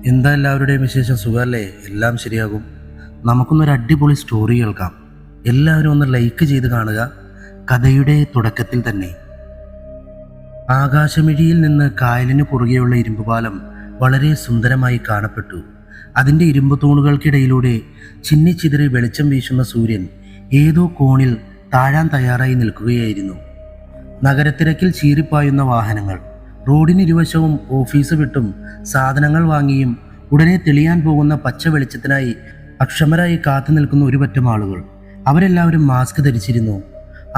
എന്താ എല്ലാവരുടെയും വിശേഷം? സുഖമല്ലേ? എല്ലാം ശരിയാകും. നമുക്കൊന്നൊരു അടിപൊളി സ്റ്റോറി കേൾക്കാം. എല്ലാവരും ഒന്ന് ലൈക്ക് ചെയ്ത് കാണുക. കഥയുടെ തുടക്കത്തിൽ തന്നെ ആകാശമിഴിയിൽ നിന്ന് കായലിന് കുറുകെയുള്ള ഇരുമ്പുപാലം വളരെ സുന്ദരമായി കാണപ്പെട്ടു. അതിൻ്റെ ഇരുമ്പ് തൂണുകൾക്കിടയിലൂടെ ചിന്നിച്ചിതറി വെളിച്ചം വീശുന്ന സൂര്യൻ ഏതോ കോണിൽ താഴാൻ തയ്യാറായി നിൽക്കുകയായിരുന്നു. നഗരത്തിരക്കിൽ ചീറിപ്പായുന്ന വാഹനങ്ങൾ, റോഡിനിരുവശവും ഓഫീസ് വിട്ടും സാധനങ്ങൾ വാങ്ങിയും ഉടനെ തെളിയാൻ പോകുന്ന പച്ച വെളിച്ചത്തിനായി അക്ഷമരായി കാത്തു നിൽക്കുന്ന ഒരു പറ്റം ആളുകൾ. അവരെല്ലാവരും മാസ്ക് ധരിച്ചിരുന്നു.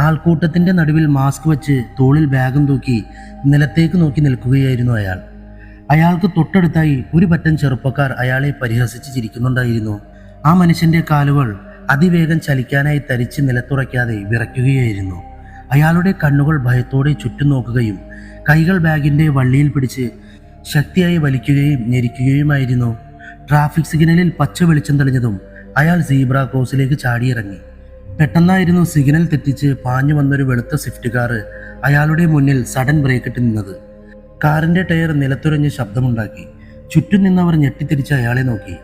ആൾക്കൂട്ടത്തിൻ്റെ നടുവിൽ മാസ്ക് വെച്ച് തോളിൽ ബാഗും തൂക്കി നിലത്തേക്ക് നോക്കി നിൽക്കുകയായിരുന്നു അയാൾ. അയാൾക്ക് തൊട്ടടുത്തായി ഒരു പറ്റം ചെറുപ്പക്കാർ അയാളെ പരിഹസിച്ച് ചിരിക്കുന്നുണ്ടായിരുന്നു. ആ മനുഷ്യൻ്റെ കാലുകൾ അതിവേഗം ചലിക്കാനായി തരിച്ച് നിലത്തുറയ്ക്കാതെ വിറയ്ക്കുകയായിരുന്നു. അയാളുടെ കണ്ണുകൾ ഭയത്തോടെ ചുറ്റും നോക്കുകയും കൈകൾ ബാഗിൻ്റെ വള്ളിയിൽ പിടിച്ച് ശക്തിയായി വലിക്കുകയും ഞെരിക്കുകയുമായിരുന്നു. ട്രാഫിക് സിഗ്നലിൽ പച്ച വെളിച്ചം തെളിഞ്ഞതും അയാൾ സീബ്ര ക്രോസിലേക്ക് ചാടിയിറങ്ങി. പെട്ടെന്നായിരുന്നു സിഗ്നൽ തെറ്റിച്ച് പാഞ്ഞു വന്നൊരു വെളുത്ത സ്വിഫ്റ്റ് കാറ് അയാളുടെ മുന്നിൽ സഡൻ ബ്രേക്കിട്ട് നിന്നത്. കാറിൻ്റെ ടയർ നിലത്തുരഞ്ഞ് ശബ്ദമുണ്ടാക്കി. ചുറ്റും നിന്നവർ ഞെട്ടിത്തിരിച്ച് അയാളെ നോക്കി.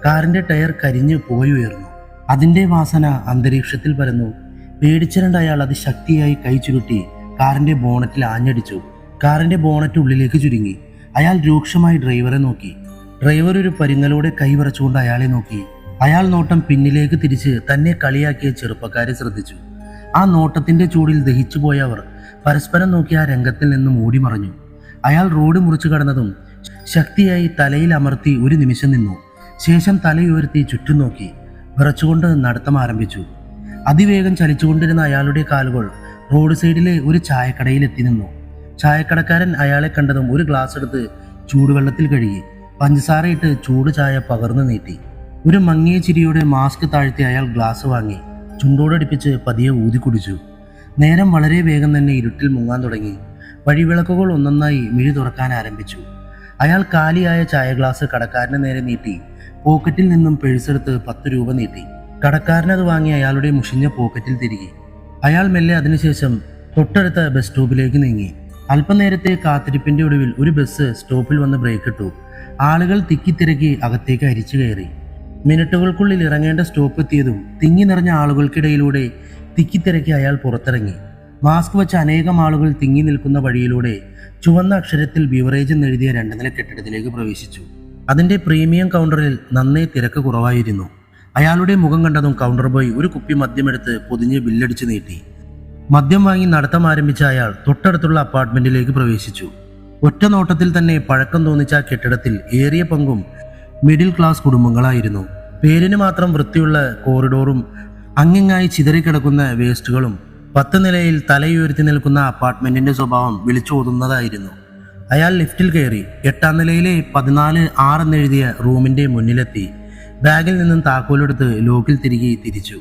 കാറിൻ്റെ ടയർ കരിഞ്ഞ് പുകയുയർന്നു. അതിൻ്റെ വാസന അന്തരീക്ഷത്തിൽ പരന്നു. പേടിച്ചിരണ്ട അയാൾ അതിശക്തിയായി കൈ ചുരുട്ടി കാറിൻ്റെ ബോണറ്റിൽ ആഞ്ഞടിച്ചു. കാറിൻ്റെ ബോണറ്റ് ഉള്ളിലേക്ക് ചുരുങ്ങി. അയാൾ രൂക്ഷമായി ഡ്രൈവറെ നോക്കി. ഡ്രൈവർ ഒരു പരിങ്ങലോടെ കൈ വിറച്ചുകൊണ്ട് അയാളെ നോക്കി. അയാൾ നോട്ടം പിന്നിലേക്ക് തിരിച്ച് തന്നെ കളിയാക്കിയ ചെറുപ്പക്കാരെ ശ്രദ്ധിച്ചു. ആ നോട്ടത്തിൻ്റെ ചൂടിൽ ദഹിച്ചുപോയ അവർ പരസ്പരം നോക്കി ആ രംഗത്തിൽ നിന്നും ഓടിമറഞ്ഞു. അയാൾ റോഡ് മുറിച്ചു കടന്നതും ശക്തിയായി തലയിൽ അമർത്തി ഒരു നിമിഷം നിന്നു. ശേഷം തലയുയർത്തി ചുറ്റും നോക്കി വിറച്ചുകൊണ്ട് നടത്തം ആരംഭിച്ചു. അതിവേഗം ചലിച്ചുകൊണ്ടിരുന്ന അയാളുടെ കാലുകൾ റോഡ് സൈഡിലെ ഒരു ചായക്കടയിൽ എത്തി നിന്നു. ചായക്കടക്കാരൻ അയാളെ കണ്ടതും ഒരു ഗ്ലാസ് എടുത്ത് ചൂടുവെള്ളത്തിൽ കഴുകി പഞ്ചസാരയിട്ട് ചൂട് ചായ പകർന്നു നീട്ടി. ഒരു മങ്ങിയ ചിരിയോടെ മാസ്ക് താഴ്ത്തി അയാൾ ഗ്ലാസ് വാങ്ങി ചുണ്ടോടടുപ്പിച്ച് പതിയെ ഊതി കുടിച്ചു. നേരം വളരെ വേഗം തന്നെ ഇരുട്ടിൽ മുങ്ങാൻ തുടങ്ങി. വഴിവിളക്കുകൾ ഒന്നൊന്നായി മിഴി തുറക്കാൻ ആരംഭിച്ചു. അയാൾ കാലിയായ ചായ ഗ്ലാസ് കടക്കാരന് നേരെ നീട്ടി പോക്കറ്റിൽ നിന്നും പേഴ്സെടുത്ത് 10 രൂപ നീട്ടി. കടക്കാരനത് വാങ്ങി അയാളുടെ മുഷിഞ്ഞ പോക്കറ്റിൽ തിരികെ. അയാൾ മെല്ലെ അതിനുശേഷം തൊട്ടടുത്ത ബസ് സ്റ്റോപ്പിലേക്ക് നീങ്ങി. അല്പനേരത്തെ കാത്തിരിപ്പിന്റെ ഒടുവിൽ ഒരു ബസ് സ്റ്റോപ്പിൽ വന്ന് ബ്രേക്ക് ഇട്ടു. ആളുകൾ തിക്കിത്തിരക്കി അകത്തേക്ക് അരിച്ചു കയറി. മിനിറ്റുകൾക്കുള്ളിൽ ഇറങ്ങേണ്ട സ്റ്റോപ്പ് എത്തിയതും തിങ്ങി നിറഞ്ഞ ആളുകൾക്കിടയിലൂടെ തിക്കിത്തിരക്കി അയാൾ പുറത്തിറങ്ങി. മാസ്ക് വെച്ച അനേകം ആളുകൾ തിങ്ങി നിൽക്കുന്ന വഴിയിലൂടെ ചുവന്ന അക്ഷരത്തിൽ ബിവറേജ് എന്നെഴുതിയ 2 നില കെട്ടിടത്തിലേക്ക് പ്രവേശിച്ചു. അതിൻ്റെ പ്രീമിയം കൗണ്ടറിൽ നന്നേ തിരക്ക് കുറവായിരുന്നു. അയാളുടെ മുഖം കണ്ടതും കൗണ്ടർ ബോയ് ഒരു കുപ്പി മദ്യമെടുത്ത് പൊതിഞ്ഞ് ബില്ലടിച്ച് നീട്ടി. മദ്യം വാങ്ങി നടത്തം ആരംഭിച്ച അയാൾ തൊട്ടടുത്തുള്ള അപ്പാർട്ട്മെന്റിലേക്ക് പ്രവേശിച്ചു. ഒറ്റ നോട്ടത്തിൽ തന്നെ പഴക്കം തോന്നിച്ച ആ കെട്ടിടത്തിൽ ഏറിയ പങ്കും മിഡിൽ ക്ലാസ് കുടുംബങ്ങളായിരുന്നു. പേരിന് മാത്രം വൃത്തിയുള്ള കോറിഡോറും അങ്ങിങ്ങായി ചിതറിക്കിടക്കുന്ന വേസ്റ്റുകളും 10 നിലയിൽ തലയുയർത്തി നിൽക്കുന്ന അപ്പാർട്ട്മെന്റിന്റെ സ്വഭാവം വിളിച്ചോതുന്നതായിരുന്നു. അയാൾ ലിഫ്റ്റിൽ കയറി 8ാം നിലയിലെ 14-6 എന്നെഴുതിയ റൂമിന്റെ മുന്നിലെത്തി. ബാഗിൽ നിന്നും താക്കോലെടുത്ത് ലോക്കിൽ തിരികെ തിരിച്ചു.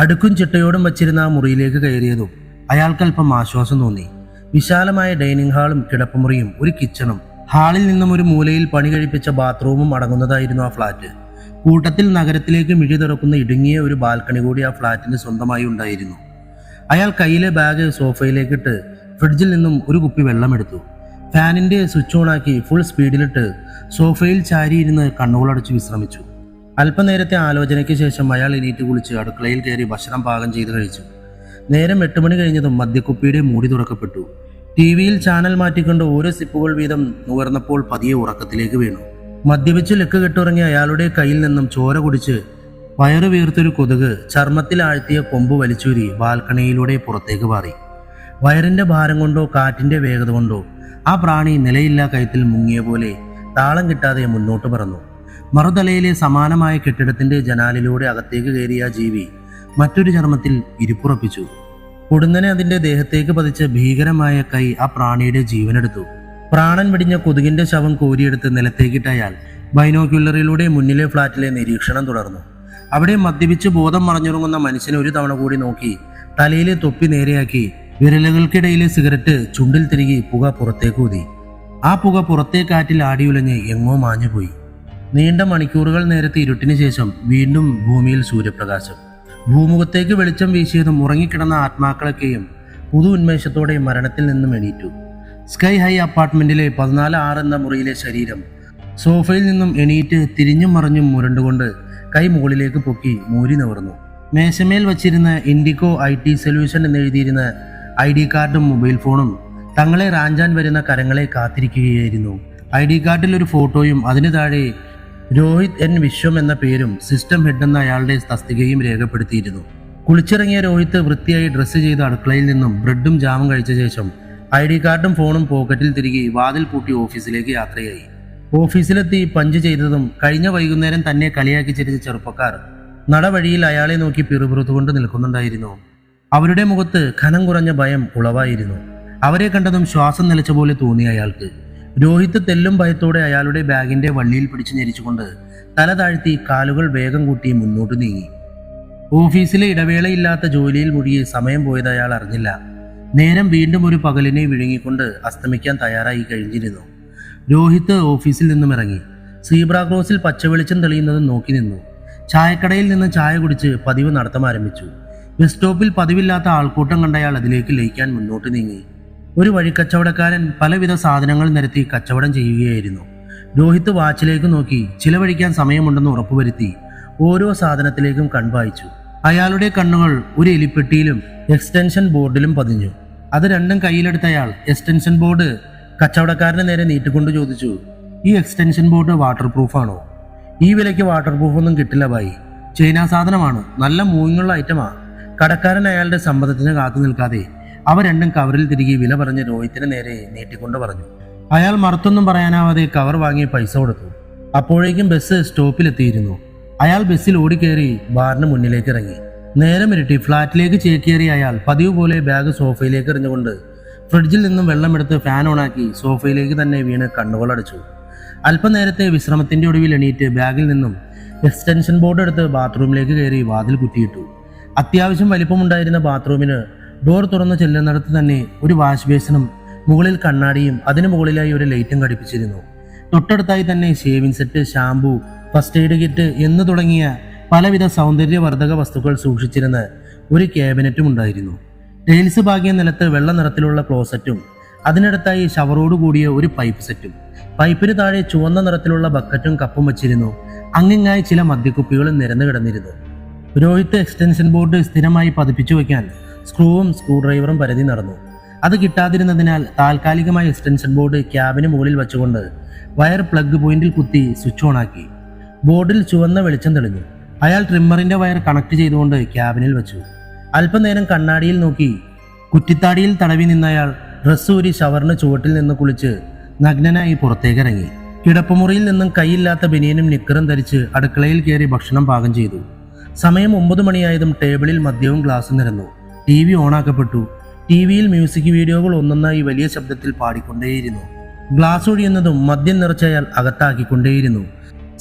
അടുക്കും ചിട്ടയോടും വച്ചിരുന്ന ആ മുറിയിലേക്ക് കയറിയതും അയാൾക്കല്പം ആശ്വാസം തോന്നി. വിശാലമായ ഡൈനിങ് ഹാളും കിടപ്പുമുറിയും ഒരു കിച്ചണും ഹാളിൽ നിന്നും ഒരു മൂലയിൽ പണി കഴിപ്പിച്ച ബാത്റൂമും അടങ്ങുന്നതായിരുന്നു ആ ഫ്ലാറ്റ്. കൂട്ടത്തിൽ നഗരത്തിലേക്ക് മിഴി തുറക്കുന്ന ഇടുങ്ങിയ ഒരു ബാൽക്കണി കൂടി ആ ഫ്ലാറ്റിന് സ്വന്തമായി ഉണ്ടായിരുന്നു. അയാൾ കയ്യിലെ ബാഗ് സോഫയിലേക്കിട്ട് ഫ്രിഡ്ജിൽ നിന്നും ഒരു കുപ്പി വെള്ളമെടുത്തു. ഫാനിന്റെ സ്വിച്ച് ഓണാക്കി ഫുൾ സ്പീഡിലിട്ട് സോഫയിൽ ചാരിയിരുന്ന് കണ്ണുകളടച്ച് വിശ്രമിച്ചു. അല്പനേരത്തെ ആലോചനയ്ക്ക് ശേഷം അയാൾ എണീറ്റ് കുളിച്ച് അടുക്കളയിൽ കയറി ഭക്ഷണം പാകം ചെയ്ത് കഴിച്ചു. നേരം 8 മണി കഴിഞ്ഞതും മദ്യക്കുപ്പിയുടെ മൂടി തുറക്കപ്പെട്ടു. ടിവിയിൽ ചാനൽ മാറ്റിക്കൊണ്ട് ഓരോ സിപ്പുകൾ വീതം നുകർന്നപ്പോൾ പതിയെ ഉറക്കത്തിലേക്ക് വീണു. മദ്യപിച്ച് ലെക്ക് കെട്ടുറങ്ങിയ അയാളുടെ കയ്യിൽ നിന്നും ചോര കുടിച്ച് വയറു വീർത്തൊരു കൊതുക് ചർമ്മത്തിൽ ആഴ്ത്തിയ കൊമ്പ് വലിച്ചൂരി ബാൽക്കണിയിലൂടെ പുറത്തേക്ക് പാറി. വയറിന്റെ ഭാരം കൊണ്ടോ കാറ്റിന്റെ വേഗത കൊണ്ടോ ആ പ്രാണി നിലയില്ലാ കയത്തിൽ മുങ്ങിയ പോലെ താളം കിട്ടാതെ മുന്നോട്ട് പറന്നു. മറുതലയിലെ സമാനമായ കെട്ടിടത്തിന്റെ ജനാലിലൂടെ അകത്തേക്ക് കയറിയ ആ ജീവി മറ്റൊരു ചർമ്മത്തിൽ ഇരിപ്പുറപ്പിച്ചു. ഉടനെ അതിന്റെ ദേഹത്തേക്ക് പതിച്ച ഭീകരമായ കൈ ആ പ്രാണിയുടെ ജീവനെടുത്തു. പ്രാണൻ വെടിഞ്ഞ കൊതുകിന്റെ ശവം കോരിയെടുത്ത് നിലത്തേക്കിട്ട അയാൾ ബൈനോക്യുലറിലൂടെ മുന്നിലെ ഫ്ലാറ്റിലെ നിരീക്ഷണം തുടർന്നു. അവിടെ മദ്യപിച്ച് ബോധം മറഞ്ഞുറങ്ങുന്ന മനുഷ്യനെ ഒരു തവണ കൂടി നോക്കി തലയിലെ തൊപ്പി നേരെയാക്കി വിരലുകൾക്കിടയിലെ സിഗരറ്റ് ചുണ്ടിൽ തിരികെ പുക പുറത്തേക്ക് ഊതി. ആ പുക പുറത്തേ കാറ്റിൽ ആടിയുലഞ്ഞ് എങ്ങോ മാഞ്ഞുപോയി. നീണ്ട മണിക്കൂറുകൾ നേരത്തെ ഇരുട്ടിന് ശേഷം വീണ്ടും ഭൂമിയിൽ സൂര്യപ്രകാശം. ഭൂമുഖത്തേക്ക് വെളിച്ചം വീശിയതും ഉറങ്ങിക്കിടന്ന ആത്മാക്കളൊക്കെയും പുതു ഉന്മേഷത്തോടെ മരണത്തിൽ നിന്നും എണീറ്റു. സ്കൈ ഹൈ അപ്പാർട്ട്മെന്റിലെ 14-6 എന്ന മുറിയിലെ ശരീരം സോഫയിൽ നിന്നും എണീറ്റ് തിരിഞ്ഞും മറിഞ്ഞും മുരണ്ടുകൊണ്ട് കൈ മുകളിലേക്ക് പൊക്കി മൂരി നിവർന്നു. മേശമേൽ വച്ചിരുന്ന ഇൻഡിഗോ IT സൊല്യൂഷൻ എന്നെഴുതിയിരുന്ന ID കാർഡും മൊബൈൽ ഫോണും തങ്ങളെ റാഞ്ചാൻ വരുന്ന കരങ്ങളെ കാത്തിരിക്കുകയായിരുന്നു. ID കാർഡിൽ ഒരു ഫോട്ടോയും അതിന് താഴെ രോഹിത് N വിശ്വം എന്ന പേരും സിസ്റ്റം ഹെഡ് എന്ന അയാളുടെ തസ്തികയും രേഖപ്പെടുത്തിയിരുന്നു. കുളിച്ചിറങ്ങിയ രോഹിത് വൃത്തിയായി ഡ്രസ്സ് ചെയ്ത് അടുക്കളയിൽ നിന്നും ബ്രെഡും ജാമും കഴിച്ച ശേഷം ID കാർഡും ഫോണും പോക്കറ്റിൽ തിരികെ വാതിൽ പൂട്ടി ഓഫീസിലേക്ക് യാത്രയായി. ഓഫീസിലെത്തി പഞ്ച് ചെയ്തതും കഴിഞ്ഞ വൈകുന്നേരം തന്നെ കളിയാക്കി ചിരിച്ച ചെറുപ്പക്കാർ നടവഴിയിൽ അയാളെ നോക്കി പിറുപിറുത്തുകൊണ്ട് നിൽക്കുന്നുണ്ടായിരുന്നു. അവരുടെ മുഖത്ത് ഖനം കുറഞ്ഞ ഭയം ഉളവായിരുന്നു. അവരെ കണ്ടതും ശ്വാസം നിലച്ച പോലെ തോന്നി അയാൾക്ക്. രോഹിത് തെല്ലും ഭയത്തോടെ അയാളുടെ ബാഗിന്റെ വള്ളിയിൽ പിടിച്ചു ഞെരിച്ചുകൊണ്ട് തല താഴ്ത്തി കാലുകൾ വേഗം കൂട്ടി മുന്നോട്ട് നീങ്ങി. ഓഫീസിലെ ഇടവേളയില്ലാത്ത ജോലിയിൽ മുഴുകി സമയം പോയത് അയാൾ അറിഞ്ഞില്ല. നേരം വീണ്ടും ഒരു പകലിനെ വിഴുങ്ങിക്കൊണ്ട് അസ്തമിക്കാൻ തയ്യാറായി കഴിഞ്ഞിരുന്നു. രോഹിത് ഓഫീസിൽ നിന്നും ഇറങ്ങി സീബ്ര ക്രോസിൽ പച്ചവെളിച്ചം തെളിയുന്നതും നോക്കി നിന്നു. ചായക്കടയിൽ നിന്ന് ചായ കുടിച്ച് പതിവ് നടത്തം ആരംഭിച്ചു. ബസ് സ്റ്റോപ്പിൽ പതിവില്ലാത്ത ആൾക്കൂട്ടം കണ്ടയാൾ അതിലേക്ക് ലയിക്കാൻ മുന്നോട്ട് നീങ്ങി. ഒരു വഴിക്കച്ചവടക്കാരൻ പലവിധ സാധനങ്ങൾ നിരത്തി കച്ചവടം ചെയ്യുകയായിരുന്നു. രോഹിത് വാച്ചിലേക്ക് നോക്കി ചിലവഴിക്കാൻ സമയമുണ്ടെന്ന് ഉറപ്പുവരുത്തി ഓരോ സാധനത്തിലേക്കും കൺപായിച്ചു. അയാളുടെ കണ്ണുകൾ ഒരു എലിപ്പെട്ടിയിലും എക്സ്റ്റൻഷൻ ബോർഡിലും പതിഞ്ഞു. അത് രണ്ടും കയ്യിലെടുത്ത അയാൾ എക്സ്റ്റൻഷൻ ബോർഡ് കച്ചവടക്കാരന് നേരെ നീട്ടിക്കൊണ്ട് ചോദിച്ചു, ഈ എക്സ്റ്റൻഷൻ ബോർഡ് വാട്ടർ പ്രൂഫാണോ? ഈ വിലയ്ക്ക് വാട്ടർ പ്രൂഫ് ഒന്നും കിട്ടില്ല ഭായി, ചൈന സാധനമാണ്, നല്ല മൂവിങ്ങുള്ള ഐറ്റമാ. കടക്കാരൻ അയാളുടെ സമ്മതത്തിന് കാത്തു നിൽക്കാതെ അവ രണ്ടും കവറിൽ തിരികെ വില പറഞ്ഞ് രോഹിത്തിന് നേരെ നീട്ടിക്കൊണ്ട് പറഞ്ഞു. അയാൾ മറുത്തൊന്നും പറയാനാവാതെ കവർ വാങ്ങി പൈസ കൊടുത്തു. അപ്പോഴേക്കും ബസ് സ്റ്റോപ്പിലെത്തിയിരുന്നു. അയാൾ ബസ്സിൽ ഓടിക്കയറി ബാറിന് മുന്നിലേക്ക് ഇറങ്ങി. നേരം ഇരുട്ടി ഫ്ലാറ്റിലേക്ക് ചേക്കേറിയ അയാൾ പതിവ് പോലെ ബാഗ് സോഫയിലേക്ക് എറിഞ്ഞുകൊണ്ട് ഫ്രിഡ്ജിൽ നിന്നും വെള്ളമെടുത്ത് ഫാൻ ഓണാക്കി സോഫയിലേക്ക് തന്നെ വീണ് കണ്ണുകളടച്ചു. അല്പനേരത്തെ വിശ്രമത്തിന്റെ ഒടുവിൽ എണീറ്റ് ബാഗിൽ നിന്നും എക്സ്റ്റൻഷൻ ബോർഡ് എടുത്ത് ബാത്റൂമിലേക്ക് കയറി വാതിൽ കുറ്റിയിട്ടു. അത്യാവശ്യം വലിപ്പമുണ്ടായിരുന്ന ബാത്റൂമിന് ഡോർ തുറന്നു ചെല്ലുന്നിടത്ത് തന്നെ ഒരു വാഷ് ബേസിനും മുകളിൽ കണ്ണാടിയും അതിനു മുകളിലായി ഒരു ലൈറ്റും ഘടിപ്പിച്ചിരുന്നു. തൊട്ടടുത്തായി തന്നെ shaving set, shampoo, first aid kit എന്ന് തുടങ്ങിയ പലവിധ സൗന്ദര്യവർദ്ധക വസ്തുക്കൾ സൂക്ഷിച്ചിരുന്ന ഒരു ക്യാബിനറ്റും ഉണ്ടായിരുന്നു. ടൈൽസ് പാകിയ നിലത്ത് വെള്ള നിറത്തിലുള്ള ക്ലോസറ്റും അതിനടുത്തായി ഷവറോട് കൂടിയ ഒരു പൈപ്പ് സെറ്റും പൈപ്പിന് താഴെ ചുവന്ന നിറത്തിലുള്ള ബക്കറ്റും കപ്പും വച്ചിരുന്നു. അങ്ങിങ്ങായി ചില മദ്യക്കുപ്പികളും നിരന്നു കിടന്നിരുന്നു. രോഹിത് എക്സ്റ്റൻഷൻ ബോർഡ് സ്ഥിരമായി പതിപ്പിച്ചു വയ്ക്കാൻ സ്ക്രൂവും സ്ക്രൂ ഡ്രൈവറും പരതി നടന്നു. അത് കിട്ടാതിരുന്നതിനാൽ താൽക്കാലികമായി എക്സ്റ്റൻഷൻ ബോർഡ് ക്യാബിന് മുകളിൽ വെച്ചുകൊണ്ട് വയർ പ്ലഗ് പോയിന്റിൽ കുത്തി സ്വിച്ച് ഓണാക്കി. ബോർഡിൽ ചുവന്ന വെളിച്ചം തെളിഞ്ഞു. അയാൾ ട്രിമ്മറിന്റെ വയർ കണക്ട് ചെയ്തുകൊണ്ട് ക്യാബിനിൽ വെച്ചു. അല്പനേരം കണ്ണാടിയിൽ നോക്കി കുറ്റിത്താടിയിൽ തടവി നിന്നയാൾ ഡ്രസ്സ് ഊരി ഷവറിന് ചുവട്ടിൽ നിന്ന് കുളിച്ച് നഗ്നനായി പുറത്തേക്കിറങ്ങി. കിടപ്പുമുറിയിൽ നിന്നും കൈയില്ലാത്ത ബനിയനും നിക്കറും ധരിച്ച് അടുക്കളയിൽ കയറി ഭക്ഷണം പാകം ചെയ്തു. സമയം 9 മണിയായതും ടേബിളിൽ മദ്യവും ഗ്ലാസും നിരന്നു. TV ഓണാക്കപ്പെട്ടു. TVയിൽ മ്യൂസിക് വീഡിയോകൾ ഒന്നൊന്നായി വലിയ ശബ്ദത്തിൽ പാടിക്കൊണ്ടേയിരുന്നു. ഗ്ലാസ് ഒഴിയുന്നതും മദ്യം നിറച്ചയാൾ അകത്താക്കിക്കൊണ്ടേയിരുന്നു.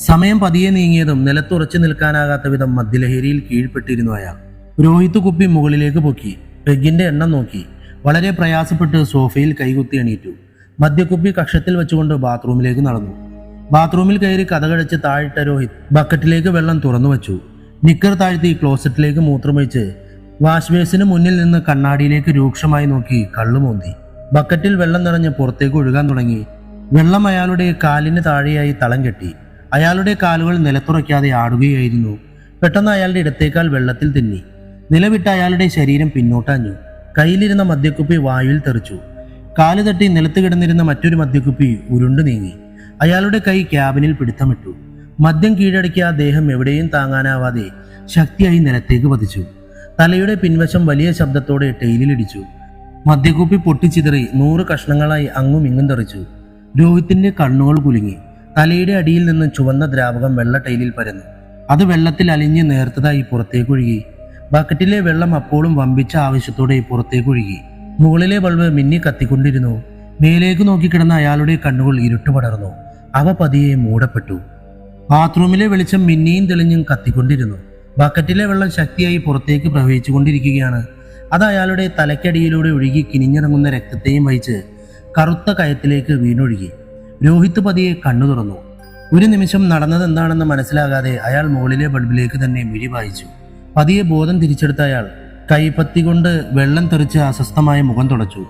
സമയം പതിയെ നീങ്ങിയതും നിലത്തുറച്ചു നിൽക്കാനാകാത്ത വിധം മദ്യലഹരിയിൽ കീഴ്പ്പെട്ടിരുന്നു അയാൾ. രോഹിത് കുപ്പി മുകളിലേക്ക് പൊക്കി പെഗിന്റെ എണ്ണം നോക്കി വളരെ പ്രയാസപ്പെട്ട് സോഫയിൽ കൈകുത്തി എണീറ്റു. മദ്യക്കുപ്പി കക്ഷത്തിൽ വെച്ചുകൊണ്ട് ബാത്റൂമിലേക്ക് നടന്നു. ബാത്റൂമിൽ കയറി കതകടച്ച് താഴിട്ട രോഹിത് ബക്കറ്റിലേക്ക് വെള്ളം തുറന്നു വെച്ചു. നിക്കർ താഴ്ത്തി ക്ലോസറ്റിലേക്ക് മൂത്രമൊഴിച്ച് വാഷ് ബേസിന് മുന്നിൽ നിന്ന് കണ്ണാടിയിലേക്ക് രൂക്ഷമായി നോക്കി കള്ളുമോന്തി. ബക്കറ്റിൽ വെള്ളം നിറഞ്ഞ് പുറത്തേക്ക് ഒഴുകാൻ തുടങ്ങി. വെള്ളം അയാളുടെ കാലിന് താഴെയായി തളം കെട്ടി. അയാളുടെ കാലുകൾ നിലത്തുറയ്ക്കാതെ ആടുകയായിരുന്നു. പെട്ടെന്ന് അയാളുടെ ഇടത്തേക്കാൾ വെള്ളത്തിൽ തിന്നി. നിലവിട്ട അയാളുടെ ശരീരം പിന്നോട്ടാഞ്ഞു. കയ്യിലിരുന്ന മദ്യക്കുപ്പി വായുവിൽ തെറിച്ചു. കാല് തട്ടി നിലത്ത് കിടന്നിരുന്ന മറ്റൊരു മദ്യക്കുപ്പി ഉരുണ്ടു നീങ്ങി. അയാളുടെ കൈ ക്യാബിനിൽ പിടുത്തമിട്ടു. മദ്യം കീഴടക്കിയ ആ ദേഹം എവിടെയും താങ്ങാനാവാതെ ശക്തിയായി നിലത്തേക്ക് പതിച്ചു. തലയുടെ പിൻവശം വലിയ ശബ്ദത്തോടെ ടൈലിലിടിച്ചു. മദ്യക്കുപ്പി പൊട്ടിച്ചിതറി 100 കഷ്ണങ്ങളായി അങ്ങും ഇങ്ങും തെറിച്ചു. രോഹിത്തിന്റെ കണ്ണുകൾ കുലുങ്ങി. തലയുടെ അടിയിൽ നിന്ന് ചുവന്ന ദ്രാവകം വെള്ള ടൈലിൽ പരന്നു. അത് വെള്ളത്തിൽ അലിഞ്ഞ് നേർത്തതായി പുറത്തേക്കൊഴുകി. ബക്കറ്റിലെ വെള്ളം അപ്പോഴും വമ്പിച്ച ആവശ്യത്തോടെ പുറത്തേക്കൊഴുകി. മുകളിലെ ബൾബ് മിന്നി കത്തിക്കൊണ്ടിരുന്നു. മേലേക്ക് നോക്കിക്കിടന്ന അയാളുടെ കണ്ണുകൾ ഇരുട്ട് പടർന്നു. അവ പതിയെ മൂടപ്പെട്ടു. ബാത്റൂമിലെ വെളിച്ചം മിന്നിയും തെളിഞ്ഞും കത്തിക്കൊണ്ടിരുന്നു. ബക്കറ്റിലെ വെള്ളം ശക്തിയായി പുറത്തേക്ക് പ്രവഹിച്ചുകൊണ്ടിരിക്കുകയാണ്. അത് അയാളുടെ തലയ്ക്കടിയിലൂടെ ഒഴുകി കിനിഞ്ഞിറങ്ങുന്ന രക്തത്തെയും വഹിച്ച് കറുത്ത കയത്തിലേക്ക് വീണൊഴുകി. രോഹിത് പതിയെ കണ്ണു തുറന്നു. ഒരു നിമിഷം നടന്നതെന്താണെന്ന് മനസ്സിലാകാതെ അയാൾ മുകളിലെ ബൾബിലേക്ക് തന്നെ മിഴി വായിച്ചു. പതിയെ ബോധം തിരിച്ചെടുത്ത അയാൾ കൈപ്പത്തി കൊണ്ട് വെള്ളം തെറിച്ച് അസ്വസ്ഥമായ മുഖം തുടച്ചു.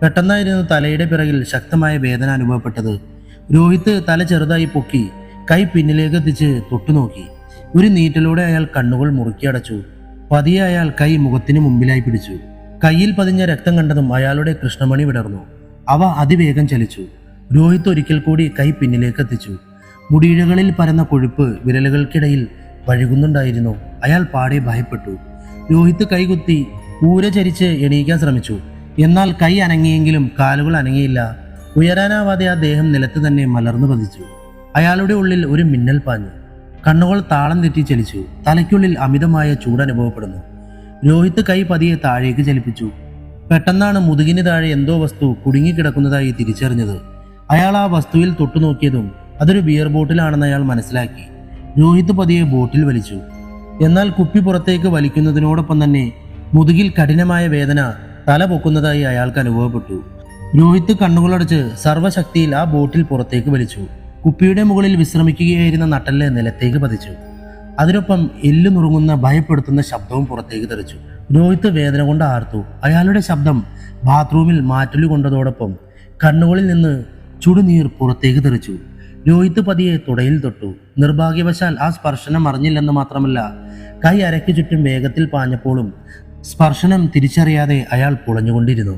പെട്ടെന്നായിരുന്നു തലയുടെ പിറകിൽ ശക്തമായ വേദന അനുഭവപ്പെട്ടത്. രോഹിത് തല ചെറുതായി പൊക്കി കൈ പിന്നിലേക്ക് എത്തിച്ച് തൊട്ടുനോക്കി. ഒരു നീറ്റലോടെ അയാൾ കണ്ണുകൾ മുറുക്കി അടച്ചു. പതിയെ അയാൾ കൈ മുഖത്തിന് മുമ്പിലായി പിടിച്ചു. കയ്യിൽ പതിഞ്ഞ രക്തം കണ്ടതും അയാളുടെ കൃഷ്ണമണി വിടർന്നു. അവ അതിവേഗം ചലിച്ചു. രോഹിത് ഒരിക്കൽ കൂടി കൈ പിന്നിലേക്ക് എത്തിച്ചു. മുടിയിഴകളിൽ പരന്ന കൊഴുപ്പ് വിരലുകൾക്കിടയിൽ വഴുകുന്നുണ്ടായിരുന്നു. അയാൾ പാടെ ഭയപ്പെട്ടു. രോഹിത് കൈകുത്തി ഊര ചരിച്ച് എണീക്കാൻ ശ്രമിച്ചു. എന്നാൽ കൈ അനങ്ങിയെങ്കിലും കാലുകൾ അനങ്ങിയില്ല. ഉയരാനാവാതെ ആ ദേഹം നിലത്ത് തന്നെ മലർന്നു പതിച്ചു. അയാളുടെ ഉള്ളിൽ ഒരു മിന്നൽ പാഞ്ഞു. കണ്ണുകൾ താളം തെറ്റി ചലിച്ചു. തലയ്ക്കുള്ളിൽ അമിതമായ ചൂടനുഭവപ്പെടുന്നു. രോഹിത് കൈ പതിയെ താഴേക്ക് ചലിപ്പിച്ചു. പെട്ടെന്നാണ് മുതുകിന് താഴെ എന്തോ വസ്തു കുടുങ്ങിക്കിടക്കുന്നതായി തിരിച്ചറിഞ്ഞത്. അയാൾ ആ വസ്തുവിൽ തൊട്ടുനോക്കിയതും അതൊരു ബിയർ ബോട്ടിലാണെന്ന് അയാൾ മനസ്സിലാക്കി. രോഹിത് പതിയെ ബോട്ടിൽ വലിച്ചു. എന്നാൽ കുപ്പി പുറത്തേക്ക് വലിക്കുന്നതിനോടൊപ്പം തന്നെ മുതുകിൽ കഠിനമായ വേദന തല പൊക്കുന്നതായി അയാൾക്ക് അനുഭവപ്പെട്ടു. രോഹിത് കണ്ണുകളടച്ച് സർവ്വശക്തിയിൽ ആ ബോട്ടിൽ പുറത്തേക്ക് വലിച്ചു. കുപ്പിയുടെ മുകളിൽ വിശ്രമിക്കുകയായിരുന്ന നട്ടെല്ല് നിലത്തേക്ക് പതിച്ചു. അതിനൊപ്പം എല്ല് നുറുങ്ങുന്ന ഭയപ്പെടുത്തുന്ന ശബ്ദവും പുറത്തേക്ക് തെറിച്ചു. രോഹിത് വേദന കൊണ്ട് ആർത്തു. അയാളുടെ ശബ്ദം ബാത്റൂമിൽ മാറ്റലു കൊണ്ടതോടൊപ്പം കണ്ണുകളിൽ നിന്ന് ചുടുനീർ പുറത്തേക്ക് തെറിച്ചു. രോഹിത് പതിയെ തുടയിൽ തൊട്ടു. നിർഭാഗ്യവശാൽ ആ സ്പർശനം അറിഞ്ഞില്ലെന്ന് മാത്രമല്ല, കൈ അരയ്ക്ക് ചുറ്റും വേഗത്തിൽ പാഞ്ഞപ്പോഴും സ്പർശനം തിരിച്ചറിയാതെ അയാൾ പുളഞ്ഞുകൊണ്ടിരുന്നു.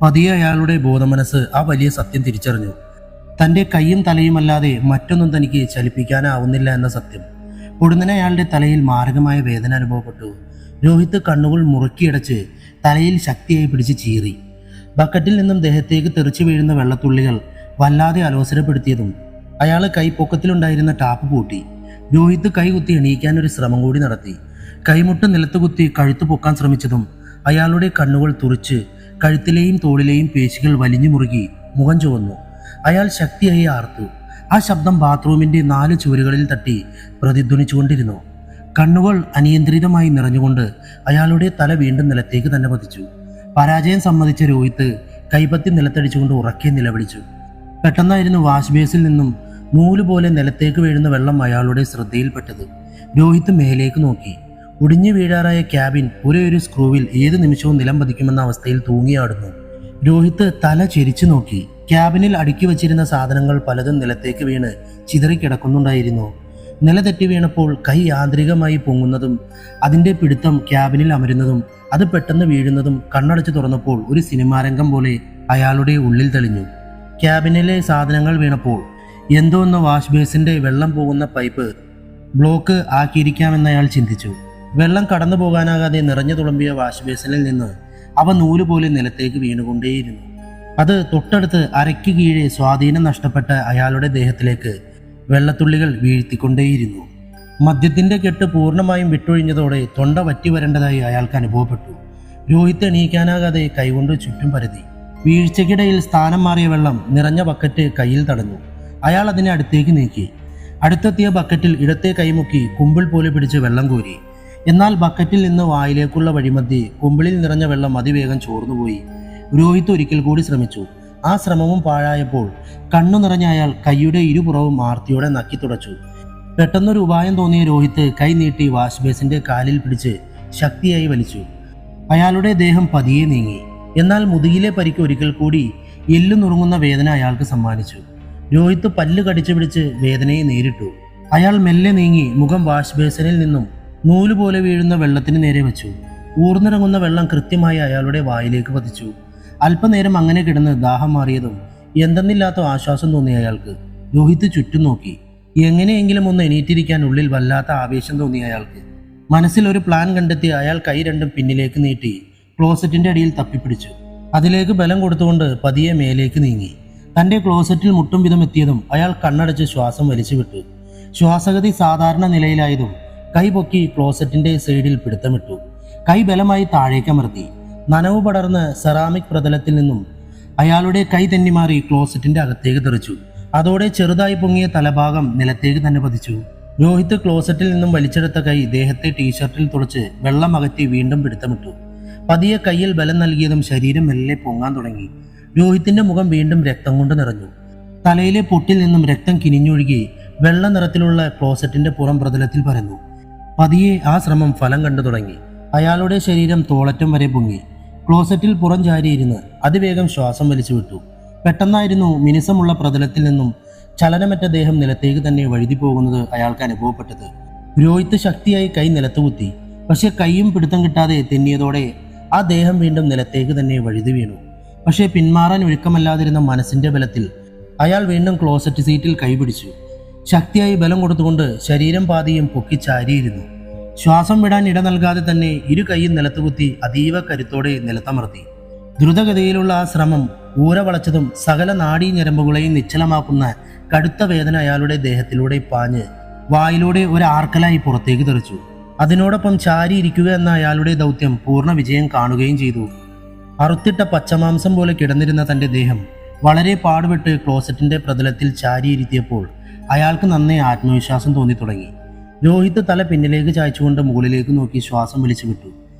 പതിയെ അയാളുടെ ബോധമനസ്സ് ആ വലിയ സത്യം തിരിച്ചറിഞ്ഞു. തൻ്റെ കൈയും തലയുമല്ലാതെ മറ്റൊന്നും തനിക്ക് ചലിപ്പിക്കാനാവുന്നില്ല എന്ന സത്യം. ഉടനെ അയാളുടെ തലയിൽ മാരകമായ വേദന അനുഭവപ്പെട്ടു. രോഹിത് കണ്ണുകൾ മുറുക്കിയടച്ച് തലയിൽ ശക്തിയായി പിടിച്ച് ചീറി. ബക്കറ്റിൽ നിന്നും ദേഹത്തേക്ക് തെറിച്ചു വീഴുന്ന വെള്ളത്തുള്ളികൾ വല്ലാതെ അലോസരപ്പെടുത്തിയതും അയാൾ കൈപ്പൊക്കത്തിലുണ്ടായിരുന്ന ടാപ്പ് പൂട്ടി. രോഹിത് കൈകുത്തി എണീക്കാൻ ഒരു ശ്രമം കൂടി നടത്തി. കൈമുട്ട് നിലത്ത് കുത്തി കഴുത്ത് പൊക്കാൻ ശ്രമിച്ചതും അയാളുടെ കണ്ണുകൾ തുറിച്ച് കഴുത്തിലെയും തോളിലെയും പേശികൾ വലിഞ്ഞു മുറുകി മുഖം ചുവന്നു. അയാൾ ശക്തിയായി ആർത്തു. ആ ശബ്ദം ബാത്റൂമിന്റെ 4 ചുവരുകളിൽ തട്ടി പ്രതിധ്വനിച്ചുകൊണ്ടിരുന്നു. കണ്ണുകൾ അനിയന്ത്രിതമായി നിറഞ്ഞുകൊണ്ട് അയാളുടെ തല വീണ്ടും നിലത്തേക്ക് തന്നെ പതിച്ചു. പരാജയം സമ്മതിച്ച രോഹിത് കൈപ്പത്തി നിലത്തടിച്ചുകൊണ്ട് ഉറക്കെ നിലവിളിച്ചു. പെട്ടെന്നായിരുന്നു വാഷ് ബേസിൽ നിന്നും നൂല് പോലെ നിലത്തേക്ക് വീഴുന്ന വെള്ളം അയാളുടെ ശ്രദ്ധയിൽപ്പെട്ടത്. രോഹിത് മേലേക്ക് നോക്കി. ഒടിഞ്ഞു വീഴാറായ ക്യാബിൻ ഒരു സ്ക്രൂവിൽ ഏത് നിമിഷവും നിലം പതിക്കുമെന്ന അവസ്ഥയിൽ തൂങ്ങിയാടുന്നു. രോഹിത് തല ചെരിച്ചു നോക്കി. ക്യാബിനിൽ അടുക്കി വച്ചിരുന്ന സാധനങ്ങൾ പലതും നിലത്തേക്ക് വീണ് ചിതറിക്കിടക്കുന്നുണ്ടായിരുന്നു. നില തെറ്റി വീണപ്പോൾ കൈ യാന്ത്രികമായി പൊങ്ങുന്നതും അതിൻ്റെ പിടുത്തം ക്യാബിനിൽ അമരുന്നതും അത് പെട്ടെന്ന് വീഴുന്നതും കണ്ണടച്ചു തുറന്നപ്പോൾ ഒരു സിനിമാരംഗം പോലെ അയാളുടെ ഉള്ളിൽ തെളിഞ്ഞു. ക്യാബിനിലെ സാധനങ്ങൾ വീണപ്പോൾ എന്തോ ഒന്ന് വാഷ് ബേസിന്റെ വെള്ളം പോകുന്ന പൈപ്പ് ബ്ലോക്ക് ആക്കിയിരിക്കാമെന്ന് അയാൾ ചിന്തിച്ചു. വെള്ളം കടന്നു പോകാനാകാതെ നിറഞ്ഞു തുളുമ്പിയ വാഷ് ബേസിനിൽ നിന്ന് അവ നൂല് പോലെ നിലത്തേക്ക് വീണുകൊണ്ടേയിരുന്നു. അത് തൊട്ടടുത്ത് അരയ്ക്ക് കീഴെ സ്വാധീനം നഷ്ടപ്പെട്ട അയാളുടെ ദേഹത്തിലേക്ക് വെള്ളത്തുള്ളികൾ വീഴ്ത്തിക്കൊണ്ടേയിരുന്നു. മദ്യത്തിന്റെ കെട്ട് പൂർണ്ണമായും വിട്ടൊഴിഞ്ഞതോടെ തൊണ്ട വറ്റി വരേണ്ടതായി അയാൾക്ക് അനുഭവപ്പെട്ടു. രോഹിത് എണീക്കാനാകാതെ കൈകൊണ്ട് ചുറ്റും പരതി. വീഴ്ചയ്ക്കിടയിൽ സ്ഥാനം മാറിയ വെള്ളം നിറഞ്ഞ ബക്കറ്റ് കയ്യിൽ തടഞ്ഞു. അയാൾ അതിനെ അടുത്തേക്ക് നീക്കി. അടുത്തെത്തിയ ബക്കറ്റിൽ ഇടത്തെ കൈമുക്കി കുമ്പിൾ പോലെ പിടിച്ച് വെള്ളം കോരി. എന്നാൽ ബക്കറ്റിൽ നിന്ന് വായിലേക്കുള്ള വഴിമധ്യേ കുമ്പിളിൽ നിറഞ്ഞ വെള്ളം അതിവേഗം ചോർന്നുപോയി. രോഹിത് ഒരിക്കൽ കൂടി ശ്രമിച്ചു. ആ ശ്രമവും പാഴായപ്പോൾ കണ്ണു നിറഞ്ഞ അയാൾ കൈയുടെ ഇരുപുറവും ആർത്തിയോടെ നക്കി തുടച്ചു. പെട്ടെന്നൊരു ഉപായം തോന്നിയ രോഹിത് കൈ നീട്ടി വാഷ് ബേസിന്റെ കാലിൽ പിടിച്ച് ശക്തിയായി വലിച്ചു. അയാളുടെ ദേഹം പതിയെ നീങ്ങി. എന്നാൽ മുതുകിലെ പരിക്ക് ഒരിക്കൽ കൂടി എല്ലു നുറുങ്ങുന്ന വേദന അയാൾക്ക് സമ്മാനിച്ചു. രോഹിത് പല്ല് കടിച്ചു പിടിച്ച് വേദനയെ നേരിട്ടു. അയാൾ മെല്ലെ നീങ്ങി മുഖം വാഷ് ബേസിനിൽ നിന്നും നൂല് പോലെ വീഴുന്ന വെള്ളത്തിന് നേരെ വെച്ചു. ഊർന്നിറങ്ങുന്ന വെള്ളം കൃത്യമായി അയാളുടെ വായിലേക്ക് പതിച്ചു. അല്പനേരം അങ്ങനെ കിടന്ന് ദാഹം മാറിയതും എന്തെന്നില്ലാത്ത ആശ്വാസം തോന്നി അയാൾക്ക്. രോഹിത് ചുറ്റും നോക്കി. എങ്ങനെയെങ്കിലും ഒന്ന് എണീറ്റിരിക്കാൻ ഉള്ളിൽ വല്ലാത്ത ആവേശം തോന്നി അയാൾക്ക്. മനസ്സിൽ ഒരു പ്ലാൻ കണ്ടെത്തി അയാൾ കൈ രണ്ടും പിന്നിലേക്ക് നീട്ടി ക്ലോസറ്റിന്റെ അടിയിൽ തപ്പിപ്പിടിച്ചു. അതിലേക്ക് ബലം കൊടുത്തുകൊണ്ട് പതിയെ മേലേക്ക് നീങ്ങി. തന്റെ ക്ലോസറ്റിൽ മുട്ടും വിധം എത്തിയതും അയാൾ കണ്ണടച്ച് ശ്വാസം വലിച്ചു വിട്ടു. ശ്വാസഗതി സാധാരണ നിലയിലായതും കൈ പൊക്കി ക്ലോസറ്റിന്റെ സൈഡിൽ പിടുത്തമിട്ടു. കൈ ബലമായി താഴേക്കമർത്തി. നനവ് പടർന്ന സെറാമിക് പ്രതലത്തിൽ നിന്നും അയാളുടെ കൈ തെന്നിമാറി ക്ലോസറ്റിന്റെ അകത്തേക്ക് തെറിച്ചു. അതോടെ ചെറുതായി പൊങ്ങിയ തലഭാഗം നിലത്തേക്ക് തന്നെ പതിച്ചു. രോഹിത് ക്ലോസറ്റിൽ നിന്നും വലിച്ചെടുത്ത കൈ ദേഹത്തെ ടീഷർട്ടിൽ തുളച്ച് വെള്ളം അകറ്റി വീണ്ടും പിടുത്തമിട്ടു. പതിയെ കയ്യിൽ ബലം നൽകിയതും ശരീരം മെല്ലെ പൊങ്ങാൻ തുടങ്ങി. രോഹിത്തിന്റെ മുഖം വീണ്ടും രക്തം കൊണ്ട് നിറഞ്ഞു. തലയിലെ പൊട്ടിൽ നിന്നും രക്തം കിനിഞ്ഞൊഴുകി വെള്ള നിറത്തിലുള്ള ക്ലോസറ്റിന്റെ പുറം പ്രതലത്തിൽ പരന്നു. പതിയെ ആ ശ്രമം ഫലം കണ്ടു തുടങ്ങി. അയാളുടെ ശരീരം തോളറ്റം വരെ പൊങ്ങി. ക്ലോസറ്റിൽ പുറം ചാരിയിരുന്ന് അതിവേഗം ശ്വാസം വലിച്ചു വിട്ടു. പെട്ടെന്നായിരുന്നു മിനുസമുള്ള പ്രതലത്തിൽ നിന്നും ചലനമറ്റ ദേഹം നിലത്തേക്ക് തന്നെ വഴുതി പോകുന്നത് അയാൾക്ക് അനുഭവപ്പെട്ടത്. രോഹിത് ശക്തിയായി കൈ നിലത്തുകുത്തി. പക്ഷെ കൈയും പിടുത്തം കിട്ടാതെ തെന്നിയതോടെ ആ ദേഹം വീണ്ടും നിലത്തേക്ക് തന്നെ വഴുതി വീണു. പക്ഷേ പിന്മാറാൻ ഒരുക്കമല്ലാതിരുന്ന മനസ്സിന്റെ ബലത്തിൽ അയാൾ വീണ്ടും ക്ലോസറ്റ് സീറ്റിൽ കൈപിടിച്ചു. ശക്തിയായി ബലം കൊടുത്തുകൊണ്ട് ശരീരം പാതിയും പൊക്കി ചാരിയിരുന്നു. ശ്വാസം വിടാൻ ഇട നൽകാതെ തന്നെ ഇരു കൈയും നിലത്തുകുത്തി അതീവ കരുത്തോടെ നിലത്തമർത്തി. ദ്രുതഗതിയിലുള്ള ആ ശ്രമം ഊര വളച്ചതും സകല നാഡീ ഞരമ്പുകളെയും നിശ്ചലമാക്കുന്ന കടുത്ത വേദന അയാളുടെ ദേഹത്തിലൂടെ പാഞ്ഞ് വായിലൂടെ ഒരു ആർക്കലായി പുറത്തേക്ക് തെറിച്ചു. അതിനോടൊപ്പം ചാരിയിരിക്കുക എന്ന അയാളുടെ ദൗത്യം പൂർണ്ണ വിജയം കാണുകയും ചെയ്തു. അറുത്തിട്ട പച്ചമാംസം പോലെ കിടന്നിരുന്ന തൻ്റെ ദേഹം വളരെ പാടുപെട്ട് ക്ലോസറ്റിന്റെ പ്രതലത്തിൽ ചാരിയിരുത്തിയപ്പോൾ അയാൾക്ക് നന്നേ ആത്മവിശ്വാസം തോന്നി തുടങ്ങി. രോഹിത് തല പിന്നിലേക്ക് ചായച്ചുകൊണ്ട് മുകളിലേക്ക് നോക്കി ശ്വാസം വലിച്ചു വിട്ടു.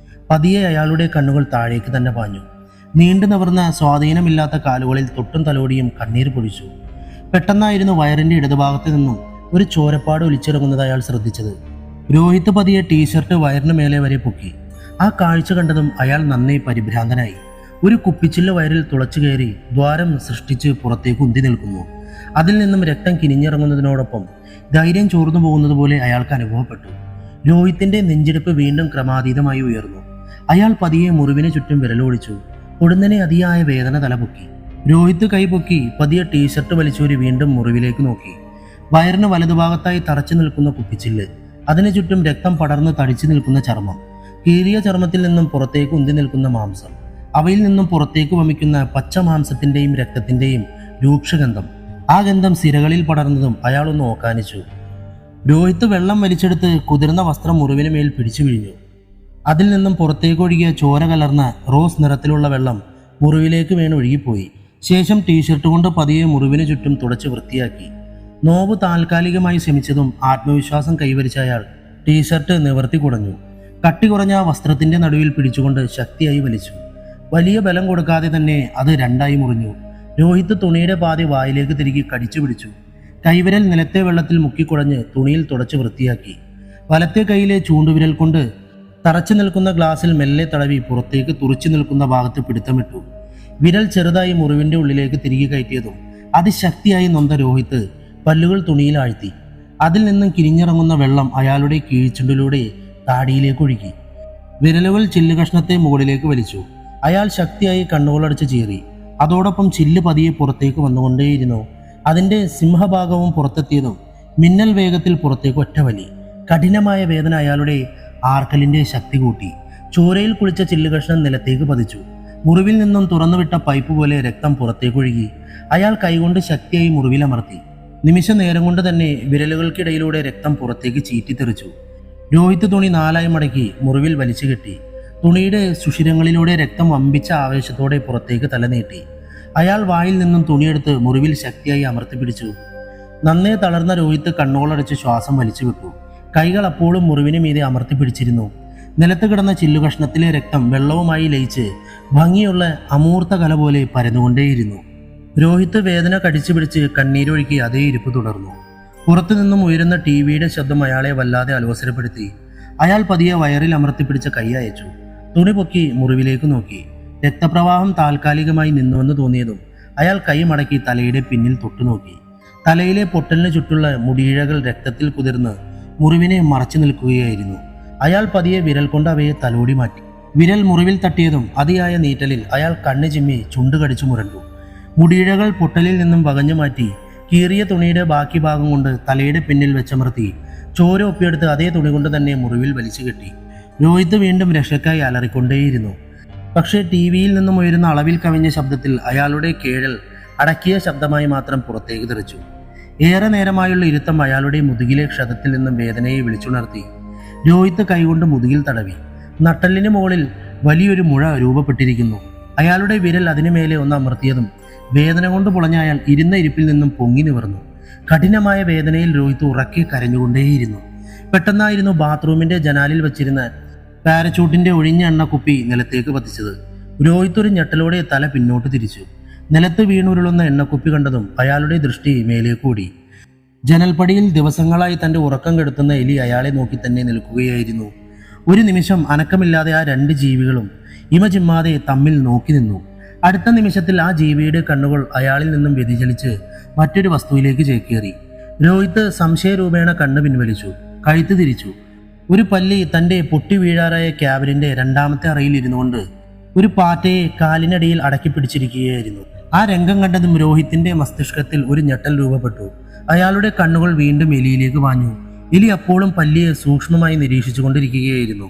പതിയെ അയാളുടെ കണ്ണുകൾ താഴേക്ക് തന്നെ പാഞ്ഞു. നീണ്ടു നിവർന്ന സ്വാധീനമില്ലാത്ത കാലുകളിൽ തൊട്ടും തലോടിയും കണ്ണീർ പൊഴിച്ചു. പെട്ടെന്നായിരുന്നു വയറിന്റെ ഇടതുഭാഗത്ത് നിന്നും ഒരു ചോരപ്പാട് ഒലിച്ചിറങ്ങുന്നത് അയാൾ ശ്രദ്ധിച്ചത്. രോഹിത് പതിയെ ടീഷർട്ട് വയറിന് മേലെ വരെ പൊക്കി. ആ കാഴ്ച കണ്ടതും അയാൾ നന്നേ പരിഭ്രാന്തനായി. ഒരു കുപ്പിച്ചില്ല് വയറിൽ തുളച്ചു കയറി ദ്വാരം സൃഷ്ടിച്ച് പുറത്തേക്ക് ഉന്തി നിൽക്കുന്നു. അതിൽ നിന്നും രക്തം കിനിഞ്ഞിറങ്ങുന്നതിനോടൊപ്പം ധൈര്യം ചോർന്നു പോകുന്നത് പോലെ അയാൾക്ക് അനുഭവപ്പെട്ടു. രോഹിത്തിന്റെ നെഞ്ചിടിപ്പ് വീണ്ടും ക്രമാതീതമായി ഉയർന്നു. അയാൾ പതിയെ മുറിവിന് ചുറ്റും വിരലോടിച്ചു. ഉടനെ അതിയായ വേദന തലപൊക്കി. രോഹിത് കൈപൊക്കി പതിയെ ടീഷർട്ട് വലിച്ചൂരി വീണ്ടും മുറിവിലേക്ക് നോക്കി. വയറിന് വലതുഭാഗത്തായി തറച്ചു നിൽക്കുന്ന കുപ്പിച്ചില്ല്, അതിനു ചുറ്റും രക്തം പടർന്ന് തടിച്ചു നിൽക്കുന്ന ചർമ്മം, കീറിയ ചർമ്മത്തിൽ നിന്നും പുറത്തേക്ക് ഉന്തി നിൽക്കുന്ന മാംസം, അവയിൽ നിന്നും പുറത്തേക്ക് വമിക്കുന്ന പച്ച മാംസത്തിന്റെയും രക്തത്തിന്റെയും രൂക്ഷഗന്ധം. ആ ഗന്ധം സിരകളിൽ പടർന്നതും അയാളൊന്ന് ഓക്കാനിച്ചു. രോഹിത് വെള്ളം വലിച്ചെടുത്ത് കുതിർന്ന വസ്ത്രം മുറിവിന് മേൽ പിടിച്ചു വിഴിഞ്ഞു. അതിൽ നിന്നും പുറത്തേക്കൊഴുകിയ ചോര കലർന്ന റോസ് നിറത്തിലുള്ള വെള്ളം മുറിവിലേക്ക് വീണ് ഒഴുകിപ്പോയി. ശേഷം ടീഷർട്ട് കൊണ്ട് പതിയെ മുറിവിന് ചുറ്റും തുടച്ച് വൃത്തിയാക്കി. നോവ് താൽക്കാലികമായി ശമിച്ചതും ആത്മവിശ്വാസം കൈവരിച്ച അയാൾ ടീഷർട്ട് നിവർത്തി കുടഞ്ഞു. കട്ടി കുറഞ്ഞ ആ വസ്ത്രത്തിന്റെ നടുവിൽ പിടിച്ചുകൊണ്ട് ശക്തിയായി വലിച്ചു. വലിയ ബലം കൊടുക്കാതെ തന്നെ അത് രണ്ടായി മുറിഞ്ഞു. രോഹിത് തുണിയുടെ പാതി വായിലേക്ക് തിരികെ കടിച്ചു പിടിച്ചു. കൈവിരൽ നിലത്തെ വെള്ളത്തിൽ മുക്കിക്കുടഞ്ഞ് തുണിയിൽ തുടച്ച് വൃത്തിയാക്കി. വലത്തെ കൈയിലെ ചൂണ്ടുവിരൽ കൊണ്ട് തറച്ചു നിൽക്കുന്ന ഗ്ലാസിൽ മെല്ലെ തടവി പുറത്തേക്ക് തുറച്ചു നിൽക്കുന്ന ഭാഗത്ത് പിടുത്തമിട്ടു. വിരൽ ചെറുതായി മുറിവിന്റെ ഉള്ളിലേക്ക് തിരികെ കയറ്റിയതും അതിശക്തിയായി നൊന്ത രോഹിത് പല്ലുകൾ തുണിയിൽ ആഴ്ത്തി. അതിൽ നിന്നും കിരിഞ്ഞിറങ്ങുന്ന വെള്ളം അയാളുടെ കീഴ്ചുണ്ടിലൂടെ താടിയിലേക്ക് ഒഴുകി. വിരലുകൾ ചില്ല് കഷ്ണത്തെ മുകളിലേക്ക് വലിച്ചു. അയാൾ ശക്തിയായി കണ്ണുകളടച്ച് ചീറി. അതോടൊപ്പം ചില്ല് പതിയെ പുറത്തേക്ക് വന്നുകൊണ്ടേയിരുന്നു. അതിന്റെ സിംഹഭാഗവും പുറത്തെത്തിയതും മിന്നൽ വേഗത്തിൽ പുറത്തേക്ക് ഒറ്റവലി. കഠിനമായ വേദന അയാളുടെ ആർക്കലിന്റെ ശക്തി കൂട്ടി. ചോരയിൽ കുളിച്ച ചില്ല് കഷ്ണം നിലത്തേക്ക് പതിച്ചു. മുറിവിൽ നിന്നും തുറന്നുവിട്ട പൈപ്പ് പോലെ രക്തം പുറത്തേക്കൊഴുകി. അയാൾ കൈകൊണ്ട് ശക്തിയായി മുറിവിലമർത്തി. നിമിഷ നേരം കൊണ്ട് തന്നെ വിരലുകൾക്കിടയിലൂടെ രക്തം പുറത്തേക്ക് ചീറ്റിത്തെറിച്ചു. രോഹിത് തുണി നാലായി മടക്കി മുറിവിൽ വലിച്ചു കെട്ടി. തുണിയുടെ സുഷിരങ്ങളിലൂടെ രക്തം വമ്പിച്ച ആവേശത്തോടെ പുറത്തേക്ക് തലനീട്ടി. അയാൾ വായിൽ നിന്നും തുണിയെടുത്ത് മുറിവിൽ ശക്തിയായി അമർത്തിപ്പിടിച്ചു. നന്നേ തളർന്ന രോഹിത് കണ്ണുകളടച്ച് ശ്വാസം വലിച്ചു വിട്ടു. കൈകൾ അപ്പോഴും മുറിവിന് മീതെ അമർത്തിപ്പിടിച്ചിരുന്നു. നിലത്ത് കിടന്ന ചില്ലുകഷ്ണത്തിലെ രക്തം വെള്ളവുമായി ലയിച്ച് ഭംഗിയുള്ള അമൂർത്ത കല പോലെ പരന്നുകൊണ്ടേയിരുന്നു. രോഹിത് വേദന കടിച്ചു പിടിച്ച് കണ്ണീരൊഴുക്കി അതേ ഇരിപ്പ് തുടർന്നു. പുറത്തു നിന്നും ഉയരുന്ന ടിവിയുടെ ശബ്ദം അയാളെ വല്ലാതെ അലോസരപ്പെടുത്തി. അയാൾ പതിയെ വയറിൽ അമർത്തിപ്പിടിച്ച കൈ അയച്ചു. തുണി പൊക്കി മുറിവിലേക്ക് നോക്കി. രക്തപ്രവാഹം താൽക്കാലികമായി നിന്നുവെന്ന് തോന്നിയതും അയാൾ കൈ മടക്കി തലയുടെ പിന്നിൽ തൊട്ടുനോക്കി. തലയിലെ പൊട്ടലിന് ചുറ്റുള്ള മുടിയിഴകൾ രക്തത്തിൽ കുതിർന്ന് മുറിവിനെ മറച്ചു നിൽക്കുകയായിരുന്നു. അയാൾ പതിയെ വിരൽ കൊണ്ട് അവയെ തലോടി മാറ്റി. വിരൽ മുറിവിൽ തട്ടിയതും അതിയായ നീറ്റലിൽ അയാൾ കണ്ണ് ചിമ്മി ചുണ്ട് കടിച്ചു മുരണ്ടു. മുടിയിഴകൾ പൊട്ടലിൽ നിന്നും വകഞ്ഞു മാറ്റി കീറിയ തുണിയുടെ ബാക്കി ഭാഗം കൊണ്ട് തലയുടെ പിന്നിൽ വെച്ചമർത്തി ചോര ഒപ്പിയെടുത്ത് അതേ തുണി കൊണ്ട് തന്നെ മുറിവിൽ വലിച്ചു കെട്ടി. രോഹിത് വീണ്ടും രക്ഷക്കായി അലറിക്കൊണ്ടേയിരുന്നു. പക്ഷേ ടിവിയിൽ നിന്നും ഉയരുന്ന അളവിൽ കവിഞ്ഞ ശബ്ദത്തിൽ അയാളുടെ കേഴൽ അടക്കിയ ശബ്ദമായി മാത്രം പുറത്തേക്ക് തെറിച്ചു. ഏറെ നേരമായുള്ള ഇരുത്തം അയാളുടെ മുതുകിലെ ക്ഷതത്തിൽ നിന്നും വേദനയെ വിളിച്ചുണർത്തി. രോഹിത് കൈകൊണ്ട് മുതുകിൽ തടവി. നട്ടലിന് മുകളിൽ വലിയൊരു മുഴ രൂപപ്പെട്ടിരിക്കുന്നു. അയാളുടെ വിരൽ അതിനു മേലെ ഒന്ന് അമർത്തിയതും വേദന കൊണ്ട് പൊളഞ്ഞ അയാൾ ഇരുന്ന ഇരിപ്പിൽ നിന്നും പൊങ്ങി നിവർന്നു. കഠിനമായ വേദനയിൽ രോഹിത് ഉറക്കെ കരഞ്ഞുകൊണ്ടേയിരുന്നു. പെട്ടെന്നായിരുന്നു ബാത്റൂമിന്റെ ജനാലിൽ വെച്ചിരുന്ന പാരച്ചൂട്ടിന്റെ ഒഴിഞ്ഞ എണ്ണ കുപ്പി നിലത്തേക്ക് പതിച്ചത്. രോഹിത് ഒരു ഞെട്ടലോടെ തല പിന്നോട്ട് തിരിച്ചു. നിലത്ത് വീണുരുളുന്ന എണ്ണക്കുപ്പി കണ്ടതും അയാളുടെ ദൃഷ്ടി മേലേക്കൂടി. ജനൽപ്പടിയിൽ ദിവസങ്ങളായി തന്റെ ഉറക്കം കെടുത്തുന്ന എലി അയാളെ നോക്കി തന്നെ നിൽക്കുകയായിരുന്നു. ഒരു നിമിഷം അനക്കമില്ലാതെ ആ രണ്ട് ജീവികളും ഇമ ചിമ്മാതെ തമ്മിൽ നോക്കി നിന്നു. അടുത്ത നിമിഷത്തിൽ ആ ജീവിയുടെ കണ്ണുകൾ അയാളിൽ നിന്നും വ്യതിചലിച്ച് മറ്റൊരു വസ്തുവിലേക്ക് ചേക്കേറി. രോഹിത് സംശയരൂപേണ കണ്ണ് പിൻവലിച്ചു, കഴുത്ത് തിരിച്ചു. ഒരു പല്ലി തൻ്റെ പൊട്ടി വീഴാറായ ക്യാബിനിന്റെ രണ്ടാമത്തെ അറയിൽ ഇരുന്നുകൊണ്ട് ഒരു പാറ്റയെ കാലിനടിയിൽ അടക്കി പിടിച്ചിരിക്കുകയായിരുന്നു. ആ രംഗം കണ്ടതും രോഹിത്തിന്റെ മസ്തിഷ്കത്തിൽ ഒരു ഞെട്ടൽ രൂപപ്പെട്ടു. അയാളുടെ കണ്ണുകൾ വീണ്ടും എലിയിലേക്ക് പാഞ്ഞു. എലി അപ്പോഴും പല്ലിയെ സൂക്ഷ്മമായി നിരീക്ഷിച്ചു കൊണ്ടിരിക്കുകയായിരുന്നു.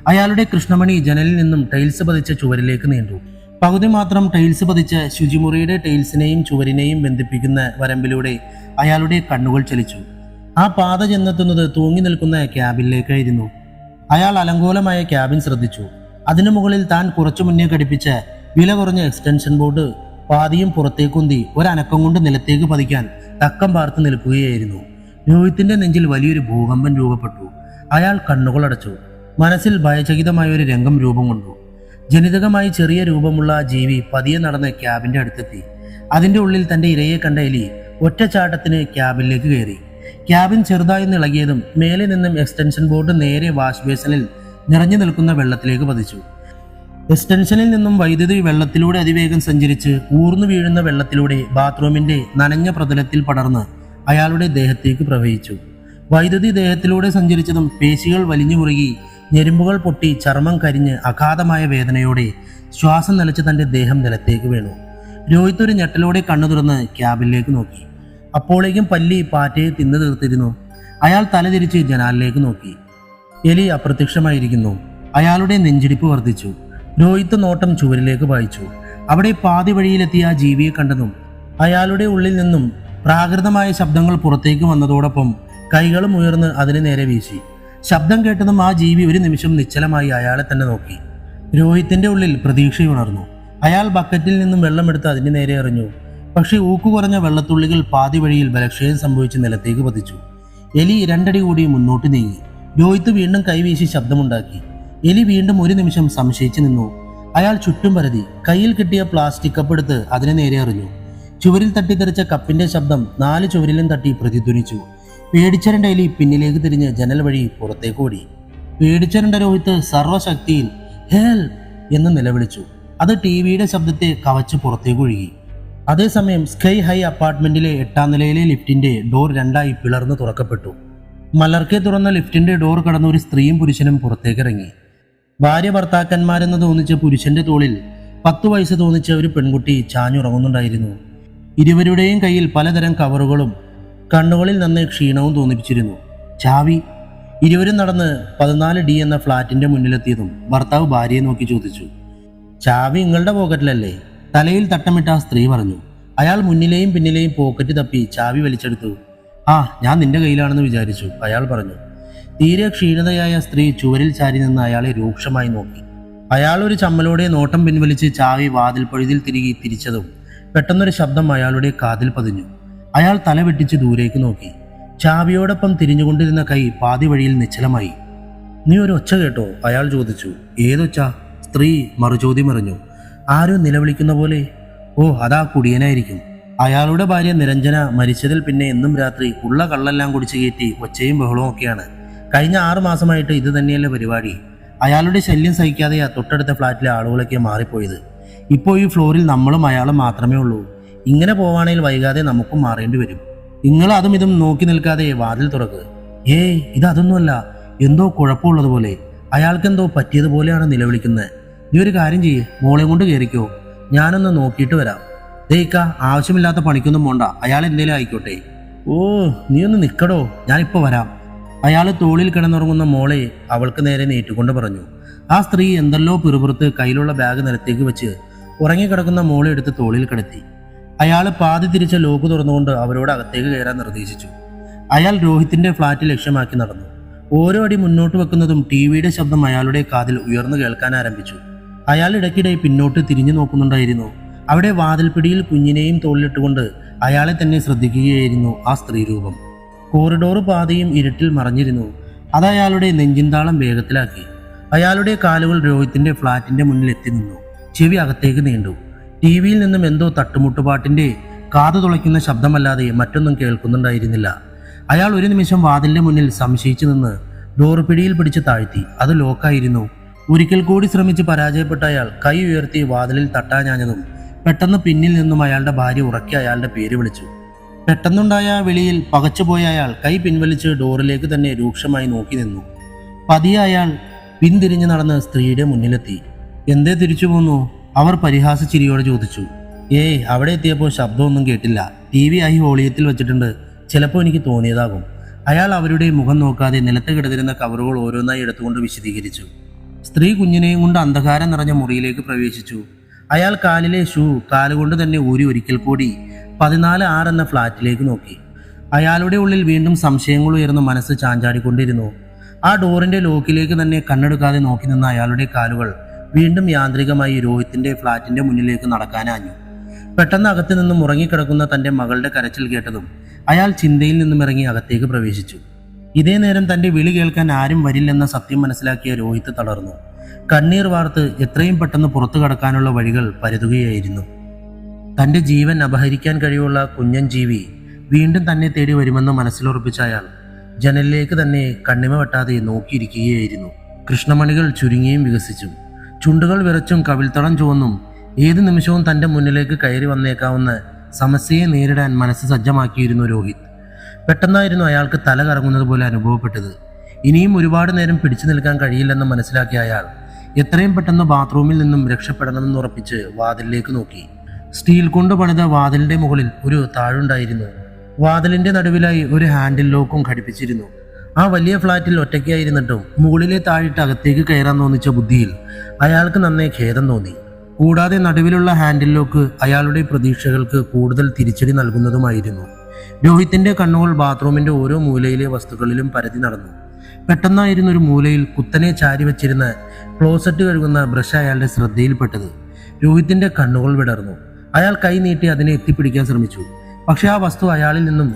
അയാളുടെ കൃഷ്ണമണി ജനലിൽ നിന്നും ടൈൽസ് പതിച്ച ചുവരിലേക്ക് നീണ്ടു. പകുതി മാത്രം ടൈൽസ് പതിച്ച ശുചിമുറിയുടെ ടൈൽസിനെയും ചുവരിനെയും ബന്ധിപ്പിക്കുന്ന വരമ്പിലൂടെ അയാളുടെ കണ്ണുകൾ ചലിച്ചു. ആ പാത ചെന്നെത്തുന്നത് തൂങ്ങി നിൽക്കുന്ന ക്യാബിനിലേക്കായിരുന്നു. അയാൾ അലങ്കോലമായ ക്യാബിൻ ശ്രദ്ധിച്ചു. അതിനു മുകളിൽ താൻ കുറച്ചു മുന്നേ ഘടിപ്പിച്ച വില കുറഞ്ഞ എക്സ്റ്റൻഷൻ ബോർഡ് പാതിയും പുറത്തേക്കുന്തി ഒരനക്കം കൊണ്ട് നിലത്തേക്ക് പതിക്കാൻ തക്കം പാർത്ത് നിൽക്കുകയായിരുന്നു. രോഹിത്തിന്റെ നെഞ്ചിൽ വലിയൊരു ഭൂകമ്പം രൂപപ്പെട്ടു. അയാൾ കണ്ണുകൾ അടച്ചു. മനസ്സിൽ ഭയചകിതമായ ഒരു രംഗം രൂപം കൊണ്ടു. ജനിതകമായി ചെറിയ രൂപമുള്ള ആ ജീവി പതിയെ നടന്ന് ക്യാബിന്റെ അടുത്തെത്തി. അതിന്റെ ഉള്ളിൽ തന്റെ ഇരയെ കണ്ട എലി ഒറ്റച്ചാട്ടത്തിന് ക്യാബിനിലേക്ക് കയറി. ക്യാബിൻ ചെറുതായി ഇളകിയതും മേലെ നിന്നും എക്സ്റ്റൻഷൻ ബോർഡ് നേരെ വാഷ് ബേസിനിൽ നിറഞ്ഞു നിൽക്കുന്ന വെള്ളത്തിലേക്ക് പതിച്ചു. എക്സ്റ്റൻഷനിൽ നിന്നും വൈദ്യുതി വെള്ളത്തിലൂടെ അതിവേഗം സഞ്ചരിച്ച് ഊർന്നു വീഴുന്ന വെള്ളത്തിലൂടെ ബാത്റൂമിന്റെ നനഞ്ഞ പ്രതലത്തിൽ പടർന്ന് അയാളുടെ ദേഹത്തേക്ക് പ്രവഹിച്ചു. വൈദ്യുതി ദേഹത്തിലൂടെ സഞ്ചരിച്ചതും പേശികൾ വലിഞ്ഞു മുറുകി, ഞെരുമ്പുകൾ പൊട്ടി, ചർമ്മം കരിഞ്ഞ് അഗാധമായ വേദനയോടെ ശ്വാസം നിലച്ച് തന്റെ ദേഹം നിലത്തേക്ക് വീണു. രോഹിത് ഒരു ഞെട്ടലോടെ കണ്ണു തുറന്ന് ക്യാബിനിലേക്ക് നോക്കി. അപ്പോഴേക്കും പല്ലി പാറ്റയെ തിന്നു തീർത്തിരുന്നു. അയാൾ തലതിരിച്ച് ജനാലിലേക്ക് നോക്കി. എലി അപ്രത്യക്ഷമായിരിക്കുന്നു. അയാളുടെ നെഞ്ചിടിപ്പ് വർദ്ധിച്ചു. രോഹിത് നോട്ടം ചുവരിലേക്ക് പായിച്ചു. അവിടെ പാതി വഴിയിലെത്തിയ ആ ജീവിയെ കണ്ടതും അയാളുടെ ഉള്ളിൽ നിന്നും പ്രാകൃതമായ ശബ്ദങ്ങൾ പുറത്തേക്ക് വന്നതോടൊപ്പം കൈകളും ഉയർന്ന് അതിന് നേരെ വീശി. ശബ്ദം കേട്ടതും ആ ജീവി ഒരു നിമിഷം നിശ്ചലമായി അയാളെ തന്നെ നോക്കി. രോഹിത്തിന്റെ ഉള്ളിൽ പ്രതീക്ഷയുണർന്നു. അയാൾ ബക്കറ്റിൽ നിന്നും വെള്ളമെടുത്ത് അതിന് നേരെ എറിഞ്ഞു. പക്ഷേ ഊക്കു കുറഞ്ഞ വെള്ളത്തുള്ളികൾ പാതി വഴിയിൽ ബലക്ഷയം സംഭവിച്ച് നിലത്തേക്ക് പതിച്ചു. എലി രണ്ടടി കൂടി മുന്നോട്ട് നീങ്ങി. രോഹിത് വീണ്ടും കൈവീശി ശബ്ദമുണ്ടാക്കി. എലി വീണ്ടും ഒരു നിമിഷം സംശയിച്ചു നിന്നു. അയാൾ ചുറ്റും പരതി. കയ്യിൽ കിട്ടിയ പ്ലാസ്റ്റിക് കപ്പ് എടുത്ത് അതിനെ നേരെ എറിഞ്ഞു. ചുവരിൽ തട്ടിത്തെറിച്ച കപ്പിന്റെ ശബ്ദം 4 ചുവരിലും തട്ടി പ്രതിധ്വനിച്ചു. പേടിച്ചരണ്ട എലി പിന്നിലേക്ക് തിരിഞ്ഞ് ജനൽ വഴി പുറത്തേക്ക് ഓടി. പേടിച്ചരണ്ട രോഹിത് സർവശക്തിയിൽ ഹെൽപ്പ് എന്ന് നിലവിളിച്ചു. അത് ടിവിയുടെ ശബ്ദത്തെ കവച്ച് പുറത്തേക്ക് ഒഴുകി. അതേസമയം സ്കൈ ഹൈ അപ്പാർട്ട്മെന്റിലെ 8ാം നിലയിലെ ലിഫ്റ്റിന്റെ ഡോർ രണ്ടായി പിളർന്ന് തുറക്കപ്പെട്ടു. മലർക്കെ തുറന്ന ലിഫ്റ്റിന്റെ ഡോർ കടന്ന ഒരു സ്ത്രീയും പുരുഷനും പുറത്തേക്കിറങ്ങി. ഭാര്യ ഭർത്താക്കന്മാരെന്ന് തോന്നിച്ച പുരുഷന്റെ തോളിൽ 10 വയസ്സ് തോന്നിച്ച ഒരു പെൺകുട്ടി ചാഞ്ഞുറങ്ങുന്നുണ്ടായിരുന്നു. ഇരുവരുടെയും കയ്യിൽ പലതരം കവറുകളും കണ്ണുകളിൽ നന്നേ ക്ഷീണവും തോന്നിപ്പിച്ചിരുന്നു. ചാവി. ഇരുവരും നടന്ന് 14D എന്ന ഫ്ലാറ്റിന്റെ മുന്നിലെത്തിയതും ഭർത്താവ് ഭാര്യയെ നോക്കി ചോദിച്ചു. ചാവി നിങ്ങളുടെ പോക്കറ്റിലല്ലേ? തലയിൽ തട്ടമിട്ട ആ സ്ത്രീ പറഞ്ഞു. അയാൾ മുന്നിലെയും പിന്നിലെയും പോക്കറ്റ് തപ്പി ചാവി വലിച്ചെടുത്തു. ആ, ഞാൻ നിന്റെ കയ്യിലാണെന്ന് വിചാരിച്ചു, അയാൾ പറഞ്ഞു. തീരെ ക്ഷീണിതയായ സ്ത്രീ ചുവരിൽ ചാരി നിന്ന് അയാളെ രൂക്ഷമായി നോക്കി. അയാൾ ഒരു ചമ്മലോടെ നോട്ടം പിൻവലിച്ച് ചാവി വാതിൽ പഴുതിൽ തിരിച്ചതും പെട്ടെന്നൊരു ശബ്ദം അയാളുടെ കാതിൽ പതിഞ്ഞു. അയാൾ തല വെട്ടിച്ച് ദൂരേക്ക് നോക്കി. ചാവിയോടൊപ്പം തിരിഞ്ഞുകൊണ്ടിരുന്ന കൈ പാതി വഴിയിൽ നിശ്ചലമായി. നീ ഒരു ഒച്ച കേട്ടോ? അയാൾ ചോദിച്ചു. ഏതൊച്ച? സ്ത്രീ മറുചോദ്യം എറിഞ്ഞു. ആരോ നിലവിളിക്കുന്ന പോലെ. ഓ, അതാ കുടിയനായിരിക്കും. അയാളുടെ ഭാര്യ നിരഞ്ജന മരിച്ചതിൽ പിന്നെ എന്നും രാത്രി ഉള്ള കള്ളെല്ലാം കുടിച്ചു കയറ്റി ഒച്ചയും ബഹളവും ഒക്കെയാണ്. കഴിഞ്ഞ 6 മാസമായിട്ട് ഇത് തന്നെയല്ലേ പരിപാടി. അയാളുടെ ശല്യം സഹിക്കാതെയാ തൊട്ടടുത്ത ഫ്ലാറ്റിലെ ആളുകളൊക്കെ മാറിപ്പോയത്. ഇപ്പോൾ ഈ ഫ്ലോറിൽ നമ്മളും അയാളും മാത്രമേ ഉള്ളൂ. ഇങ്ങനെ പോവാണെങ്കിൽ വൈകാതെ നമുക്കും മാറേണ്ടി വരും. നിങ്ങൾ അതും ഇതും നോക്കി നിൽക്കാതെ വാതിൽ തുറക്ക്. ഏയ്, ഇതൊന്നുമല്ല. എന്തോ കുഴപ്പമുള്ളതുപോലെ. അയാൾക്കെന്തോ പറ്റിയതുപോലെയാണ് നിലവിളിക്കുന്നത്. നീ ഒരു കാര്യം ചെയ്യ്, മോളെ കൊണ്ട് കയറിക്കോ. ഞാനൊന്ന് നോക്കിയിട്ട് വരാം. ദേയ്ക്ക, ആവശ്യമില്ലാത്ത പണിക്കൊന്നും പോണ്ട. അയാൾ എന്തേലും ആയിക്കോട്ടെ. ഓ, നീ ഒന്ന് നിൽക്കടോ, ഞാനിപ്പോൾ വരാം. അയാൾ തോളിൽ കിടന്നുറങ്ങുന്ന മോളെ അവൾക്ക് നേരെ നീട്ടിക്കൊണ്ട് പറഞ്ഞു. ആ സ്ത്രീ എന്തെല്ലോ പിറുപുറത്ത് കയ്യിലുള്ള ബാഗ് നിലത്തേക്ക് വെച്ച് ഉറങ്ങിക്കിടക്കുന്ന മോളെ എടുത്ത് തോളിൽ കിടത്തി. അയാൾ പാതി തിരിച്ച ലോക്ക് തുറന്നുകൊണ്ട് അവരോട് അകത്തേക്ക് കയറാൻ നിർദ്ദേശിച്ചു. അയാൾ രോഹിത്തിന്റെ ഫ്ലാറ്റ് ലക്ഷ്യമാക്കി നടന്നു. ഓരോ അടി മുന്നോട്ട് വെക്കുന്നതും ടിവിയുടെ ശബ്ദം അയാളുടെ കാതിൽ ഉയർന്നു കേൾക്കാൻ ആരംഭിച്ചു. അയാൾ ഇടയ്ക്കിടെ പിന്നോട്ട് തിരിഞ്ഞു നോക്കുന്നുണ്ടായിരുന്നു. അവിടെ വാതിൽപ്പിടിയിൽ കുഞ്ഞിനെയും തോളിലിട്ടുകൊണ്ട് അയാളെ തന്നെ ശ്രദ്ധിക്കുകയായിരുന്നു ആ സ്ത്രീ രൂപം. കോറിഡോർ പാതയും ഇരുട്ടിൽ മറഞ്ഞിരുന്നു. അത് അയാളുടെ നെഞ്ചിൻതാളം വേഗത്തിലാക്കി. അയാളുടെ കാലുകൾ രോഹിത്തിന്റെ ഫ്ലാറ്റിന്റെ മുന്നിൽ എത്തി നിന്നു. ചെവി അകത്തേക്ക് നീണ്ടു. ടിവിയിൽ നിന്നും എന്തോ തട്ടുമുട്ടുപാട്ടിന്റെ കാതു തുളയ്ക്കുന്ന ശബ്ദമല്ലാതെ മറ്റൊന്നും കേൾക്കുന്നുണ്ടായിരുന്നില്ല. അയാൾ ഒരു നിമിഷം വാതിലിന്റെ മുന്നിൽ സംശയിച്ചു നിന്ന് ഡോർ പിടിയിൽ പിടിച്ച് താഴ്ത്തി. അത് ലോക്കായിരുന്നു. ഒരിക്കൽ കൂടി ശ്രമിച്ച് പരാജയപ്പെട്ട അയാൾ കൈ ഉയർത്തി വാതിലിൽ തട്ടാഞ്ഞാഞ്ഞതും പെട്ടെന്ന് പിന്നിൽ നിന്നും അയാളുടെ ഭാര്യ ഉറക്കി അയാളുടെ പേര് വിളിച്ചു. പെട്ടെന്നുണ്ടായ വിളിയിൽ പകച്ചുപോയ അയാൾ കൈ പിൻവലിച്ച് ഡോറിലേക്ക് തന്നെ രൂക്ഷമായി നോക്കി നിന്നു. പതിയെ അയാൾ പിന്തിരിഞ്ഞു നടന്ന് സ്ത്രീയുടെ മുന്നിലെത്തി. എന്തേ തിരിച്ചു പോന്നു? അവർ പരിഹാസച്ചിരിയോടെ ചോദിച്ചു. ഏയ്, അവിടെ എത്തിയപ്പോൾ ശബ്ദമൊന്നും കേട്ടില്ല. TV ആയി വോളിയത്തിൽ വെച്ചിട്ടുണ്ട്. ചിലപ്പോൾ എനിക്ക് തോന്നിയതാകും. അയാൾ അവരുടെ മുഖം നോക്കാതെ നിലത്ത് കിടന്നിരുന്ന കവറുകൾ ഓരോന്നായി എടുത്തുകൊണ്ട് വിശദീകരിച്ചു. സ്ത്രീ കുഞ്ഞിനെയും കൊണ്ട് അന്ധകാരം നിറഞ്ഞ മുറിയിലേക്ക് പ്രവേശിച്ചു. അയാൾ കാലിലെ ഷൂ കാലുകൊണ്ട് തന്നെ ഊരി ഒരിക്കൽ കൂടി 14R എന്ന ഫ്ലാറ്റിലേക്ക് നോക്കി. അയാളുടെ ഉള്ളിൽ വീണ്ടും സംശയങ്ങൾ ഉയർന്ന് മനസ്സ് ചാഞ്ചാടിക്കൊണ്ടിരുന്നു. ആ ഡോറിന്റെ ലോക്കിലേക്ക് തന്നെ കണ്ണെടുക്കാതെ നോക്കി നിന്ന അയാളുടെ കാലുകൾ വീണ്ടും യാന്ത്രികമായി രോഹിത്തിന്റെ ഫ്ലാറ്റിന്റെ മുന്നിലേക്ക് നടക്കാനാഞ്ഞു. പെട്ടെന്ന് അകത്ത് നിന്നും ഉറങ്ങിക്കിടക്കുന്ന തന്റെ മകളുടെ കരച്ചിൽ കേട്ടതും അയാൾ ചിന്തയിൽ നിന്നും ഇറങ്ങി അകത്തേക്ക് പ്രവേശിച്ചു. ഇതേ നേരം തന്റെ വിളി കേൾക്കാൻ ആരും വരില്ലെന്ന സത്യം മനസ്സിലാക്കിയ രോഹിത് തളർന്നു. കണ്ണീർ വാർത്ത് എത്രയും പെട്ടെന്ന് പുറത്തു കടക്കാനുള്ള വഴികൾ പരതുകയായിരുന്നു. തന്റെ ജീവൻ അപഹരിക്കാൻ കഴിവുള്ള കുഞ്ഞൻ ജീവി വീണ്ടും തന്നെ തേടി വരുമെന്ന് മനസ്സിലുറപ്പിച്ച അയാൾ ജനലിലേക്ക് തന്നെ കണ്ണിമ വെട്ടാതെ നോക്കിയിരിക്കുകയായിരുന്നു. കൃഷ്ണമണികൾ ചുരുങ്ങിയും വികസിച്ചു. ചുണ്ടുകൾ വിറച്ചും കവിൾത്തടം ചുവന്നും ഏത് നിമിഷവും തന്റെ മുന്നിലേക്ക് കയറി വന്നേക്കാവുന്ന സമസ്യയെ നേരിടാൻ മനസ്സ് സജ്ജമാക്കിയിരുന്നു രോഹിത്. പെട്ടെന്നായിരുന്നു അയാൾക്ക് തല കറങ്ങുന്നത് പോലെ അനുഭവപ്പെട്ടത്. ഇനിയും ഒരുപാട് നേരം പിടിച്ചു നിൽക്കാൻ കഴിയില്ലെന്ന് മനസ്സിലാക്കിയ അയാൾ എത്രയും പെട്ടെന്ന് ബാത്റൂമിൽ നിന്നും രക്ഷപ്പെടണമെന്ന് ഉറപ്പിച്ച് വാതിലിലേക്ക് നോക്കി. സ്റ്റീൽ കൊണ്ട് പണിത വാതിലിന്റെ മുകളിൽ ഒരു താഴുണ്ടായിരുന്നു. വാതിലിന്റെ നടുവിലായി ഒരു ഹാൻഡിൽ ലോക്കും ഘടിപ്പിച്ചിരുന്നു. ആ വലിയ ഫ്ലാറ്റിൽ ഒറ്റയ്ക്കായിരുന്നിട്ടും മുകളിലെ താഴിട്ട് അകത്തേക്ക് കയറാൻ തോന്നിച്ച ബുദ്ധിയിൽ അയാൾക്ക് നന്നേ ഖേദം തോന്നി. കൂടാതെ നടുവിലുള്ള ഹാൻഡിൽ ലോക്ക് അയാളുടെ പ്രതീക്ഷകൾക്ക് കൂടുതൽ തിരിച്ചടി നൽകുന്നതുമായിരുന്നു. രോഹിത്തിന്റെ കണ്ണുകൾ ബാത്റൂമിന്റെ ഓരോ മൂലയിലെ വസ്തുക്കളിലും പരതി നടന്നു. പെട്ടെന്നായിരുന്നു ഒരു മൂലയിൽ കുത്തനെ ചാരി വെച്ചിരുന്ന ക്ലോസറ്റ് കഴുകുന്ന ബ്രഷ് അയാളുടെ ശ്രദ്ധയിൽപ്പെട്ടത്. രോഹിത്തിന്റെ കണ്ണുകൾ വിടർന്നു. അയാൾ കൈ നീട്ടി അതിനെ എത്തിപ്പിടിക്കാൻ ശ്രമിച്ചു. പക്ഷെ ആ വസ്തു അയാളിൽ നിന്നും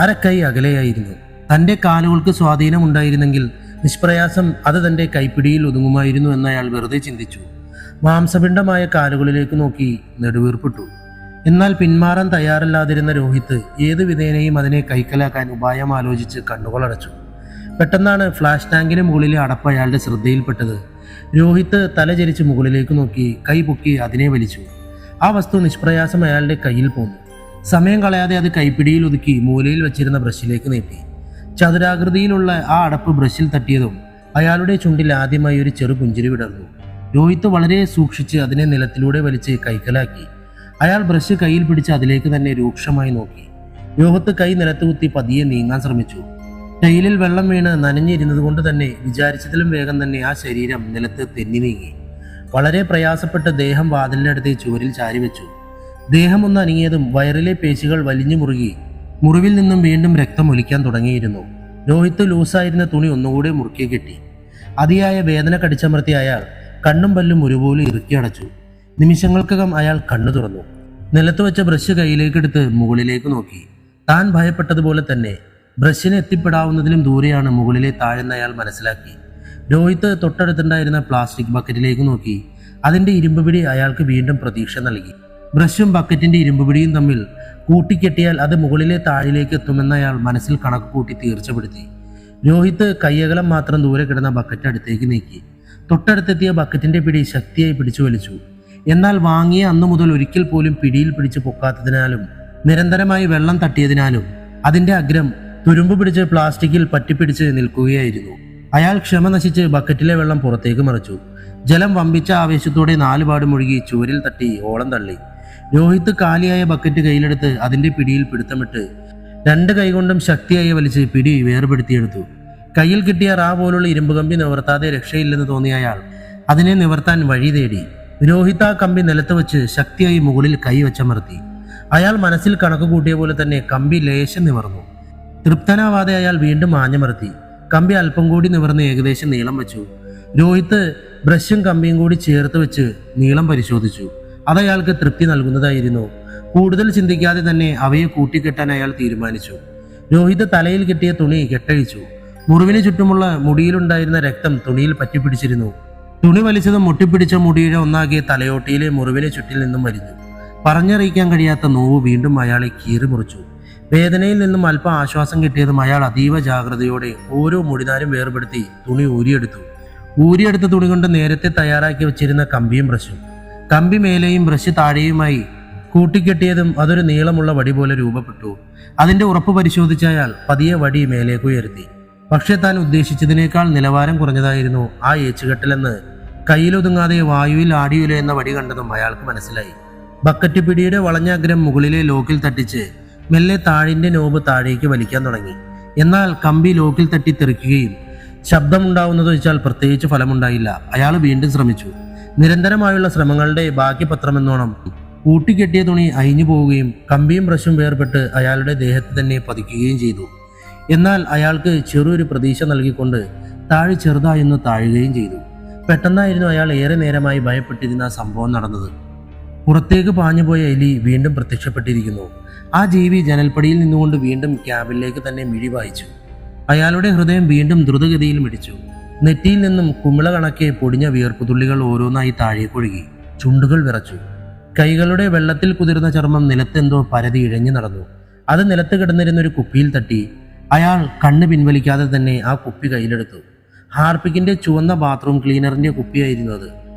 അരക്കൈ അകലെയായിരുന്നു. തന്റെ കാലുകൾക്ക് സ്വാധീനമുണ്ടായിരുന്നെങ്കിൽ നിഷ്പ്രയാസം അത് തന്റെ കൈപ്പിടിയിൽ ഒതുങ്ങുമായിരുന്നു എന്ന് അയാൾ വെറുതെ ചിന്തിച്ചു. മാംസപിണ്ഡമായ കാലുകളിലേക്ക് നോക്കി നെടുവീർപ്പിട്ടു. എന്നാൽ പിന്മാറാൻ തയ്യാറല്ലാതിരുന്ന രോഹിത് ഏത് വിധേനയും അതിനെ കൈക്കലാക്കാൻ ഉപായം ആലോചിച്ച് കണ്ണുകളടച്ചു. പെട്ടെന്നാണ് ഫ്ലാഷ് ടാങ്കിന് മുകളിലെ അടപ്പ് അയാളുടെ ശ്രദ്ധയിൽപ്പെട്ടത്. രോഹിത് തലചരിച്ച് മുകളിലേക്ക് നോക്കി കൈ പൊക്കി അതിനെ വലിച്ചു. ആ വസ്തു നിഷ്പ്രയാസം അയാളുടെ കയ്യിൽ പോന്നു. സമയം കളയാതെ അത് കൈപ്പിടിയിൽ ഒതുക്കി മൂലയിൽ വെച്ചിരുന്ന ബ്രഷിലേക്ക് നീട്ടി. ചതുരാകൃതിയിലുള്ള ആ അടപ്പ് ബ്രഷിൽ തട്ടിയതും അയാളുടെ ചുണ്ടിൽ ആദ്യമായി ഒരു ചെറു പുഞ്ചിരി വിടർന്നു. രോഹിത് വളരെ സൂക്ഷിച്ച് അതിനെ നിലത്തിലൂടെ വലിച്ച് കൈക്കലാക്കി. അയാൾ ബ്രഷ് കയ്യിൽ പിടിച്ച് അതിലേക്ക് തന്നെ രൂക്ഷമായി നോക്കി. രോഹിത് കൈ നിലത്തുകുത്തി പതിയെ നീങ്ങാൻ ശ്രമിച്ചു. ടൈലിൽ വെള്ളം വീണ് നനഞ്ഞിരുന്നത് കൊണ്ട് തന്നെ വിചാരിച്ചതിലും വേഗം തന്നെ ആ ശരീരം നിലത്ത് തെന്നി നീങ്ങി. വളരെ പ്രയാസപ്പെട്ട് ദേഹം വാതിലിന്റെ അടുത്ത് ചുവരിൽ ചാരി വെച്ചു. ദേഹം ഒന്ന് അനങ്ങിയതും വയറിലെ പേശികൾ വലിഞ്ഞു മുറുകി മുറിവിൽ നിന്നും വീണ്ടും രക്തം ഒലിക്കാൻ തുടങ്ങിയിരുന്നു. രോഹിത് ലൂസായിരുന്ന തുണി ഒന്നുകൂടെ മുറുക്കി കെട്ടി. അതിയായ വേദന കടിച്ചമർത്തിയ അയാൾ കണ്ണും പല്ലും ഒരുപോലെ ഇറുക്കി അടച്ചു. നിമിഷങ്ങൾക്കകം അയാൾ കണ്ണു തുറന്നു. നിലത്ത് വെച്ച ബ്രഷ് കയ്യിലേക്കെടുത്ത് മുകളിലേക്ക് നോക്കി. താൻ ഭയപ്പെട്ടതുപോലെ തന്നെ ബ്രഷിന് എത്തിപ്പെടാവുന്നതിലും ദൂരെയാണ് മുകളിലെ താഴെന്ന് അയാൾ മനസ്സിലാക്കി. രോഹിത് തൊട്ടടുത്തുണ്ടായിരുന്ന പ്ലാസ്റ്റിക് ബക്കറ്റിലേക്ക് നോക്കി. അതിന്റെ ഇരുമ്പുപിടി അയാൾക്ക് വീണ്ടും പ്രതീക്ഷ നൽകി. ബ്രഷും ബക്കറ്റിന്റെ ഇരുമ്പുപിടിയും തമ്മിൽ കൂട്ടിക്കെട്ടിയാൽ അത് മുകളിലെ താഴിലേക്ക് എത്തുമെന്ന് അയാൾ മനസ്സിൽ കണക്ക് കൂട്ടി തീർച്ചപ്പെടുത്തി. രോഹിത് കയ്യകലം മാത്രം ദൂരെ കിടന്ന ബക്കറ്റ് അടുത്തേക്ക് നീക്കി. തൊട്ടടുത്തെത്തിയ ബക്കറ്റിന്റെ പിടി ശക്തിയായി പിടിച്ചു വലിച്ചു. എന്നാൽ വാങ്ങിയ അന്നു മുതൽ ഒരിക്കൽ പോലും പിടിയിൽ പിടിച്ച് പൊക്കാത്തതിനാലും നിരന്തരമായി വെള്ളം തട്ടിയതിനാലും അതിന്റെ അഗ്രം തുരുമ്പ് പിടിച്ച് പ്ലാസ്റ്റിക്കിൽ പറ്റിപ്പിടിച്ച് നിൽക്കുകയായിരുന്നു. അയാൾ ക്ഷമ നശിച്ച് ബക്കറ്റിലെ വെള്ളം പുറത്തേക്ക് മറിച്ചു. ജലം വമ്പിച്ച ആവേശത്തോടെ 4 പാട് മുഴുകി ചുവരിൽ തട്ടി ഓളം തള്ളി. രോഹിത് കാലിയായ ബക്കറ്റ് കയ്യിലെടുത്ത് അതിന്റെ പിടിയിൽ പിടുത്തമിട്ട് 2 കൈകൊണ്ടും ശക്തിയായി വലിച്ച് പിടി വേർപെടുത്തിയെടുത്തു. കയ്യിൽ കിട്ടിയ റാ പോലുള്ള ഇരുമ്പ് കമ്പി നിവർത്താതെ രക്ഷയില്ലെന്ന് തോന്നിയ അയാൾ അതിനെ നിവർത്താൻ വഴി തേടി. രോഹിത് ആ കമ്പി നിലത്ത് വെച്ച് ശക്തിയായി മുകളിൽ കൈ വെച്ചമർത്തി. അയാൾ മനസ്സിൽ കണക്ക് കൂട്ടിയ പോലെ തന്നെ കമ്പി ലേശം നിവർന്നു. തൃപ്തനാവാതെ അയാൾ വീണ്ടും ആഞ്ഞമർത്തി. കമ്പി അല്പം കൂടി നിവർന്ന് ഏകദേശം നീളം വെച്ചു. രോഹിത് ബ്രഷും കമ്പിയും കൂടി ചേർത്ത് വെച്ച് നീളം പരിശോധിച്ചു. അതയാൾക്ക് തൃപ്തി നൽകുന്നതായിരുന്നു. കൂടുതൽ ചിന്തിക്കാതെ തന്നെ അവയെ കൂട്ടിക്കെട്ടാൻ അയാൾ തീരുമാനിച്ചു. രോഹിത് തലയിൽ കിട്ടിയ തുണി കെട്ടഴിച്ചു. മുറിവിന് ചുറ്റുമുള്ള മുടിയിലുണ്ടായിരുന്ന രക്തം തുണിയിൽ പറ്റിപ്പിടിച്ചിരുന്നു. തുണി വലിച്ചതും മുട്ടിപ്പിടിച്ച മുടിയുടെ ഒന്നാകെ തലയോട്ടിയിലെ മുറിവിന് ചുറ്റിൽ നിന്നും വലിഞ്ഞു. പറഞ്ഞറിയിക്കാൻ കഴിയാത്ത നോവ് വീണ്ടും അയാളെ കീറി മുറിച്ചു. വേദനയിൽ നിന്നും അല്പം ആശ്വാസം കിട്ടിയതും അയാൾ അതീവ ജാഗ്രതയോടെ ഓരോ മുടിനാരും വേർപെടുത്തി തുണി ഊരിയെടുത്ത തുണി കൊണ്ട് നേരത്തെ തയ്യാറാക്കി വെച്ചിരുന്ന കമ്പിയും ബ്രഷും കമ്പി മേലെയും ബ്രഷ് താഴെയുമായി കൂട്ടിക്കെട്ടിയതും അതൊരു നീളമുള്ള വടി പോലെ രൂപപ്പെട്ടു. അതിന്റെ ഉറപ്പ് പരിശോധിച്ച അയാൾ പതിയെ വടി മേലേക്ക് ഉയർത്തി. പക്ഷെ താൻ ഉദ്ദേശിച്ചതിനേക്കാൾ നിലവാരം കുറഞ്ഞതായിരുന്നു ആ ഏച്ചുകെട്ടലെന്ന് കയ്യിലൊതുങ്ങാതെ വായുവിൽ ആടിയുലയുന്ന വടി കണ്ടതും അയാൾക്ക് മനസ്സിലായി. ബക്കറ്റ് പിടിയുടെ വളഞ്ഞ അഗ്രം മുകളിലെ ലോക്കിൽ തട്ടിച്ച് മെല്ലെ താഴിന്റെ നോബ് താഴേക്ക് വലിക്കാൻ തുടങ്ങി. എന്നാൽ കമ്പി ലോക്കിൽ തട്ടി തെറിക്കുകയും ശബ്ദമുണ്ടാവുന്നത് വെച്ചാൽ പ്രത്യേകിച്ച് ഫലമുണ്ടായില്ല. അയാൾ വീണ്ടും ശ്രമിച്ചു. നിരന്തരമായുള്ള ശ്രമങ്ങളുടെ ബാക്കി പത്രമെന്നോണം കൂട്ടിക്കെട്ടിയ തുണി അയിഞ്ഞു പോവുകയും കമ്പിയും ബ്രഷും വേർപെട്ട് അയാളുടെ ദേഹത്ത് തന്നെ പതിക്കുകയും ചെയ്തു. എന്നാൽ അയാൾക്ക് ചെറിയൊരു പ്രതീക്ഷ നൽകിക്കൊണ്ട് താഴെ ചെറുതായൊന്ന് താഴുകയും ചെയ്തു. പെട്ടെന്നായിരുന്നു അയാൾ ഏറെ നേരമായി ഭയപ്പെട്ടിരുന്ന സംഭവം നടന്നത്. പുറത്തേക്ക് പാഞ്ഞുപോയ എലി വീണ്ടും പ്രത്യക്ഷപ്പെട്ടിരിക്കുന്നു. ആ ജീവി ജനൽപ്പടിയിൽ നിന്നുകൊണ്ട് വീണ്ടും ക്യാബിനിലേക്ക് തന്നെ മിഴി വായിച്ചു. അയാളുടെ ഹൃദയം വീണ്ടും ദ്രുതഗതിയിൽ മിടിച്ചു. നെറ്റിയിൽ നിന്നും കുമിള കണക്കെ പൊടിഞ്ഞ വിയർപ്പുതുള്ളികൾ ഓരോന്നായി താഴേക്കൊഴുകി. ചുണ്ടുകൾ വിറച്ചു. കൈകളുടെ വെള്ളത്തിൽ കുതിർന്ന ചർമ്മം നിലത്തെന്തോ പരതി ഇഴഞ്ഞു നടന്നു. അത് നിലത്ത് കിടന്നിരുന്നൊരു കുപ്പിയിൽ തട്ടി. അയാൾ കണ്ണ് പിൻവലിക്കാതെ തന്നെ ആ കുപ്പി കയ്യിലെടുത്തു. ഹാർപ്പിക്കിന്റെ ചുവന്ന ബാത്റൂം ക്ലീനറിന്റെ കുപ്പിയായിരുന്നു അത്.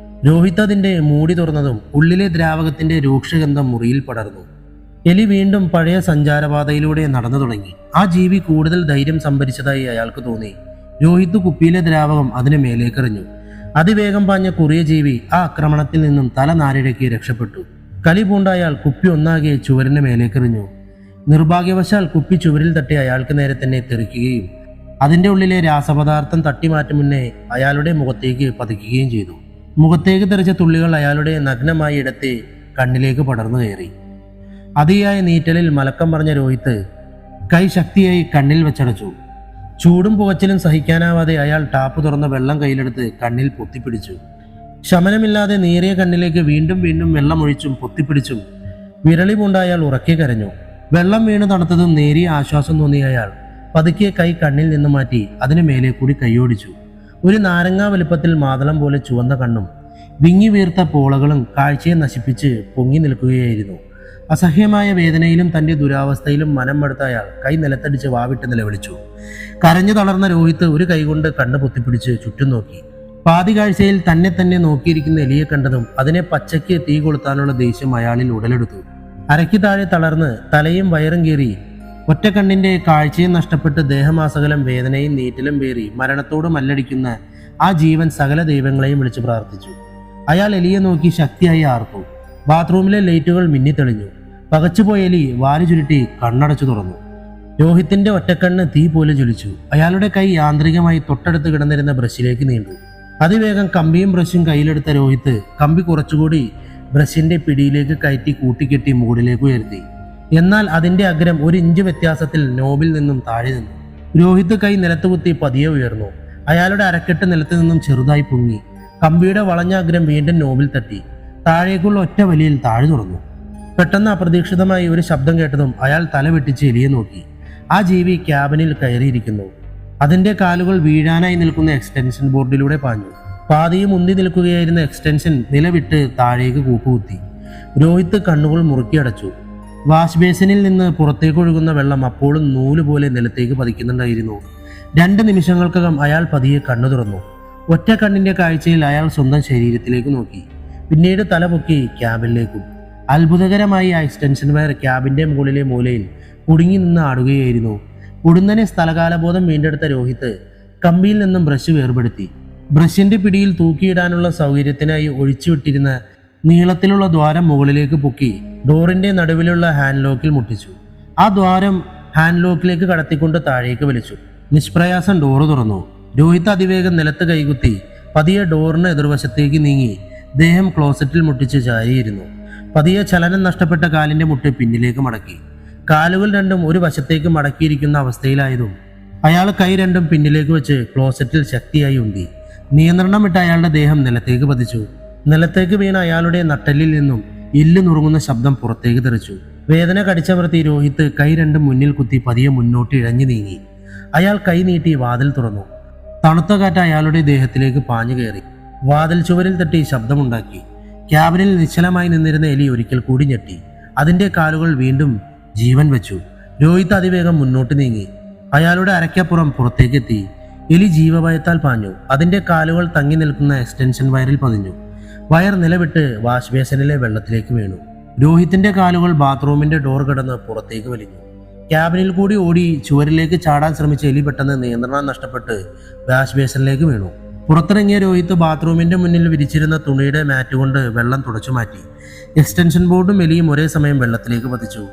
രോഹിത് അതിന്റെ മൂടി തുറന്നതും ഉള്ളിലെ ദ്രാവകത്തിന്റെ രൂക്ഷഗന്ധം മുറിയിൽ പടർന്നു. എലി വീണ്ടും പഴയ സഞ്ചാരപാതയിലൂടെ നടന്നു തുടങ്ങി. ആ ജീവി കൂടുതൽ ധൈര്യം സംഭരിച്ചതായി അയാൾക്ക് തോന്നി. രോഹിത് കുപ്പിയിലെ ദ്രാവകം അതിന് മേലേക്കെറിഞ്ഞു. അതിവേഗം പാഞ്ഞ കുറിയ ജീവി ആ ആക്രമണത്തിൽ നിന്നും തല നാരിഴയ്ക്ക് രക്ഷപ്പെട്ടു. കലി പൂണ്ട അയാൾ കുപ്പി ഒന്നാകെ ചുവരിന് മേലേക്കെറിഞ്ഞു. നിർഭാഗ്യവശാൽ കുപ്പി ചുവരിൽ തട്ടി അയാൾക്ക് നേരെ തന്നെ തെറിക്കുകയും അതിന്റെ ഉള്ളിലെ രാസപദാർത്ഥം തട്ടിമാറ്റും മുന്നേ അയാളുടെ മുഖത്തേക്ക് പതിക്കുകയും ചെയ്തു. മുഖത്തേക്ക് തെറിച്ച തുള്ളികൾ അയാളുടെ നഗ്നമായ ഇടത്തെ കണ്ണിലേക്ക് പടർന്നു കയറി. അതിയായ നീറ്റലിൽ മലക്കം പറഞ്ഞ രോഹിത് കൈ ശക്തിയായി കണ്ണിൽ വെച്ചടച്ചു. ചൂടും പുകച്ചിലും സഹിക്കാനാവാതെ അയാൾ ടാപ്പ് തുറന്ന വെള്ളം കയ്യിലെടുത്ത് കണ്ണിൽ പൊത്തിപ്പിടിച്ചു. ശമനമില്ലാതെ നേരിയ കണ്ണിലേക്ക് വീണ്ടും വീണ്ടും വെള്ളമൊഴിച്ചും പൊത്തിപ്പിടിച്ചും വിരളി പൂണ്ട അയാൾ ഉറക്കെ കരഞ്ഞു. വെള്ളം വീണ് തണുത്തതും നേരിയ ആശ്വാസം തോന്നിയ അയാൾ പതുക്കെ കൈ കണ്ണിൽ നിന്ന് മാറ്റി അതിനു മേലെ കൂടി കൈയോടിച്ചു. ഒരു നാരങ്ങാ വലുപ്പത്തിൽ മാതളം പോലെ ചുവന്ന കണ്ണും വിങ്ങി വീർത്ത പോളകളും കാഴ്ചയെ നശിപ്പിച്ച് പൊങ്ങി നിൽക്കുകയായിരുന്നു. അസഹ്യമായ വേദനയിലും തന്റെ ദുരാവസ്ഥയിലും മനം മടുത്ത അയാൾ കൈ നിലത്തടിച്ച് വാവിട്ട് നിലവിളിച്ചു. കരഞ്ഞു തളർന്ന രോഹിത് ഒരു കൈകൊണ്ട് കണ്ണ് പൊത്തിപ്പിടിച്ച് ചുറ്റും നോക്കി. പാതി കാഴ്ചയിൽ തന്നെ നോക്കിയിരിക്കുന്ന എലിയെ കണ്ടതും അതിനെ പച്ചയ്ക്ക് തീ കൊളുത്താനുള്ള ദേഷ്യം അയാളിൽ ഉടലെടുത്തു. അരയ്ക്ക് താഴെ തളർന്ന് തലയും വയറും കീറി ഒറ്റക്കണ്ണിന്റെ കാഴ്ചയും നഷ്ടപ്പെട്ട് ദേഹമാസകലം വേദനയും നീറ്റിലും പേറി മരണത്തോട് മല്ലടിക്കുന്ന ആ ജീവൻ സകല ദൈവങ്ങളെയും വിളിച്ചു പ്രാർത്ഥിച്ചു. അയാൾ എലിയെ നോക്കി ശക്തിയായി ആർത്തു. ബാത്റൂമിലെ ലൈറ്റുകൾ മിന്നിത്തെളിഞ്ഞു. പകച്ചുപോയ എലി വാരി ചുരുട്ടി കണ്ണടച്ചു തുറന്നു. രോഹിത്തിന്റെ ഒറ്റക്കണ്ണ് തീ പോലെ ജ്വലിച്ചു. അയാളുടെ കൈ യാന്ത്രികമായി തൊട്ടടുത്ത് കിടന്നിരുന്ന ബ്രഷിലേക്ക് നീണ്ടു. അതിവേഗം കമ്പിയും ബ്രഷും കയ്യിലെടുത്ത രോഹിത് കമ്പി കുറച്ചുകൂടി ബ്രഷിന്റെ പിടിയിലേക്ക് കയറ്റി കൂട്ടിക്കെട്ടി മുകളിലേക്ക് ഉയർത്തി. എന്നാൽ അതിന്റെ അഗ്രം 1 ഇഞ്ച് വ്യത്യാസത്തിൽ നോബിൽ നിന്നും താഴെ നിന്നു. രോഹിത് കൈ നിലത്തുകുത്തി പതിയെ ഉയർന്നു. അയാളുടെ അരക്കെട്ട് നിലത്ത് നിന്നും ചെറുതായി പൊങ്ങി. കമ്പിയുടെ വളഞ്ഞ അഗ്രം വീണ്ടും നോബിൽ തട്ടി. താഴേക്കുള്ള ഒറ്റ വലിയിൽ താഴെ തുറന്നു. പെട്ടെന്ന് അപ്രതീക്ഷിതമായി ഒരു ശബ്ദം കേട്ടതും അയാൾ തല വെട്ടിച്ച് എലിയെ നോക്കി. ആ ജീവി ക്യാബിനിൽ കയറിയിരിക്കുന്നു. അതിന്റെ കാലുകൾ വീഴാനായി നിൽക്കുന്ന എക്സ്റ്റൻഷൻ ബോർഡിലൂടെ പാഞ്ഞു. പാതിയും ഉന്തി നിൽക്കുകയായിരുന്ന എക്സ്റ്റൻഷൻ നിലവിട്ട് താഴേക്ക് കൂപ്പുകുത്തി. രോഹിത് കണ്ണുകൾ മുറുക്കിയടച്ചു. വാഷ് ബേസിനിൽ നിന്ന് പുറത്തേക്ക് ഒഴുകുന്ന വെള്ളം അപ്പോഴും നൂല് പോലെ നിലത്തേക്ക് പതിക്കുന്നുണ്ടായിരുന്നു. 2 നിമിഷങ്ങൾക്കകം അയാൾ പതിയെ കണ്ണു തുറന്നു. ഒറ്റ കണ്ണിന്റെ കാഴ്ചയിൽ അയാൾ സ്വന്തം ശരീരത്തിലേക്ക് നോക്കി. പിന്നീട് തല പൊക്കി ക്യാബിനിലേക്കും. അത്ഭുതകരമായി ആ എക്സ്റ്റൻഷൻ വയർ ക്യാബിന്റെ മുകളിലെ മൂലയിൽ കുടുങ്ങി നിന്ന് ആടുകയായിരുന്നു. ഉടനെ സ്ഥലകാലബോധം വീണ്ടെടുത്ത രോഹിത് കമ്പിയിൽ നിന്നും ബ്രഷ് വേർപെടുത്തി. ബ്രഷിന്റെ പിടിയിൽ തൂക്കിയിടാനുള്ള സൗകര്യത്തിനായി ഒഴിച്ചുവിട്ടിരുന്ന നീളത്തിലുള്ള ദ്വാരം മുകളിലേക്ക് പൊക്കി ഡോറിന്റെ നടുവിലുള്ള ഹാൻഡ് ലോക്കിൽ മുട്ടിച്ചു. ആ ദ്വാരം ഹാൻഡ് ലോക്കിലേക്ക് കടത്തിക്കൊണ്ട് താഴേക്ക് വലിച്ചു. നിഷ്പ്രയാസം ഡോറ് തുറന്നു. രോഹിത് അതിവേഗം നിലത്ത് കൈകുത്തി പതിയെ ഡോറിന് എതിർവശത്തേക്ക് നീങ്ങി ദേഹം ക്ലോസറ്റിൽ മുട്ടിച്ച് ചാരിയിരുന്നു. പതിയെ ചലനം നഷ്ടപ്പെട്ട കാലിന്റെ മുട്ട് പിന്നിലേക്ക് മടക്കി. കാലുകൾ രണ്ടും ഒരു വശത്തേക്ക് മടക്കിയിരിക്കുന്ന അവസ്ഥയിലായതും അയാൾ കൈ രണ്ടും പിന്നിലേക്ക് വെച്ച് ക്ലോസറ്റിൽ ശക്തിയായി ഉന്തി. നിയന്ത്രണം വിട്ട അയാളുടെ ദേഹം നിലത്തേക്ക് പതിച്ചു. നിലത്തേക്ക് വീണ അയാളുടെ നട്ടെല്ലിൽ നിന്നും എല്ല് നുറുങ്ങുന്ന ശബ്ദം പുറത്തേക്ക് തെറിച്ചു. വേദന കടിച്ചമർത്തി രോഹിത് കൈ രണ്ടും മുന്നിൽ കുത്തി പതിയെ മുന്നോട്ട് ഇഴഞ്ഞു നീങ്ങി. അയാൾ കൈ നീട്ടി വാതിൽ തുറന്നു. തണുത്ത കാറ്റ് അയാളുടെ ദേഹത്തിലേക്ക് പാഞ്ഞു കയറി. വാതിൽ ചുവരിൽ തട്ടി ശബ്ദമുണ്ടാക്കി. ക്യാബിനിൽ നിശ്ചലമായി നിന്നിരുന്ന എലി ഒരിക്കൽ കൂടി ഞെട്ടി. അതിന്റെ കാലുകൾ വീണ്ടും ജീവൻ വെച്ചു. രോഹിത് അതിവേഗം മുന്നോട്ട് നീങ്ങി. അയാളുടെ അരയ്ക്കപ്പുറം പുറത്തേക്കെത്തി. എലി ജീവഭയത്താൽ പാഞ്ഞു. അതിന്റെ കാലുകൾ തങ്ങി നിൽക്കുന്ന എക്സ്റ്റൻഷൻ വയറിൽ പതിഞ്ഞു. വയർ നിലവിട്ട് വാഷ് ബേസിനിലെ വെള്ളത്തിലേക്ക് വീണു. രോഹിത്തിന്റെ കാലുകൾ ബാത്റൂമിന്റെ ഡോർ കടന്ന് പുറത്തേക്ക് വലിഞ്ഞു. ക്യാബിനിൽ കൂടി ഓടി ചുവരിലേക്ക് ചാടാൻ ശ്രമിച്ച എലി പെട്ടെന്ന് നിയന്ത്രണം നഷ്ടപ്പെട്ട് വാഷ് ബേസിനിലേക്ക് വീണു. പുറത്തിറങ്ങിയ രോഹിത് ബാത്റൂമിന്റെ മുന്നിൽ വിരിച്ചിരുന്ന തുണിയുടെ മാറ്റ് കൊണ്ട് വെള്ളം തുടച്ചു മാറ്റി. എക്സ്റ്റൻഷൻ ബോർഡും എലിയും ഒരേ സമയം വെള്ളത്തിലേക്ക് പതിച്ചു.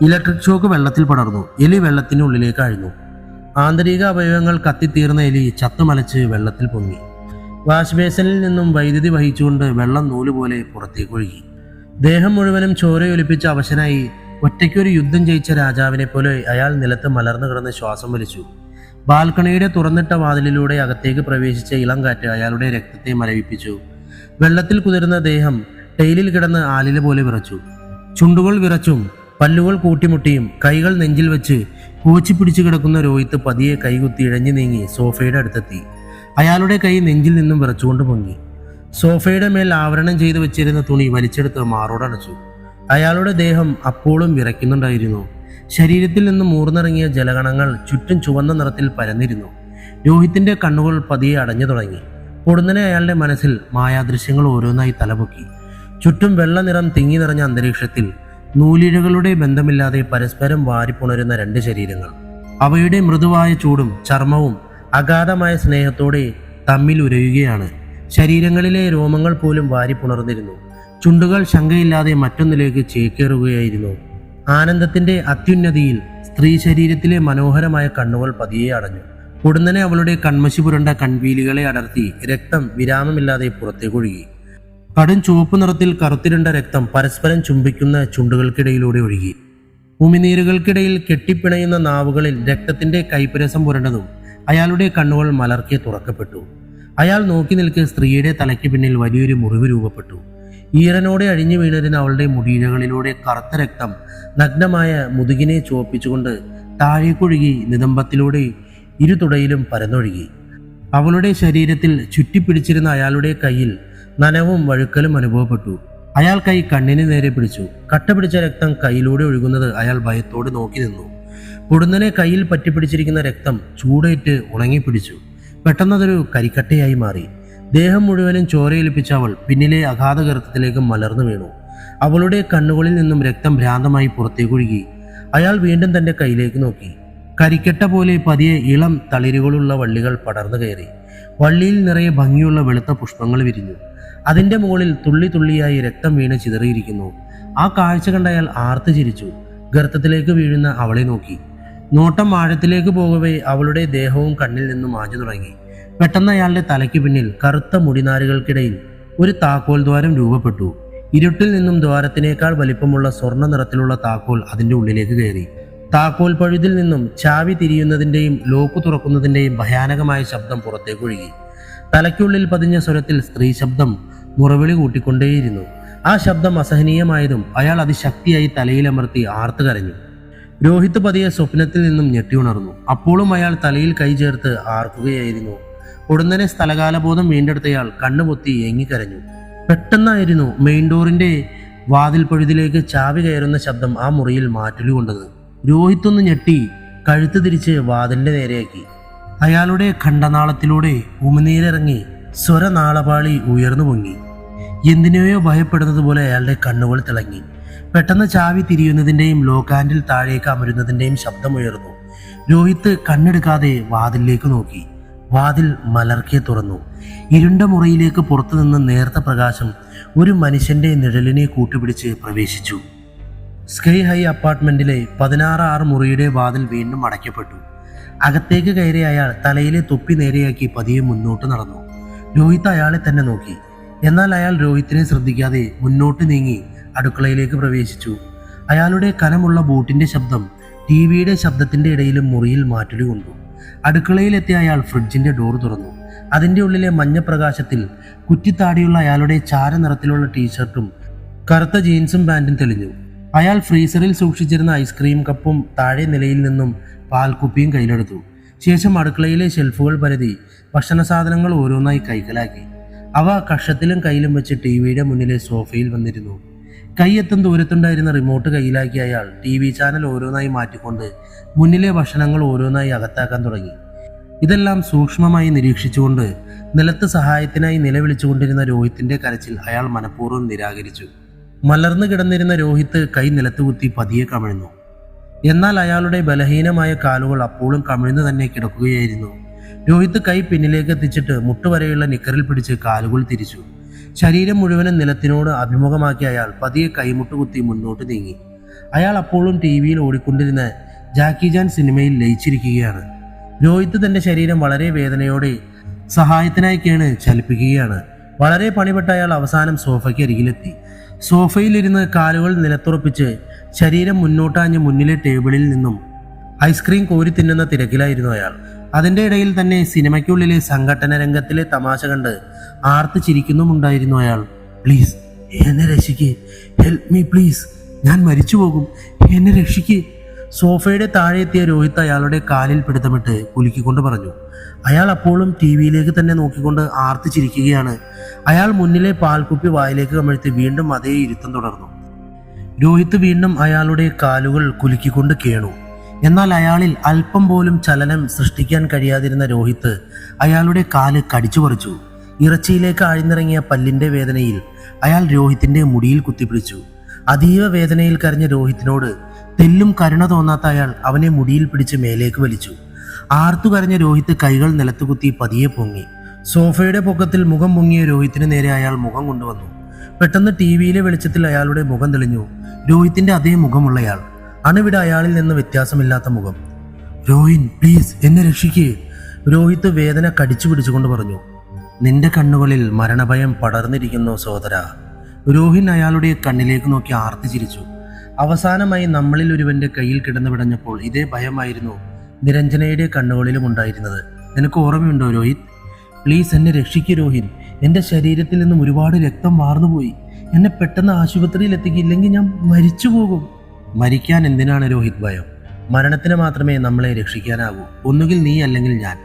ഇലക്ട്രിക് ഷോക്ക് വെള്ളത്തിൽ പടർന്നു. എലി വെള്ളത്തിനുള്ളിലേക്ക് അഴിഞ്ഞു. ആന്തരിക അവയവങ്ങൾ കത്തിത്തീർന്ന എലി ചത്തുമലച്ച് വെള്ളത്തിൽ പൊങ്ങി. വാഷ് ബേസിനിൽ നിന്നും വൈദ്യുതി വഹിച്ചുകൊണ്ട് വെള്ളം നൂലുപോലെ പുറത്തേക്ക് ഒഴുകി. ദേഹം മുഴുവനും ചോരയൊലിപ്പിച്ച അവശനായി ഒറ്റയ്ക്കൊരു യുദ്ധം ജയിച്ച രാജാവിനെ പോലെ അയാൾ നിലത്ത് മലർന്നു കിടന്ന് ശ്വാസം വലിച്ചു. ബാൽക്കണിയുടെ തുറന്നിട്ട വാതിലിലൂടെ അകത്തേക്ക് പ്രവേശിച്ച ഇളം കാറ്റ് അയാളുടെ രക്തത്തെ മരവിപ്പിച്ചു. വെള്ളത്തിൽ കുതിർന്ന ദേഹം ടൈലിൽ കിടന്ന് ആലില പോലെ വിറച്ചു. ചുണ്ടുകൾ വിറച്ചും പല്ലുകൾ കൂട്ടിമുട്ടിയും കൈകൾ നെഞ്ചിൽ വെച്ച് കോച്ചി പിടിച്ചു കിടക്കുന്ന രോഹിത് പതിയെ കൈകുത്തി ഇഴഞ്ഞു നീങ്ങി സോഫയുടെ അടുത്തെത്തി. അയാളുടെ കൈ നെഞ്ചിൽ നിന്നും വിറച്ചുകൊണ്ട് പൊങ്ങി. സോഫയുടെ മേൽ ആവരണം ചെയ്തു വെച്ചിരുന്ന തുണി വലിച്ചെടുത്ത് മാറോടണച്ചു. അയാളുടെ ദേഹം അപ്പോഴും വിറയ്ക്കുന്നുണ്ടായിരുന്നു. ശരീരത്തിൽ നിന്നും മൂർന്നിറങ്ങിയ ജലകണങ്ങൾ ചുറ്റും ചുവന്ന നിറത്തിൽ പരന്നിരുന്നു. രോഹിത്തിന്റെ കണ്ണുകൾ പതിയെ അടഞ്ഞു തുടങ്ങി. പൊടുന്നനെ അയാളുടെ മനസ്സിൽ മായാദൃശ്യങ്ങൾ ഓരോന്നായി തലപൊക്കി. ചുറ്റും വെള്ള നിറം തിങ്ങി നിറഞ്ഞ അന്തരീക്ഷത്തിൽ നൂലിഴകളുടെ ബന്ധമില്ലാതെ പരസ്പരം വാരിപ്പുണരുന്ന രണ്ട് ശരീരങ്ങൾ. അവയുടെ മൃദുവായ ചൂടും ചർമ്മവും അഗാധമായ സ്നേഹത്തോടെ തമ്മിൽ ഉരയുകയാണ്. ശരീരങ്ങളിലെ രോമങ്ങൾ പോലും വാരിപ്പുണർന്നിരുന്നു. ചുണ്ടുകൾ ശങ്കയില്ലാതെ മറ്റൊന്നിലേക്ക് ചേക്കേറുകയായിരുന്നു. ആനന്ദത്തിന്റെ അത്യുന്നതിയിൽ സ്ത്രീ ശരീരത്തിലെ മനോഹരമായ കണ്ണുകൾ പതിയെ അടഞ്ഞു. ഉടനെ അവളുടെ കൺമശി പുരണ്ട കൺവീലികളെ അടർത്തി രക്തം വിരാമമില്ലാതെ പുറത്തേക്കൊഴുകി. കടും ചുവപ്പ് നിറത്തിൽ കറുത്തിരുണ്ട രക്തം പരസ്പരം ചുംബിക്കുന്ന ചുണ്ടുകൾക്കിടയിലൂടെ ഒഴുകി. ഉമിനീരുകൾക്കിടയിൽ കെട്ടിപ്പിണയുന്ന നാവുകളിൽ രക്തത്തിന്റെ കൈപ്പരസം പുരണ്ടതും അയാളുടെ കണ്ണുകൾ മലർക്കെ തുറക്കപ്പെട്ടു. അയാൾ നോക്കി നിൽക്കെ സ്ത്രീയുടെ തലയ്ക്ക് പിന്നിൽ വലിയൊരു മുറിവ് രൂപപ്പെട്ടു. ഈറനോടെ അഴിഞ്ഞു വീണിരുന്ന അവളുടെ മുടിയിഴകളിലൂടെ കറുത്ത രക്തം നഗ്നമായ മുതുകിനെ ചുവപ്പിച്ചുകൊണ്ട് താഴേക്കൊഴുകി നിതംബത്തിലൂടെ ഇരുതുടയിലും പരന്നൊഴുകി. അവളുടെ ശരീരത്തിൽ ചുറ്റിപ്പിടിച്ചിരുന്ന അയാളുടെ കയ്യിൽ നനവും വഴുക്കലും അനുഭവപ്പെട്ടു. അയാൾ കൈ കണ്ണിന് നേരെ പിടിച്ചു. കട്ട പിടിച്ച രക്തം കൈയിലൂടെ ഒഴുകുന്നത് അയാൾ ഭയത്തോടെ നോക്കി നിന്നു. പൊടുന്നനെ കയ്യിൽ പറ്റിപ്പിടിച്ചിരിക്കുന്ന രക്തം ചൂടേറ്റ് ഉണങ്ങിപ്പിടിച്ചു. പെട്ടെന്നതൊരു കരിക്കട്ടയായി മാറി. ദേഹം മുഴുവനും ചോരയേൽപ്പിച്ച അവൾ പിന്നിലെ അഗാധ ഗർത്തത്തിലേക്ക് മലർന്നു വീണു. അവളുടെ കണ്ണുകളിൽ നിന്നും രക്തം ഭ്രാന്തമായി പുറത്തേക്കൊഴുകി. അയാൾ വീണ്ടും തന്റെ കയ്യിലേക്ക് നോക്കി. കരിക്കട്ട പോലെ പതിയെ ഇളം തളിരുകളുള്ള വള്ളികൾ പടർന്നു കയറി. വള്ളിയിൽ നിറയെ ഭംഗിയുള്ള വെളുത്ത പുഷ്പങ്ങൾ വിരിഞ്ഞു. അതിന്റെ മുകളിൽ തുള്ളി തുള്ളിയായി രക്തം വീണ് ചിതറിയിരിക്കുന്നു. ആ കാഴ്ച കണ്ട അയാൾ ആർത്തു ചിരിച്ചു. ഗർത്തത്തിലേക്ക് വീഴുന്ന അവളെ നോക്കി. നോട്ടം ആഴത്തിലേക്ക് പോകവേ അവളുടെ ദേഹവും കണ്ണിൽ നിന്നും മാഞ്ഞു തുടങ്ങി. പെട്ടെന്ന് അയാളുടെ തലയ്ക്ക് പിന്നിൽ കറുത്ത മുടിനാരുകൾക്കിടയിൽ ഒരു താക്കോൽ ദ്വാരം രൂപപ്പെട്ടു. ഇരുട്ടിൽ നിന്നും ദ്വാരത്തിനേക്കാൾ വലിപ്പമുള്ള സ്വർണ്ണ നിറത്തിലുള്ള താക്കോൽ അതിന്റെ ഉള്ളിലേക്ക് കയറി. താക്കോൽ പഴുതിൽ നിന്നും ചാവി തിരിയുന്നതിന്റെയും ലോക്ക് തുറക്കുന്നതിന്റെയും ഭയാനകമായ ശബ്ദം പുറത്തേക്കൊഴുകി. തലയ്ക്കുള്ളിൽ പതിഞ്ഞ സ്വരത്തിൽ സ്ത്രീ ശബ്ദം മുറവിളി കൂട്ടിക്കൊണ്ടേയിരുന്നു. ആ ശബ്ദം അസഹനീയമായതും അയാൾ അതിശക്തിയായി തലയിലമർത്തി ആർത്തു കരഞ്ഞു. രോഹിത് പതിയെ സ്വപ്നത്തിൽ നിന്നും ഞെട്ടിയുണർന്നു. അപ്പോഴും അയാൾ തലയിൽ കൈ ചേർത്ത് ആർക്കുകയായിരുന്നു. ഉടനെ സ്ഥലകാലബോധം വീണ്ടെടുത്തയാൾ കണ്ണുപൊത്തി ഏങ്ങിക്കരഞ്ഞു. പെട്ടെന്നായിരുന്നു മെയിൻ ഡോറിന്റെ വാതിൽ പഴുതിലേക്ക് ചാവി കയറുന്ന ശബ്ദം ആ മുറിയിൽ മാറ്റുകൊണ്ടത്. രോഹിത് ഒന്ന് ഞെട്ടി കഴുത്ത് തിരിച്ച് വാതിലിന്റെ നേരെയാക്കി. അയാളുടെ ഖണ്ഡനാളത്തിലൂടെ ഉമിനീരിറങ്ങി സ്വരനാളപാളി ഉയർന്നു പൊങ്ങി. എന്തിനെയോ ഭയപ്പെടുന്നത് പോലെ അയാളുടെ കണ്ണുകൾ തിളങ്ങി. പെട്ടെന്ന് ചാവി തിരിയുന്നതിൻ്റെയും ലോക്ക് ഹാൻഡിൽ താഴേക്ക് അമരുന്നതിൻ്റെയും ശബ്ദമുയർന്നു. രോഹിത് കണ്ണെടുക്കാതെ വാതിലിലേക്ക് നോക്കി. വാതിൽ മലർക്കെ തുറന്നു. ഇരുണ്ട മുറിയിലേക്ക് പുറത്തുനിന്ന് നേർത്ത പ്രകാശം ഒരു മനുഷ്യന്റെ നിഴലിനെ കൂട്ടുപിടിച്ച് പ്രവേശിച്ചു. സ്കൈ ഹൈ അപ്പാർട്ട്മെന്റിലെ 16 മുറിയുടെ വാതിൽ വീണ്ടും അടയ്ക്കപ്പെട്ടു. അകത്തേക്ക് കയറിയ അയാൾ തലയിലെ തൊപ്പി നേരെയാക്കി പതിയെ മുന്നോട്ട് നടന്നു. രോഹിത് അയാളെ തന്നെ നോക്കി. എന്നാൽ അയാൾ രോഹിത്തിനെ ശ്രദ്ധിക്കാതെ മുന്നോട്ട് നീങ്ങി അടുക്കളയിലേക്ക് പ്രവേശിച്ചു. അയാളുടെ കനമുള്ള ബൂട്ടിന്റെ ശബ്ദം ടിവിയുടെ ശബ്ദത്തിന്റെ ഇടയിലും മുറിയിൽ മാറ്റലി കൊണ്ടു. അടുക്കളയിലെത്തിയ അയാൾ ഫ്രിഡ്ജിന്റെ ഡോർ തുറന്നു. അതിന്റെ ഉള്ളിലെ മഞ്ഞപ്രകാശത്തിൽ കുറ്റിത്താടിയുള്ള അയാളുടെ ചാരനിറത്തിലുള്ള ടീഷർട്ടും കറുത്ത ജീൻസും പാൻറ്റും തെളിഞ്ഞു. അയാൾ ഫ്രീസറിൽ സൂക്ഷിച്ചിരുന്ന ഐസ്ക്രീം കപ്പും താഴെ നിലയിൽ നിന്നും പാൽക്കുപ്പിയും കയ്യിലെടുത്തു. ശേഷം അടുക്കളയിലെ ഷെൽഫുകൾ പരതി ഭക്ഷണ സാധനങ്ങൾ ഓരോന്നായി കൈക്കലാക്കി. അവ കക്ഷത്തിലും കയ്യിലും വെച്ച് ടിവിയുടെ മുന്നിലെ സോഫയിൽ വന്നിരുന്നു. കൈയെത്തും ദൂരത്തുണ്ടായിരുന്ന റിമോട്ട് കയ്യിലാക്കി അയാൾ TV ചാനൽ ഓരോന്നായി മാറ്റിക്കൊണ്ട് മുന്നിലെ ഭക്ഷണങ്ങൾ ഓരോന്നായി അകത്താക്കാൻ തുടങ്ങി. ഇതെല്ലാം സൂക്ഷ്മമായി നിരീക്ഷിച്ചുകൊണ്ട് നിലത്ത് സഹായത്തിനായി നിലവിളിച്ചുകൊണ്ടിരുന്ന രോഹിത്തിന്റെ കരച്ചിൽ അയാൾ മനഃപൂർവ്വം നിരാകരിച്ചു. മലർന്നു കിടന്നിരുന്ന രോഹിത്ത് കൈ നിലത്ത് കുത്തി പതിയെ കമിഴ്ന്നു. എന്നാൽ അയാളുടെ ബലഹീനമായ കാലുകൾ അപ്പോഴും കമിഴ്ന്നു തന്നെ കിടക്കുകയായിരുന്നു. രോഹിത്ത് കൈ പിന്നിലേക്ക് എത്തിച്ചിട്ട് മുട്ടുവരെയുള്ള നിക്കറിൽ പിടിച്ച് കാലുകൾ തിരിച്ചു. ശരീരം മുഴുവനും നിലത്തിനോട് അഭിമുഖമാക്കി അയാൾ പതിയെ കൈമുട്ടുകുത്തി മുന്നോട്ട് നീങ്ങി. അയാൾ അപ്പോഴും ടി വിയിൽ ഓടിക്കൊണ്ടിരുന്ന ജാക്കി ചാൻ സിനിമയിൽ ലയിച്ചിരിക്കുകയാണ്. രോഹിത്ത് തന്റെ ശരീരം വളരെ വേദനയോടെ സഹായത്തിനായി കേണ് ചലിപ്പിക്കുകയാണ്. വളരെ പണിപ്പെട്ട അയാൾ അവസാനം സോഫയ്ക്ക് അരികിലെത്തി. സോഫയിലിരുന്ന് കാലുകൾ നിലത്തുറപ്പിച്ച് ശരീരം മുന്നോട്ടാഞ്ഞ് മുന്നിലെ ടേബിളിൽ നിന്നും ഐസ്ക്രീം കോരി തിന്നുന്ന തിരക്കിലായിരുന്നു അയാൾ. അതിൻ്റെ ഇടയിൽ തന്നെ സിനിമയ്ക്കുള്ളിലെ സംഘട്ടന രംഗത്തിലെ തമാശ കണ്ട് ആർത്ത് ചിരിക്കുന്നുമുണ്ടായിരുന്നു അയാൾ. പ്ലീസ് എന്നെ രക്ഷിക്ക്, ഹെൽപ്പ് മീ പ്ലീസ്, ഞാൻ മരിച്ചു പോകും, എന്നെ രക്ഷിക്ക്. സോഫയുടെ താഴെ എത്തിയ രോഹിത്ത് അയാളുടെ കാലിൽ പിടുത്തമിട്ട് കുലുക്കിക്കൊണ്ട് പറഞ്ഞു. അയാൾ അപ്പോഴും ടി വിയിലേക്ക് തന്നെ നോക്കിക്കൊണ്ട് ആർത്ത് ചിരിക്കുകയാണ്. അയാൾ മുന്നിലെ പാൽക്കുപ്പി വായിലേക്ക് കമഴ്ത്തി വീണ്ടും അതേ ഇരുത്തം തുടർന്നു. രോഹിത്ത് വീണ്ടും അയാളുടെ കാലുകൾ കുലുക്കിക്കൊണ്ട് കേണു. എന്നാൽ അയാളിൽ അല്പം പോലും ചലനം സൃഷ്ടിക്കാൻ കഴിയാതിരുന്ന രോഹിത്ത് അയാളുടെ കാല് കടിച്ചു പറിച്ചു. ഇറച്ചിയിലേക്ക് ആഴ്ന്നിറങ്ങിയ പല്ലിന്റെ വേദനയിൽ അയാൾ രോഹിത്തിന്റെ മുടിയിൽ കുത്തിപ്പിടിച്ചു. അതീവ വേദനയിൽ കരഞ്ഞ രോഹിത്തിനോട് തെല്ലും കരുണ തോന്നാത്ത അയാൾ അവനെ മുടിയിൽ പിടിച്ച് മേലേക്ക് വലിച്ചു. ആർത്തു കരഞ്ഞ രോഹിത്ത് കൈകൾ നിലത്തുകുത്തി പതിയെ പൊങ്ങി. സോഫയുടെ പൊക്കത്തിൽ മുഖം പൊങ്ങിയ രോഹിത്തിന് നേരെ അയാൾ മുഖം കൊണ്ടുവന്നു. പെട്ടെന്ന് ടി വിയിലെ വെളിച്ചത്തിൽ അയാളുടെ മുഖം തെളിഞ്ഞു. രോഹിത്തിന്റെ അതേ മുഖമുള്ളയാൾ, അണുവിട അയാളിൽ നിന്ന് വ്യത്യാസമില്ലാത്ത മുഖം. രോഹിൻ പ്ലീസ് എന്നെ രക്ഷിക്കേ, രോഹിത്ത് വേദന കടിച്ചു പിടിച്ചുകൊണ്ട് പറഞ്ഞു. നിന്റെ കണ്ണുകളിൽ മരണഭയം പടർന്നിരിക്കുന്നു സോദര. രോഹിൻ അയാളുടെ കണ്ണിലേക്ക് നോക്കി ആർത്തി ചിരിച്ചു. അവസാനമായി നമ്മളിൽ ഒരുവന്റെ കയ്യിൽ കിടന്നു പിടഞ്ഞപ്പോൾ ഇതേ ഭയമായിരുന്നു നിരഞ്ജനയുടെ കണ്ണുകളിലും ഉണ്ടായിരുന്നത്. നിനക്ക് ഓർമ്മയുണ്ടോ രോഹിത്? പ്ലീസ് എന്നെ രക്ഷിക്കൂ രോഹിൻ, എൻ്റെ ശരീരത്തിൽ നിന്നും ഒരുപാട് രക്തം വാർന്നുപോയി. എന്നെ പെട്ടെന്ന് ആശുപത്രിയിൽ എത്തിക്കില്ലെങ്കിൽ ഞാൻ മരിച്ചു പോകും. മരിക്കാൻ എന്തിനാണ് രോഹിത് ഭയം? മരണത്തിന് മാത്രമേ നമ്മളെ രക്ഷിക്കാനാകൂ. ഒന്നുകിൽ നീ അല്ലെങ്കിൽ ഞാൻ.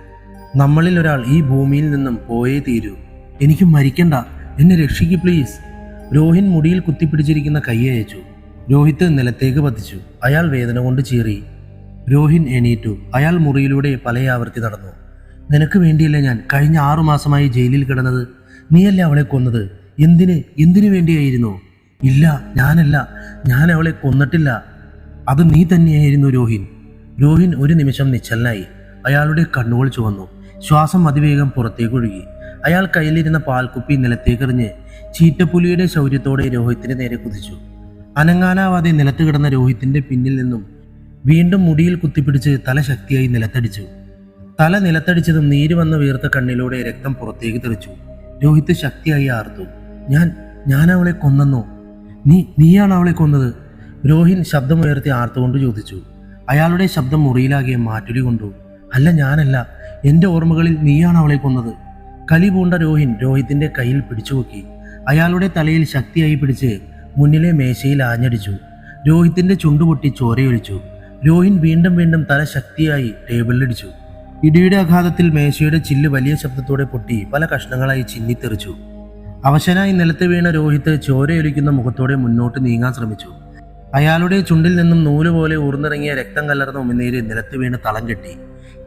നമ്മളിൽ ഒരാൾ ഈ ഭൂമിയിൽ നിന്നും പോയേ തീരൂ. എനിക്ക് മരിക്കണ്ട, എന്നെ രക്ഷിക്കൂ പ്ലീസ്. രോഹിൻ മുടിയിൽ കുത്തിപ്പിടിച്ചിരിക്കുന്ന കൈ അയച്ചു. രോഹിത്ത് നിലത്തേക്ക് പതിച്ചു. അയാൾ വേദന കൊണ്ട് ചീറി. രോഹിൻ എണീറ്റു. അയാൾ മുറിയിലൂടെ പലയാവർത്തി നടന്നു. നിനക്ക് വേണ്ടിയല്ലേ ഞാൻ കഴിഞ്ഞ 6 മാസമായി ജയിലിൽ കിടന്നത്? നീയല്ലേ അവളെ കൊന്നത്? എന്തിനു വേണ്ടിയായിരുന്നു? ഇല്ല, ഞാനല്ല, ഞാൻ അവളെ കൊന്നിട്ടില്ല. അത് നീ തന്നെയായിരുന്നു രോഹിൻ. രോഹിൻ ഒരു നിമിഷം നിശ്ചലനായി. അയാളുടെ കണ്ണുകൾ ചുവന്നു. ശ്വാസം അതിവേഗം പുറത്തേക്കൊഴുകി. അയാൾ കയ്യിലിരുന്ന പാൽക്കുപ്പി നിലത്തേക്കെറിഞ്ഞ് ചീറ്റപ്പുലിയുടെ ശൗര്യത്തോടെ രോഹിത്തിന് നേരെ കുതിച്ചു. അനങ്ങാനാവാതെ നിലത്ത് കിടന്ന രോഹിത്തിന്റെ പിന്നിൽ നിന്നും വീണ്ടും മുടിയിൽ കുത്തിപ്പിടിച്ച് തല ശക്തിയായി നിലത്തടിച്ചു. തല നിലത്തടിച്ചതും നീര് വന്ന് വീർത്ത കണ്ണിലൂടെ രക്തം പുറത്തേക്ക് തെറിച്ചു. രോഹിത്ത് ശക്തിയായി ആർത്തു. ഞാൻ അവളെ കൊന്നെന്നോ? നീയാണ് അവളെ കൊന്നത്? രോഹിൻ ശബ്ദമുയർത്തി ആർത്തുകൊണ്ട് ചോദിച്ചു. അയാളുടെ ശബ്ദം മുറിയിലാകെ മാറ്റുലി കൊണ്ടു. അല്ല, ഞാനല്ല, എൻ്റെ ഓർമ്മകളിൽ നീയാണ് അവളെ കൊന്നത്. കലി പൂണ്ട രോഹിത്തിന്റെ കയ്യിൽ പിടിച്ചുപൊക്കി. അയാളുടെ തലയിൽ ശക്തിയായി പിടിച്ച് മുന്നിലെ മേശയിൽ ആഞ്ഞടിച്ചു. രോഹിത്തിന്റെ ചുണ്ടുപൊട്ടി ചോരയൊലിച്ചു. രോഹിൻ വീണ്ടും തല ശക്തിയായി ടേബിളിലിടിച്ചു. ഇടിയുടെ ആഘാതത്തിൽ മേശയുടെ ചില്ല് വലിയ ശബ്ദത്തോടെ പൊട്ടി പല കഷ്ണങ്ങളായി ചിന്നിത്തെറിച്ചു. അവശനായി നിലത്ത് വീണ രോഹിത്ത് ചോരയൊലിക്കുന്ന മുഖത്തോടെ മുന്നോട്ട് നീങ്ങാൻ ശ്രമിച്ചു. അയാളുടെ ചുണ്ടിൽ നിന്നും നൂലുപോലെ ഊർന്നിറങ്ങിയ രക്തം കലർന്ന ഉമിനീര് നിലത്ത് വീണ് തളം കെട്ടി.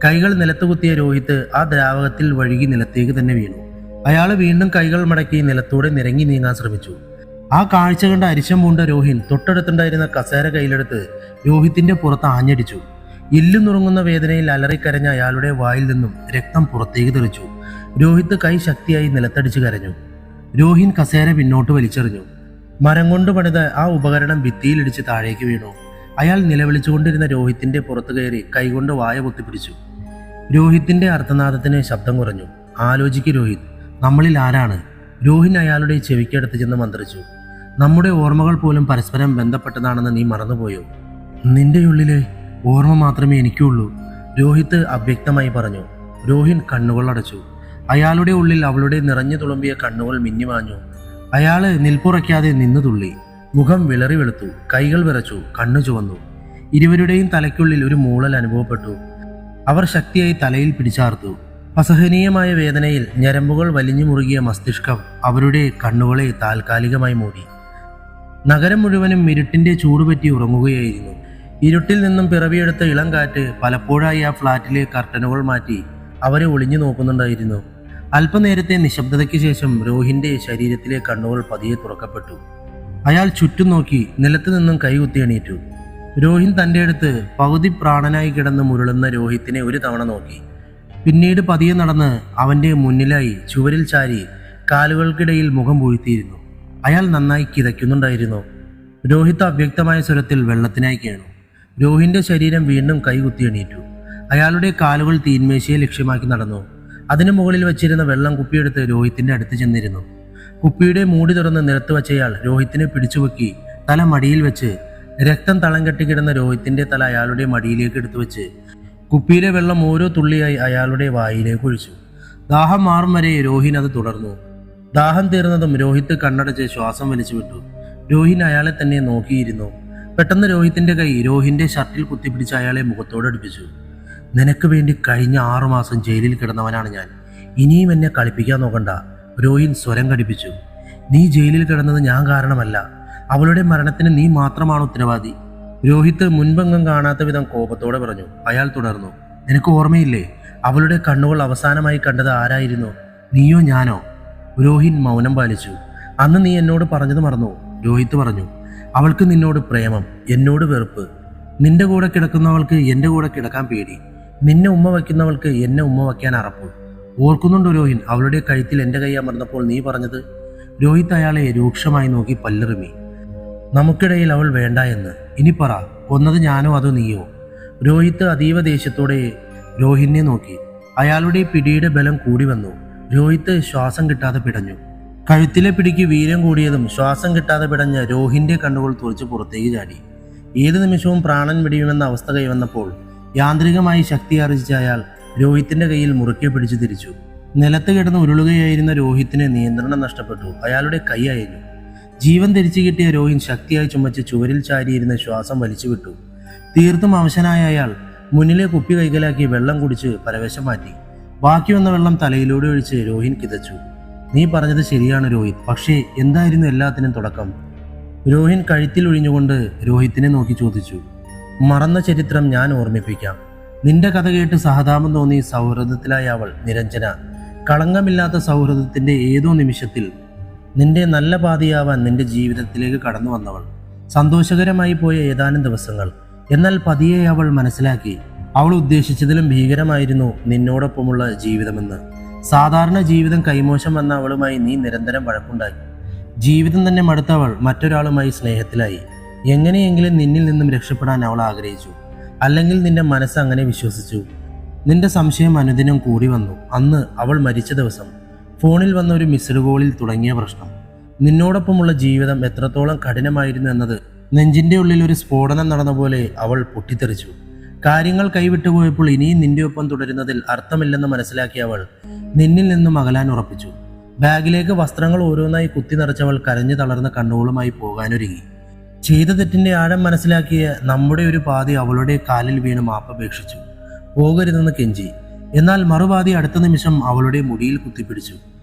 കൈകൾ നിലത്തുകുത്തിയ രോഹിത്ത് ആ ദ്രാവകത്തിൽ വഴുകി നിലത്തേക്ക് തന്നെ വീണു. അയാൾ വീണ്ടും കൈകൾ മടക്കി നിലത്തൂടെ നിരങ്ങി നീങ്ങാൻ ശ്രമിച്ചു. ആ കാഴ്ച കണ്ട അരിശം പൂണ്ട രോഹിൻ തൊട്ടടുത്തുണ്ടായിരുന്ന കസേര കയ്യിലെടുത്ത് രോഹിത്തിന്റെ പുറത്ത് ആഞ്ഞടിച്ചു. എല്ലും നുറുങ്ങുന്ന വേദനയിൽ അലറിക്കരഞ്ഞ അയാളുടെ വായിൽ നിന്നും രക്തം പുറത്തേക്ക് തെറിച്ചു. രോഹിത്ത് കൈ ശക്തിയായി നിലത്തടിച്ച് കരഞ്ഞു. രോഹിൻ കസേര പിന്നോട്ട് വലിച്ചെറിഞ്ഞു. മരം കൊണ്ട് പണിത ആ ഉപകരണം ഭിത്തിയിലിടിച്ച് താഴേക്ക് വീണു. അയാൾ നിലവിളിച്ചുകൊണ്ടിരുന്ന രോഹിത്തിന്റെ പുറത്തു കയറി കൈകൊണ്ട് വായ പൊത്തിപ്പിടിച്ചു. രോഹിത്തിന്റെ അർത്ഥനാദത്തിന് ശബ്ദം കുറഞ്ഞു. ആലോചിക്ക് രോഹിത്, നമ്മളിൽ ആരാണ്? രോഹിൻ അയാളുടെ ചെവിക്കടുത്ത് ചെന്ന് മന്ത്രിച്ചു. നമ്മുടെ ഓർമ്മകൾ പോലും പരസ്പരം ബന്ധപ്പെട്ടതാണെന്ന് നീ മറന്നുപോയോ? നിന്റെ ഉള്ളിലെ ഓർമ്മ മാത്രമേ എനിക്കുള്ളൂ, രോഹിത്ത് അവ്യക്തമായി പറഞ്ഞു. രോഹിൻ കണ്ണുകൾ അടച്ചു. അയാളുടെ ഉള്ളിൽ അവളുടെ നിറഞ്ഞു തുളുമ്പിയ കണ്ണുകൾ മിന്നിമാഞ്ഞു. അയാള് നിൽപ്പുറയ്ക്കാതെ നിന്നു തുള്ളി. മുഖം വിളറി വെളുത്തു. കൈകൾ വിറച്ചു. കണ്ണു ചുവന്നു. ഇരുവരുടെയും തലയ്ക്കുള്ളിൽ ഒരു മൂളൽ അനുഭവപ്പെട്ടു. അവർ ശക്തിയായി തലയിൽ പിടിച്ചാർത്തു. അസഹനീയമായ വേദനയിൽ ഞരമ്പുകൾ വലിഞ്ഞു മുറുകിയ മസ്തിഷ്കം അവരുടെ കണ്ണുകളെ താൽക്കാലികമായി മൂടി. നഗരം മുഴുവനും ഇരുട്ടിന്റെ ചൂടുപറ്റി ഉറങ്ങുകയായിരുന്നു. ഇരുട്ടിൽ നിന്നും പിറവിയെടുത്ത ഇളം കാറ്റ് പലപ്പോഴായി ആ ഫ്ലാറ്റിലെ കർട്ടനുകൾ മാറ്റി അവരെ ഒളിഞ്ഞു നോക്കുന്നുണ്ടായിരുന്നു. അല്പനേരത്തെ നിശബ്ദതയ്ക്ക് ശേഷം രോഹിന്റെ ശരീരത്തിലെ കണ്ണുകൾ പതിയെ തുറക്കപ്പെട്ടു. അയാൾ ചുറ്റും നോക്കി നിലത്ത് നിന്നും കൈകുത്തി എണീറ്റു. രോഹിൻ തൻ്റെ അടുത്ത് പകുതി പ്രാണനായി കിടന്ന് മുരളുന്ന രോഹിത്തിനെ ഒരു തവണ നോക്കി. പിന്നീട് പതിയെ നടന്ന് അവൻ്റെ മുന്നിലായി ചുവരിൽ ചാരി കാലുകൾക്കിടയിൽ മുഖം പൂഴ്ത്തിയിരുന്നു. അയാൾ നന്നായി കിതയ്ക്കുന്നുണ്ടായിരുന്നു. രോഹിത് അവ്യക്തമായ സ്വരത്തിൽ വെള്ളത്തിനായി കേണു. രോഹിന്റെ ശരീരം വീണ്ടും കൈകുത്തി എണീറ്റു. അയാളുടെ കാലുകൾ തീന്മേശയെ ലക്ഷ്യമാക്കി നടന്നു. അതിനു മുകളിൽ വെച്ചിരുന്ന വെള്ളം കുപ്പിയെടുത്ത് രോഹിത്തിന്റെ അടുത്ത് ചെന്നിരുന്നു. കുപ്പിയുടെ മൂടി തുറന്ന് നിലത്ത് വച്ചയാൾ രോഹിത്തിനെ പിടിച്ചുപൊക്കി തല മടിയിൽ വെച്ച് രക്തം തളം കെട്ടിക്കിടന്ന രോഹിത്തിന്റെ തല അയാളുടെ മടിയിലേക്ക് എടുത്തു വെച്ച് കുപ്പിയിലെ വെള്ളം ഓരോ തുള്ളിയായി അയാളുടെ വായിലേക്ക് ഒഴിച്ചു. ദാഹം മാറും വരെ രോഹിൻ അത് തുടർന്നു. ദാഹം തീർന്നതും രോഹിത്ത് കണ്ണടച്ച് ശ്വാസം വലിച്ചു വിട്ടു. രോഹിൻ അയാളെ തന്നെ നോക്കിയിരുന്നു. പെട്ടെന്ന് രോഹിത്തിന്റെ കൈ രോഹിന്റെ ഷർട്ടിൽ കുത്തിപ്പിടിച്ച് അയാളെ മുഖത്തോട് അടുപ്പിച്ചു. നിനക്ക് വേണ്ടി കഴിഞ്ഞ 6 മാസം ജയിലിൽ കിടന്നവനാണ് ഞാൻ. ഇനിയും എന്നെ കളിപ്പിക്കാൻ നോക്കണ്ട, രോഹിൻ സ്വരം കടിപ്പിച്ചു. നീ ജയിലിൽ കിടന്നത് ഞാൻ കാരണമല്ല. അവളുടെ മരണത്തിന് നീ മാത്രമാണ് ഉത്തരവാദി. രോഹിത്ത് മുൻപെങ്ങും കാണാത്ത വിധം കോപത്തോടെ പറഞ്ഞു. അയാൾ തുടർന്നു. നിനക്ക് ഓർമ്മയില്ലേ, അവളുടെ കണ്ണുകൾ അവസാനമായി കണ്ടത് ആരായിരുന്നു? നീയോ ഞാനോ? രോഹിൻ മൗനം പാലിച്ചു. അന്ന് നീ എന്നോട് പറഞ്ഞത് മറന്നു? രോഹിത്ത് പറഞ്ഞു. അവൾക്ക് നിന്നോട് പ്രേമം, എന്നോട് വെറുപ്പ്. നിന്റെ കൂടെ കിടക്കുന്നവൾക്ക് എൻ്റെ കൂടെ കിടക്കാൻ പേടി. നിന്നെ ഉമ്മ വയ്ക്കുന്നവൾക്ക് എന്നെ ഉമ്മ വയ്ക്കാൻ അറപ്പ്. ഓർക്കുന്നുണ്ടോ രോഹിൻ, അവളുടെ കഴുത്തിൽ എൻ്റെ കൈ അമർന്നപ്പോൾ നീ പറഞ്ഞത്? രോഹിത് അയാളെ രൂക്ഷമായി നോക്കി പല്ലിറുമി. നമുക്കിടയിൽ അവൾ വേണ്ട എന്ന്. ഇനി പറ, കൊന്നത് ഞാനോ അതോ നീയോ? രോഹിത്ത് അതീവ ദേഷ്യത്തോടെ രോഹിനെ നോക്കി. അയാളുടെ പിടിയുടെ ബലം കൂടി വന്നു. രോഹിത്ത് ശ്വാസം കിട്ടാതെ പിടഞ്ഞു. കഴുത്തിലെ പിടിക്ക് വീര്യം കൂടിയതും ശ്വാസം കിട്ടാതെ പിടഞ്ഞ രോഹിന്റെ കണ്ണുകൾ തുറച്ച് പുറത്തേക്ക് ചാടി. ഏത് നിമിഷവും പ്രാണൻ വെടിയുമെന്ന അവസ്ഥ കൈവന്നപ്പോൾ യാന്ത്രികമായി ശക്തി ആർജിച്ച അയാൾ രോഹിത്തിന്റെ കയ്യിൽ മുറുക്കെ പിടിച്ചു തിരിച്ചു. നിലത്ത് കിടന്ന് ഉരുളുകയായിരുന്ന രോഹിത്തിന് നിയന്ത്രണം നഷ്ടപ്പെട്ടു. അയാളുടെ കൈ അയഞ്ഞു. ജീവൻ തിരിച്ചു കിട്ടിയ രോഹിൻ ശക്തിയായി ചുമച്ച് ചുവരിൽ ചാരിയിരുന്ന ശ്വാസം വലിച്ചു വിട്ടു. തീർത്തും അവശനായ അയാൾ മുന്നിലെ കുപ്പി കൈകലാക്കി വെള്ളം കുടിച്ച് പരവേശം മാറ്റി. ബാക്കി വന്ന വെള്ളം തലയിലൂടെ ഒഴിച്ച് രോഹിൻ കിതച്ചു. നീ പറഞ്ഞത് ശരിയാണ് രോഹിത്, പക്ഷേ എന്തായിരുന്നു എല്ലാത്തിനും തുടക്കം? രോഹിൻ കഴുത്തിൽ ഒഴിഞ്ഞുകൊണ്ട് രോഹിത്തിനെ നോക്കി ചോദിച്ചു. മറന്ന ചരിത്രം ഞാൻ ഓർമ്മിപ്പിക്കാം. നിന്റെ കഥ കേട്ട് സഹതാപം തോന്നി സൗഹൃദത്തിലായ അവൾ നിരഞ്ജന. കളങ്കമില്ലാത്ത സൗഹൃദത്തിന്റെ ഏതോ നിമിഷത്തിൽ നിന്റെ നല്ല പാതിയാവാൻ നിന്റെ ജീവിതത്തിലേക്ക് കടന്നു വന്നവൾ. സന്തോഷകരമായി പോയ ഏതാനും ദിവസങ്ങൾ. എന്നാൽ പതിയെ അവൾ മനസ്സിലാക്കി, അവൾ ഉദ്ദേശിച്ചതിലും ഭീകരമായിരുന്നു നിന്നോടൊപ്പമുള്ള ജീവിതമെന്ന്. സാധാരണ ജീവിതം കൈമോശം വന്ന അവളുമായി നീ നിരന്തരം വഴക്കുണ്ടായി. ജീവിതം തന്നെ മടുത്തവൾ മറ്റൊരാളുമായി സ്നേഹത്തിലായി. എങ്ങനെയെങ്കിലും നിന്നിൽ നിന്നും രക്ഷപ്പെടാൻ അവൾ ആഗ്രഹിച്ചു. അല്ലെങ്കിൽ നിന്റെ മനസ്സ് അങ്ങനെ വിശ്വസിച്ചു. നിന്റെ സംശയം അനുദിനം കൂടി വന്നു. അന്ന് അവൾ മരിച്ച ദിവസം ഫോണിൽ വന്ന ഒരു മിസ്ഡ് കോളിൽ തുടങ്ങിയ പ്രശ്നം. നിന്നോടൊപ്പമുള്ള ജീവിതം എത്രത്തോളം കഠിനമായിരുന്നു എന്നത് നെഞ്ചിന്റെ ഉള്ളിൽ ഒരു സ്ഫോടനം നടന്ന പോലെ അവൾ പൊട്ടിത്തെറിച്ചു. കാര്യങ്ങൾ കൈവിട്ടുപോയപ്പോൾ ഇനിയും നിന്റെ ഒപ്പം തുടരുന്നതിൽ അർത്ഥമില്ലെന്ന് മനസ്സിലാക്കിയ അവൾ നിന്നിൽ നിന്നും അകലാൻ ഉറപ്പിച്ചു. ബാഗിലേക്ക് വസ്ത്രങ്ങൾ ഓരോന്നായി കുത്തി നിറച്ചവൾ കരഞ്ഞു തളർന്ന കണ്ണുകളുമായി പോകാനൊരുങ്ങി. ചെയ്ത തെറ്റിന്റെ ആഴം മനസ്സിലാക്കിയ നമ്മുടെ ഒരു പാതി അവളുടെ കാലിൽ വീണ് മാപ്പപേക്ഷിച്ചു. പോകരുതെന്ന് കെഞ്ചി. എന്നാൽ മറുപാതി അടുത്ത നിമിഷം അവളുടെ മുടിയിൽ കുത്തിപ്പിടിച്ചു.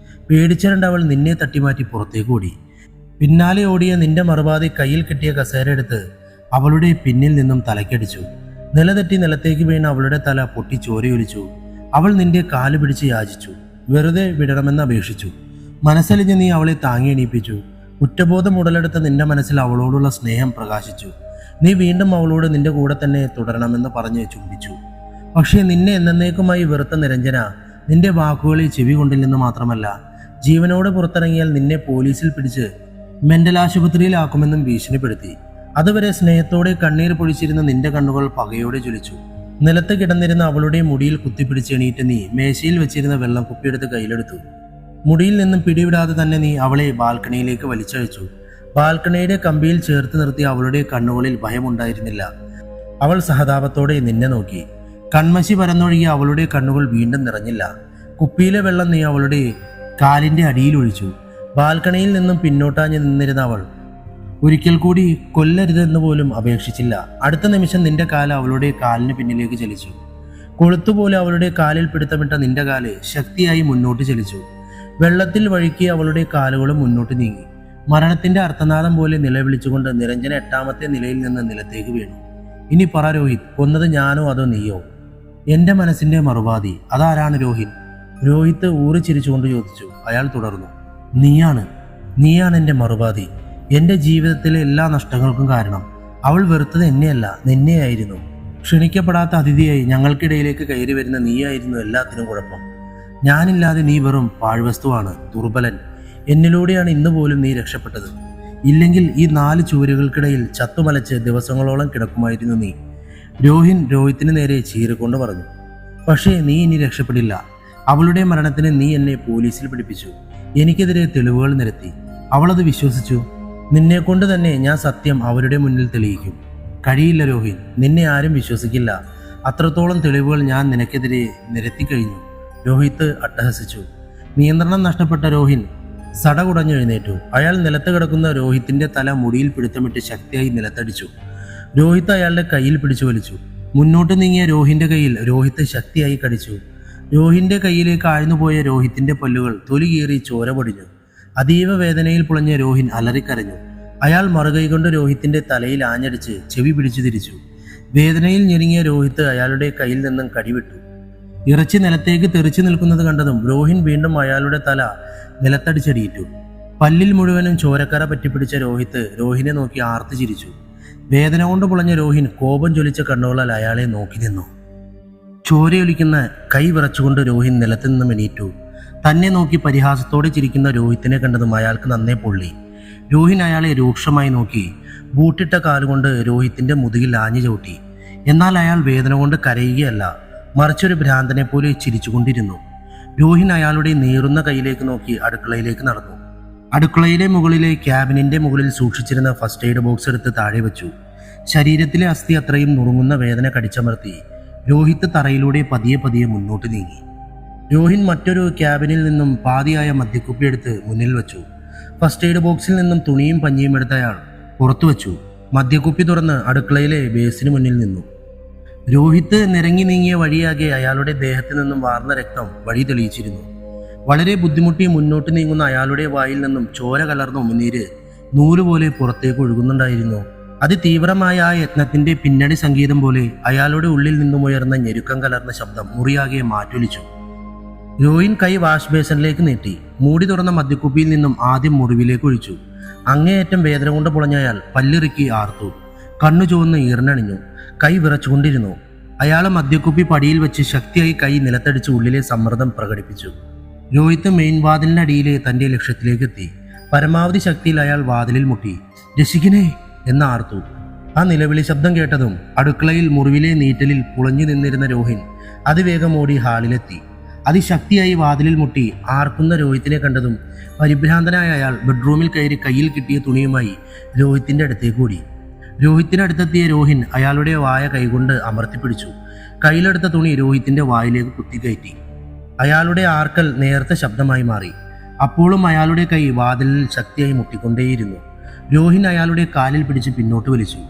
പേടിച്ചിരണ്ട അവൾ നിന്നെ തട്ടിമാറ്റി പുറത്തേക്ക് ഓടി. പിന്നാലെ ഓടിയ നിന്റെ മറുപാതി കയ്യിൽ കിട്ടിയ കസേര എടുത്ത് അവളുടെ പിന്നിൽ നിന്നും തലക്കടിച്ചു. നിലതെറ്റി നിലത്തേക്ക് വീണ് അവളുടെ തല പൊട്ടി ചോരയൊലിച്ചു. അവൾ നിന്റെ കാല് പിടിച്ച് യാചിച്ചു. വെറുതെ വിടണമെന്ന് അപേക്ഷിച്ചു. മനസ്സലിഞ്ഞ് നീ അവളെ താങ്ങി എണീപ്പിച്ചു. കുറ്റബോധം ഉടലെടുത്ത നിന്റെ മനസ്സിൽ അവളോടുള്ള സ്നേഹം പ്രകാശിച്ചു. നീ വീണ്ടും അവളോട് നിന്റെ കൂടെ തന്നെ തുടരണമെന്ന് പറഞ്ഞ് ചുംബിച്ചു. പക്ഷേ നിന്നെ എന്നേക്കുമായി വെറുത്ത നിരഞ്ജന നിന്റെ വാക്കുകളിൽ ചെവി കൊണ്ടില്ലെന്ന് മാത്രമല്ല, ജീവനോട് പുറത്തിറങ്ങിയാൽ നിന്നെ പോലീസിൽ പിടിച്ച് മെന്റൽ ആശുപത്രിയിലാക്കുമെന്നും ഭീഷണിപ്പെടുത്തി. അതുവരെ സ്നേഹത്തോടെ കണ്ണീർ പൊഴിച്ചിരുന്ന നിന്റെ കണ്ണുകൾ പകയോടെ ജ്വലിച്ചു. നിലത്ത് കിടന്നിരുന്ന അവളുടെ മുടിയിൽ കുത്തിപ്പിടിച്ച് എണീറ്റ് നീ മേശയിൽ വെച്ചിരുന്ന വെള്ളം കുപ്പിയെടുത്ത് കയ്യിലെടുത്തു. മുടിയിൽ നിന്നും പിടിവിടാതെ തന്നെ നീ അവളെ ബാൽക്കണിയിലേക്ക് വലിച്ചഴിച്ചു. ബാൽക്കണിയുടെ കമ്പിയിൽ ചേർത്ത് നിർത്തി അവളുടെ കണ്ണുകളിൽ ഭയമുണ്ടായിരുന്നില്ല. അവൾ സഹതാപത്തോടെ നിന്നെ നോക്കി. കൺമശി പരന്നൊഴുകിയ അവളുടെ കണ്ണുകൾ വീണ്ടും നിറഞ്ഞില്ല. കുപ്പിയിലെ വെള്ളം നീ അവളുടെ കാലിന്റെ അടിയിൽ ഒഴിച്ചു. ബാൽക്കണിയിൽ നിന്നും പിന്നോട്ടാഞ്ഞ് നിന്നിരുന്ന അവൾ ഒരിക്കൽ കൂടി കൊല്ലരുതെന്ന് പോലും അപേക്ഷിച്ചില്ല. അടുത്ത നിമിഷം നിന്റെ കാല് അവളുടെ കാലിന് പിന്നിലേക്ക് ചലിച്ചു. കൊളുത്തുപോലെ അവളുടെ കാലിൽ പിടുത്തമിട്ട നിന്റെ കാല് ശക്തിയായി മുന്നോട്ട് ചലിച്ചു. വെള്ളത്തിൽ വഴുക്കി അവളുടെ കാലുകളും മുന്നോട്ട് നീങ്ങി. മരണത്തിന്റെ അർത്ഥനാദം പോലെ നിലവിളിച്ചുകൊണ്ട് നിരഞ്ജന 8ാമത്തെ നിലയിൽ നിന്ന് നിലത്തേക്ക് വീണു. ഇനി പറ രോഹിത്, കൊന്നത് ഞാനോ അതോ നീയോ? എൻ്റെ മനസ്സിൻ്റെ മറുപാതി. അതാരാണ് രോഹിൻ? രോഹിത്ത് ഊറി ചിരിച്ചുകൊണ്ട് ചോദിച്ചു. അയാൾ തുടർന്നു. നീയാണ് എൻ്റെ മറുപാതി. എൻ്റെ ജീവിതത്തിലെ എല്ലാ നഷ്ടങ്ങൾക്കും കാരണം. അവൾ വെറുത്തത് എന്നെയല്ല, നിന്നെയായിരുന്നു. ക്ഷണിക്കപ്പെടാത്ത അതിഥിയായി ഞങ്ങൾക്കിടയിലേക്ക് കയറി വരുന്ന നീയായിരുന്നു എല്ലാത്തിനും കുഴപ്പം. ഞാനില്ലാതെ നീ വെറും പാഴ്വസ്തുവാണ്, ദുർബലൻ. എന്നിലൂടെയാണ് ഇന്ന് പോലും നീ രക്ഷപ്പെട്ടത്. ഇല്ലെങ്കിൽ ഈ 4 ചുവരുകൾക്കിടയിൽ ചത്തുമലച്ച് ദിവസങ്ങളോളം കിടക്കുമായിരുന്നു നീ. രോഹിത്തിന് നേരെ ചീറിക്കൊണ്ട് പറഞ്ഞു. പക്ഷേ നീ ഇനി രക്ഷപ്പെടില്ല. അവളുടെ മരണത്തിന് നീ എന്നെ പോലീസിൽ പിടിപ്പിച്ചു. എനിക്കെതിരെ തെളിവുകൾ നിരത്തി. അവളത് വിശ്വസിച്ചു. നിന്നെക്കൊണ്ട് തന്നെ ഞാൻ സത്യം അവരുടെ മുന്നിൽ തെളിയിക്കും. കഴിയില്ല രോഹിൻ, നിന്നെ ആരും വിശ്വസിക്കില്ല. അത്രത്തോളം തെളിവുകൾ ഞാൻ നിനക്കെതിരെ നിരത്തിക്കഴിഞ്ഞു. രോഹിത്ത് അട്ടഹസിച്ചു. നിയന്ത്രണം നഷ്ടപ്പെട്ട രോഹിൻ സടകുടഞ്ഞെഴുന്നേറ്റു. അയാൾ നിലത്ത് കിടക്കുന്ന രോഹിത്തിന്റെ തല മുടിയിൽ പിടുത്തമിട്ട് ശക്തിയായി നിലത്തടിച്ചു. രോഹിത്ത് അയാളുടെ കയ്യിൽ പിടിച്ചു വലിച്ചു. മുന്നോട്ട് നീങ്ങിയ രോഹിന്റെ കയ്യിൽ രോഹിത്ത് ശക്തിയായി കടിച്ചു. രോഹിന്റെ കയ്യിലേക്ക് ആഴ്ന്നുപോയ രോഹിത്തിന്റെ പല്ലുകൾ തൊലി കീറി ചോര പൊടിഞ്ഞു. അതീവ വേദനയിൽ പുളഞ്ഞ രോഹിൻ അലറിക്കരഞ്ഞു. അയാൾ മറുകൈ കൊണ്ട് രോഹിത്തിന്റെ തലയിൽ ആഞ്ഞടിച്ച് ചെവി പിടിച്ചു തിരിച്ചു. വേദനയിൽ ഞെരുങ്ങിയ രോഹിത്ത് അയാളുടെ കയ്യിൽ നിന്നും കടിവിട്ടു. ഇറച്ചി നിലത്തേക്ക് തെറിച്ചു നിൽക്കുന്നത് കണ്ടതും രോഹിൻ വീണ്ടും അയാളുടെ തല നിലത്തടിച്ചടിയിട്ടു. പല്ലിൽ മുഴുവനും ചോരക്കര പറ്റിപ്പിടിച്ച രോഹിനെ നോക്കി ആർത്തു ചിരിച്ചു. വേദന കൊണ്ട് പുളഞ്ഞ രോഹിൻ കോപം ജ്വലിച്ച കണ്ണുകളാൽ അയാളെ നോക്കി നിന്നു. ചോരയൊലിക്കുന്ന കൈ വിറച്ചുകൊണ്ട് രോഹിൻ നിലത്തു നിന്നും എണീറ്റു. തന്നെ നോക്കി പരിഹാസത്തോടെ ചിരിക്കുന്ന രോഹിത്തിനെ കണ്ടതും അയാൾക്ക് നന്നേ പൊള്ളി. രോഹിൻ അയാളെ രൂക്ഷമായി നോക്കി ബൂട്ടിട്ട കാലുകൊണ്ട് രോഹിത്തിന്റെ മുതുകിൽ ആഞ്ഞു ചവിട്ടി. എന്നാൽ അയാൾ വേദന കൊണ്ട് കരയുകയല്ല, മറിച്ചൊരു ഭ്രാന്തനെ പോലെ ചിരിച്ചുകൊണ്ടിരുന്നു. രോഹിൻ അയാളുടെ നീറുന്ന കൈയിലേക്ക് നോക്കി അടുക്കളയിലേക്ക് നടന്നു. അടുക്കളയിലെ മുകളിലെ ക്യാബിനിന്റെ മുകളിൽ സൂക്ഷിച്ചിരുന്ന ഫസ്റ്റ് എയ്ഡ് ബോക്സ് എടുത്ത് താഴെ വെച്ചു. ശരീരത്തിലെ അസ്ഥി അത്രയും നുറുങ്ങുന്ന വേദന കടിച്ചമർത്തി രോഹിത്ത് തറയിലൂടെ പതിയെ മുന്നോട്ട് നീങ്ങി. രോഹിൻ മറ്റൊരു ക്യാബിനിൽ നിന്നും പാതിയായ മദ്യക്കുപ്പി എടുത്ത് മുന്നിൽ വെച്ചു. ഫസ്റ്റ് എയ്ഡ് ബോക്സിൽ നിന്നും തുണിയും പഞ്ഞിയും എടുത്ത അയാൾ പുറത്തു വെച്ചു. മദ്യക്കുപ്പി തുറന്ന് അടുക്കളയിലെ ബേസിന് മുന്നിൽ നിന്നു. രോഹിത്ത് നിരങ്ങി നീങ്ങിയ വഴിയാകെ അയാളുടെ ദേഹത്ത് നിന്നും വാർന്ന രക്തം വഴി തെളിയിച്ചിരുന്നു. വളരെ ബുദ്ധിമുട്ടി മുന്നോട്ട് നീങ്ങുന്ന അയാളുടെ വായിൽ നിന്നും ചോര കലർന്ന ഉമിനീര് നൂലുപോലെ പുറത്തേക്ക് ഒഴുകുന്നുണ്ടായിരുന്നു. അതിതീവ്രമായ ആ യത്നത്തിന്റെ പിന്നണി സംഗീതം പോലെ അയാളുടെ ഉള്ളിൽ നിന്നും ഉയർന്ന ഞെരുക്കം കലർന്ന ശബ്ദം മുറിയാകെ മാറ്റൊലിച്ചു. രോഹിൻ കൈ വാഷ് ബേസിനിലേക്ക് നീട്ടി. മൂടി തുറന്ന മദ്യക്കുപ്പിയിൽ നിന്നും ആദ്യം മുറിവിലേക്ക് ഒഴിച്ചു. അങ്ങേയറ്റം വേദന കൊണ്ട് പുളഞ്ഞ അയാൾ പല്ലിറുക്കി ആർത്തു. കണ്ണു ചുവന്ന് ഈർന്നണിഞ്ഞു. കൈ വിറച്ചുകൊണ്ടിരുന്നു. അയാൾ മദ്യക്കുപ്പി പടിയിൽ വെച്ച് ശക്തിയായി കൈ നിലത്തടിച്ച് ഉള്ളിലെ സമ്മർദ്ദം പ്രകടിപ്പിച്ചു. രോഹിത്ത് മെയിൻ വാതിലിന്റെ അടിയിലെ തന്റെ ലക്ഷ്യത്തിലേക്ക് എത്തി. പരമാവധി ശക്തിയിൽ അയാൾ വാതിലിൽ മുട്ടി. രക്ഷിക്കണേ എന്ന് ആർത്തു. ആ നിലവിളി ശബ്ദം കേട്ടതും അടുക്കളയിൽ മുറിവിലെ നീറ്റലിൽ പുളഞ്ഞു നിന്നിരുന്ന രോഹിൻ അതിവേഗം ഓടി ഹാളിലെത്തി. അതിശക്തിയായി വാതിലിൽ മുട്ടി ആർക്കുന്ന രോഹിത്തിനെ കണ്ടതും പരിഭ്രാന്തനായ അയാൾ ബെഡ്റൂമിൽ കയറി കയ്യിൽ കിട്ടിയ തുണിയുമായി രോഹിത്തിന്റെ അടുത്തേക്ക് ഓടി. രോഹിത്തിനടുത്തെത്തിയ രോഹിൻ അയാളുടെ വായ കൈകൊണ്ട് അമർത്തിപ്പിടിച്ചു. കയ്യിലെടുത്ത തുണി രോഹിത്തിന്റെ വായിലേക്ക് കുത്തിക്കയറ്റി. അയാളുടെ ആർക്കൽ നേർത്ത ശബ്ദമായി മാറി. അപ്പോഴും അയാളുടെ കൈ വാതിലിൽ ശക്തിയായി മുട്ടിക്കൊണ്ടേയിരുന്നു. രോഹിൻ അയാളുടെ കാലിൽ പിടിച്ച് പിന്നോട്ട് വലിച്ചു.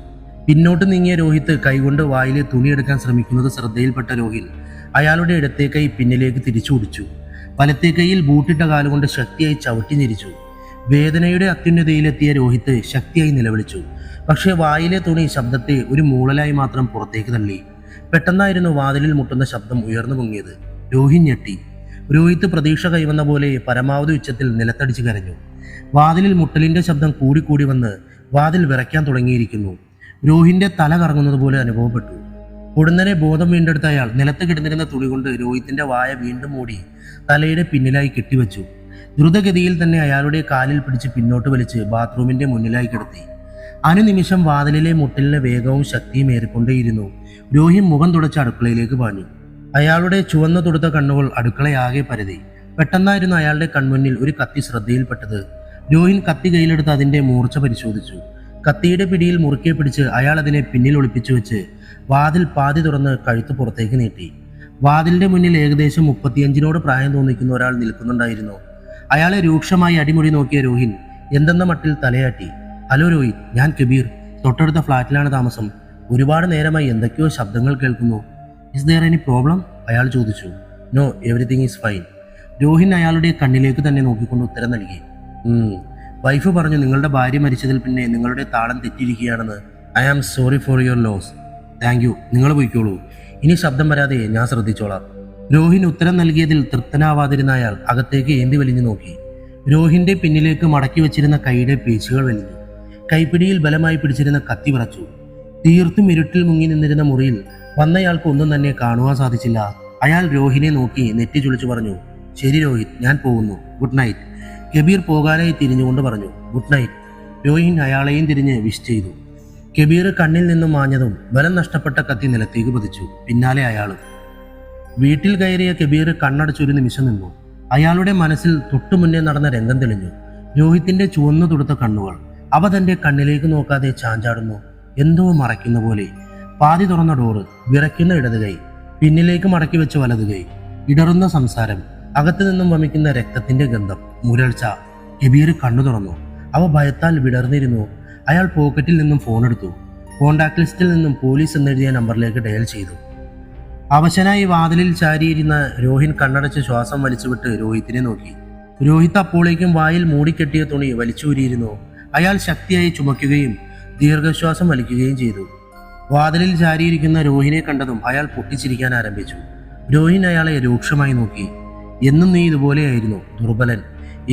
പിന്നോട്ട് നീങ്ങിയ രോഹിത്ത് കൈകൊണ്ട് വായിലെ തുണിയെടുക്കാൻ ശ്രമിക്കുന്നത് ശ്രദ്ധയിൽപ്പെട്ട രോഹിൻ അയാളുടെ ഇടത്തെ കൈ പിന്നിലേക്ക് തിരിച്ചു പിടിച്ചു. വലത്തെ കൈയിൽ ബൂട്ടിട്ട കാലുകൊണ്ട് ശക്തിയായി ചവിട്ടി ഞെരിച്ചു. വേദനയുടെ അത്യുന്നതയിലെത്തിയ രോഹിത്ത് ശക്തിയായി നിലവിളിച്ചു. പക്ഷേ വായിലെ തുണി ശബ്ദത്തെ ഒരു മൂളലായി മാത്രം പുറത്തേക്ക് തള്ളി. പെട്ടെന്നായിരുന്നു വാതിലിൽ മുട്ടുന്ന ശബ്ദം ഉയർന്നു പൊങ്ങിയത്. രോഹിൻ ഞെട്ടി. രോഹിത്ത് പ്രതീക്ഷ കൈവന്ന പോലെ പരമാവധി ഉച്ചത്തിൽ നിലത്തടിച്ച് കരഞ്ഞു. വാതിലിൽ മുട്ടലിന്റെ ശബ്ദം കൂടിക്കൂടി വന്ന് വാതിൽ വിറയ്ക്കാൻ തുടങ്ങിയിരിക്കുന്നു. രോഹിന്റെ തല കറങ്ങുന്നത് പോലെ അനുഭവപ്പെട്ടു. ഉടനെ ബോധം വീണ്ടെടുത്ത അയാൾ നിലത്ത് കിടന്നിരുന്ന തുണി കൊണ്ട് രോഹിത്തിന്റെ വായ വീണ്ടും മൂടി തലയുടെ പിന്നിലായി കെട്ടിവെച്ചു. ദ്രുതഗതിയിൽ തന്നെ അയാളുടെ കാലിൽ പിടിച്ച് പിന്നോട്ട് വലിച്ച് ബാത്റൂമിന്റെ മുന്നിലായി കിടത്തി. അനുനിമിഷം വാതിലിലെ മുട്ടലിന്റെ വേഗവും ശക്തിയും ഏറിക്കൊണ്ടേയിരുന്നു. രോഹിൻ മുഖം തുടച്ച് അടുക്കളയിലേക്ക് പാഞ്ഞു. അയാളുടെ ചുവന്നു തുടുത്ത കണ്ണുകൾ അടുക്കളയാകെ പരതി. പെട്ടെന്നായിരുന്നു അയാളുടെ കൺമുന്നിൽ ഒരു കത്തി ശ്രദ്ധയിൽപ്പെട്ടത്. രോഹിൻ കത്തി കയ്യിലെടുത്ത് അതിന്റെ മൂർച്ച പരിശോധിച്ചു. കത്തിയുടെ പിടിയിൽ മുറുക്കെ പിടിച്ച് അയാൾ അതിനെ പിന്നിൽ ഒളിപ്പിച്ചു വെച്ച് വാതിൽ പാതി തുറന്ന് കഴുത്ത് പുറത്തേക്ക് നീട്ടി. വാതിലിന്റെ മുന്നിൽ ഏകദേശം 35 പ്രായം തോന്നിക്കുന്ന ഒരാൾ നിൽക്കുന്നുണ്ടായിരുന്നു. അയാളെ രൂക്ഷമായി അടിമുടി നോക്കിയ രോഹിൻ എന്തെന്ന മട്ടിൽ തലയാട്ടി. ഹലോ രോഹിത്, ഞാൻ കബീർ. തൊട്ടടുത്ത ഫ്ലാറ്റിലാണ് താമസം. ഒരുപാട് നേരമായി എന്തൊക്കെയോ ശബ്ദങ്ങൾ കേൾക്കുന്നു. Is there any problem? അയാൾ ചോദിച്ചു. No, everything is fine. Rohin അയാളുടെ കണ്ണിലേക്ക് തന്നെ നോക്കിക്കൊണ്ട് ഉത്തരം നൽകി. വൈഫ് പറഞ്ഞു നിങ്ങളുടെ ഭാര്യ മരിച്ചതിൽ പിന്നെ നിങ്ങളുടെ താളം തെറ്റിയിരിക്കുകയാണെന്ന്. I am sorry for your loss. Thank you, നിങ്ങൾ പോയിക്കോളൂ. ഇനി ശബ്ദം വരാതെ ഞാൻ ശ്രദ്ധിച്ചോളാം. രോഹിൻ ഉത്തരം നൽകിയതിൽ തൃപ്തനാവാതിരുന്ന അയാൾ അകത്തേക്ക് ഏന്തി വലിഞ്ഞു നോക്കി. രോഹിന്റെ പിന്നിലേക്ക് മടക്കി വെച്ചിരുന്ന കൈയുടെ പേച്ചുകൾ വലിഞ്ഞു. കൈപ്പിടിയിൽ ബലമായി പിടിച്ചിരുന്ന കത്തി വിറച്ചു. തീർത്തും ഇരുട്ടിൽ മുങ്ങി നിന്നിരുന്ന മുറിയിൽ വന്നയാൾക്ക് ഒന്നും തന്നെ കാണുവാൻ സാധിച്ചില്ല. അയാൾ രോഹിനെ നോക്കി നെറ്റി ചുളിച്ചു പറഞ്ഞു, ശരി രോഹിത്, ഞാൻ പോകുന്നു, ഗുഡ് നൈറ്റ്. കബീർ പോകാനായി തിരിഞ്ഞുകൊണ്ട് പറഞ്ഞു, ഗുഡ് നൈറ്റ്. രോഹിൻ അയാളെയും തിരിഞ്ഞ് വിഷ് ചെയ്തു. കബീർ കണ്ണിൽ നിന്നും മാഞ്ഞതും ബലം നഷ്ടപ്പെട്ട കത്തി നിലത്തേക്ക് പതിച്ചു. പിന്നാലെ അയാളും. വീട്ടിൽ കയറിയ കബീർ കണ്ണടച്ചൊരു നിമിഷം നിന്നു. അയാളുടെ മനസ്സിൽ തൊട്ടുമുന്നേ നടന്ന രംഗം തെളിഞ്ഞു. രോഹിത്തിന്റെ ചുവന്നു തുടുത്ത കണ്ണുകൾ. അവ തന്റെ കണ്ണിലേക്ക് നോക്കാതെ ചാഞ്ചാടുന്നു. എന്തോ മറയ്ക്കുന്ന പോലെ. പാതി തുറന്ന ഡോറ്, വിറയ്ക്കുന്ന ഇടത് കൈ, പിന്നിലേക്ക് മടക്കി വെച്ച വലത് കൈ, ഇടറുന്ന സംസാരം, അകത്തു നിന്നും വമിക്കുന്ന രക്തത്തിന്റെ ഗന്ധം, മുരൾച്ച. കബീർ കണ്ണു തുറന്നു. അവ ഭയത്താൽ വിടർന്നിരുന്നു. അയാൾ പോക്കറ്റിൽ നിന്നും ഫോൺ എടുത്തു. കോണ്ടാക്ട് ലിസ്റ്റിൽ നിന്നും പോലീസ് എന്നെഴുതിയ നമ്പറിലേക്ക് ഡയൽ ചെയ്തു. അവശനായി വാതിലിൽ ചാരിയിരുന്ന രോഹിൻ കണ്ണടച്ച് ശ്വാസം വലിച്ചുവിട്ട് രോഹിത്തിനെ നോക്കി. രോഹിത് അപ്പോഴേക്കും വായിൽ മൂടിക്കെട്ടിയ തുണി വലിച്ചൂരിയിരുന്നു. അയാൾ ശക്തിയായി ചുമക്കുകയും ദീർഘശ്വാസം വലിക്കുകയും ചെയ്തു. വാതിലിൽ ചാരിയിരിക്കുന്ന രോഹിനെ കണ്ടതും അയാൾ പൊട്ടിച്ചിരിക്കാൻ ആരംഭിച്ചു. രോഹിൻ അയാളെ രൂക്ഷമായി നോക്കി. എന്നും നീ ഇതുപോലെയായിരുന്നു, ദുർബലൻ,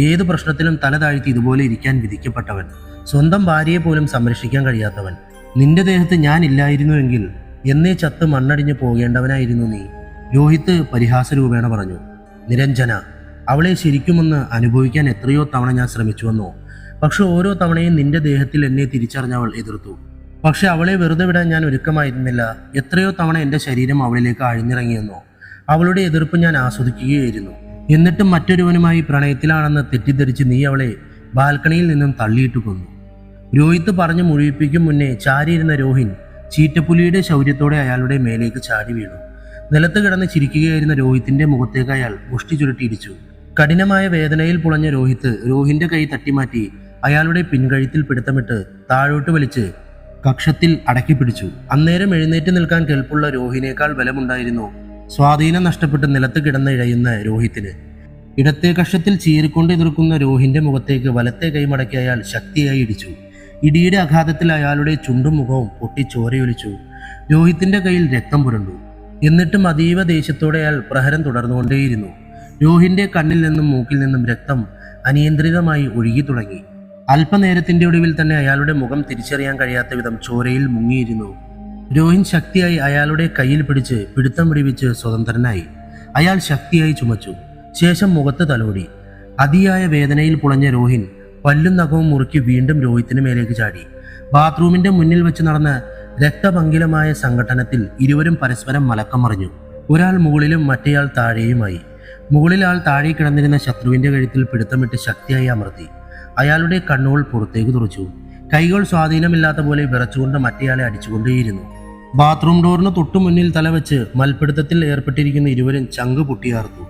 ഏതു പ്രശ്നത്തിലും തല താഴ്ത്തി ഇതുപോലെ ഇരിക്കാൻ വിധിക്കപ്പെട്ടവൻ, സ്വന്തം ഭാര്യയെ പോലും സംരക്ഷിക്കാൻ കഴിയാത്തവൻ. നിന്റെ ദേഹത്ത് ഞാൻ ഇല്ലായിരുന്നുവെങ്കിൽ എന്നേ ചത്ത് മണ്ണടിഞ്ഞു പോകേണ്ടവനായിരുന്നു നീ, രോഹിത് പരിഹാസരൂപേണ പറഞ്ഞു. നിരഞ്ജന, അവളെ ശരിക്കുമൊന്ന് അനുഭവിക്കാൻ എത്രയോ തവണ ഞാൻ ശ്രമിച്ചുവെന്നോ. പക്ഷെ ഓരോ തവണയും നിന്റെ ദേഹത്തിൽ എന്നെ തിരിച്ചറിഞ്ഞവൾ എതിർത്തു. പക്ഷെ അവളെ വെറുതെ വിടാൻ ഞാൻ ഒരുക്കമായിരുന്നില്ല. എത്രയോ തവണ എൻ്റെ ശരീരം അവളിലേക്ക് ആഴ്ന്നിറങ്ങിയെന്നോ. അവളുടെ എതിർപ്പ് ഞാൻ ആസ്വദിക്കുകയായിരുന്നു. എന്നിട്ടും മറ്റൊരുവനുമായി പ്രണയത്തിലാണെന്ന് തെറ്റിദ്ധരിച്ച് നീ അവളെ ബാൽക്കണിയിൽ നിന്നും തള്ളിയിട്ട് കൊന്നു. രോഹിത് പറഞ്ഞു മുഴുവിപ്പിക്കും മുന്നേ ചാരിയിരുന്ന രോഹിൻ ചീറ്റപ്പുലിയുടെ ശൗര്യത്തോടെ അയാളുടെ മേലേക്ക് ചാടി വീണു. നിലത്ത് കിടന്ന് ചിരിക്കുകയായിരുന്ന രോഹിത്തിന്റെ മുഖത്തേക്ക് അയാൾ മുഷ്ടി ചുരുട്ടിയിടിച്ചു. കഠിനമായ വേദനയിൽ പുളഞ്ഞ രോഹിന്റെ കൈ തട്ടിമാറ്റി അയാളുടെ പിൻകഴുത്തിൽ പിടുത്തമിട്ട് താഴോട്ട് വലിച്ച് കക്ഷത്തിൽ അടക്കി പിടിച്ചു. അന്നേരം എഴുന്നേറ്റ് നിൽക്കാൻ കെൽപ്പുള്ള രോഹിനേക്കാൾ ബലമുണ്ടായിരുന്നു സ്വാധീനം നഷ്ടപ്പെട്ട് നിലത്ത് കിടന്ന് ഇഴയുന്ന രോഹിത്തിന്. ഇടത്തെ കക്ഷത്തിൽ ചീറിക്കൊണ്ട് എതിർക്കുന്ന രോഹിന്റെ മുഖത്തേക്ക് വലത്തെ കൈമടക്കി അയാൾ ശക്തിയായി ഇടിച്ചു. ഇടിയുടെ ആഘാതത്തിൽ അയാളുടെ ചുണ്ടും മുഖവും പൊട്ടി ചോരയൊലിച്ചു. രോഹിത്തിന്റെ കയ്യിൽ രക്തം പുരണ്ടു. എന്നിട്ടും അതീവ ദേഷ്യത്തോടെ അയാൾ പ്രഹരം തുടർന്നുകൊണ്ടേയിരുന്നു. രോഹിന്റെ കണ്ണിൽ നിന്നും മൂക്കിൽ നിന്നും രക്തം അനിയന്ത്രിതമായി ഒഴുകി തുടങ്ങി. അല്പനേരത്തിന്റെ ഒടുവിൽ തന്നെ അയാളുടെ മുഖം തിരിച്ചറിയാൻ കഴിയാത്ത വിധം ചോരയിൽ മുങ്ങിയിരുന്നു. രോഹിൻ ശക്തിയായി അയാളുടെ കയ്യിൽ പിടിച്ച് പിടുത്തം പിടിവിച്ച് സ്വതന്ത്രനായി. അയാൾ ശക്തിയായി ചുമച്ചു. ശേഷം മുഖത്ത് തലോടി. അതിയായ വേദനയിൽ പുളഞ്ഞ രോഹിൻ പല്ലും നഖവും മുറുക്കി വീണ്ടും രോഹിത്തിന് മേലേക്ക് ചാടി. ബാത്റൂമിന്റെ മുന്നിൽ വെച്ച് നടന്ന രക്തപങ്കിലമായ സംഘട്ടനത്തിൽ ഇരുവരും പരസ്പരം മലക്കം മറിഞ്ഞു. ഒരാൾ മുകളിലും മറ്റേയാൾ താഴെയുമായി. മുകളിൽ ആൾ താഴെ കിടന്നിരുന്ന ശത്രുവിന്റെ കഴുത്തിൽ പിടുത്തമിട്ട് ശക്തിയായി അമർത്തി. അയാളുടെ കണ്ണുകൾ പുറത്തേക്ക് തുറച്ചു. കൈകൾ സ്വാധീനമില്ലാത്ത പോലെ വിറച്ചുകൊണ്ട് മറ്റേയാളെ അടിച്ചുകൊണ്ടേയിരുന്നു. ബാത്റൂം ഡോറിന് തൊട്ടു മുന്നിൽ തലവെച്ച് മൽപിടുത്തത്തിൽ ഏർപ്പെട്ടിരിക്കുന്ന ഇരുവരും ചങ്ക് പൊട്ടിയാർത്തു.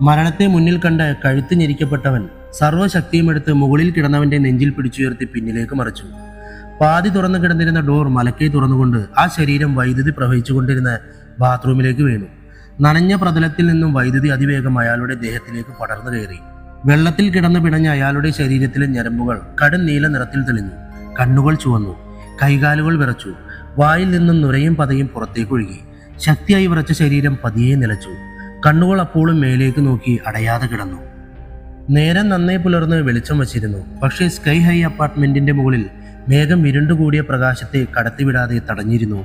മരണത്തെ മുന്നിൽ കണ്ട് കഴുത്ത് ഞെരിക്കപ്പെട്ടവൻ സർവ്വശക്തിയുമെടുത്ത് മുകളിൽ കിടന്നവന്റെ നെഞ്ചിൽ പിടിച്ചുയർത്തി പിന്നിലേക്ക് മറിച്ചു. പാതി തുറന്നു കിടന്നിരുന്ന ഡോർ മലക്കെ തുറന്നുകൊണ്ട് ആ ശരീരം വൈദ്യുതി പ്രവഹിച്ചുകൊണ്ടിരുന്ന ബാത്റൂമിലേക്ക് വീണു. നനഞ്ഞ പ്രതലത്തിൽ നിന്നും വൈദ്യുതി അതിവേഗം അയാളുടെ ദേഹത്തിലേക്ക് പടർന്നു കയറി. വെള്ളത്തിൽ കിടന്നു പിടഞ്ഞ അയാളുടെ ശരീരത്തിലെ ഞരമ്പുകൾ കടും നീല നിറത്തിൽ തെളിഞ്ഞു. കണ്ണുകൾ ചുവന്നു. കൈകാലുകൾ വിറച്ചു. വായിൽ നിന്നും നുരയും പതയും പുറത്തേക്കൊഴുകി. ശക്തിയായി വിറച്ച ശരീരം പതിയെ നിലച്ചു. കണ്ണുകൾ അപ്പോഴും മേലേക്ക് നോക്കി അടയാതെ കിടന്നു. നേരം നന്നേ പുലർന്ന് വെളിച്ചം വച്ചിരുന്നു. പക്ഷേ സ്കൈ ഹൈ അപ്പാർട്ട്മെന്റിന്റെ മുകളിൽ മേഘം ഇരുണ്ടുകൂടിയ പ്രകാശത്തെ കടത്തിവിടാതെ തടഞ്ഞിരുന്നു.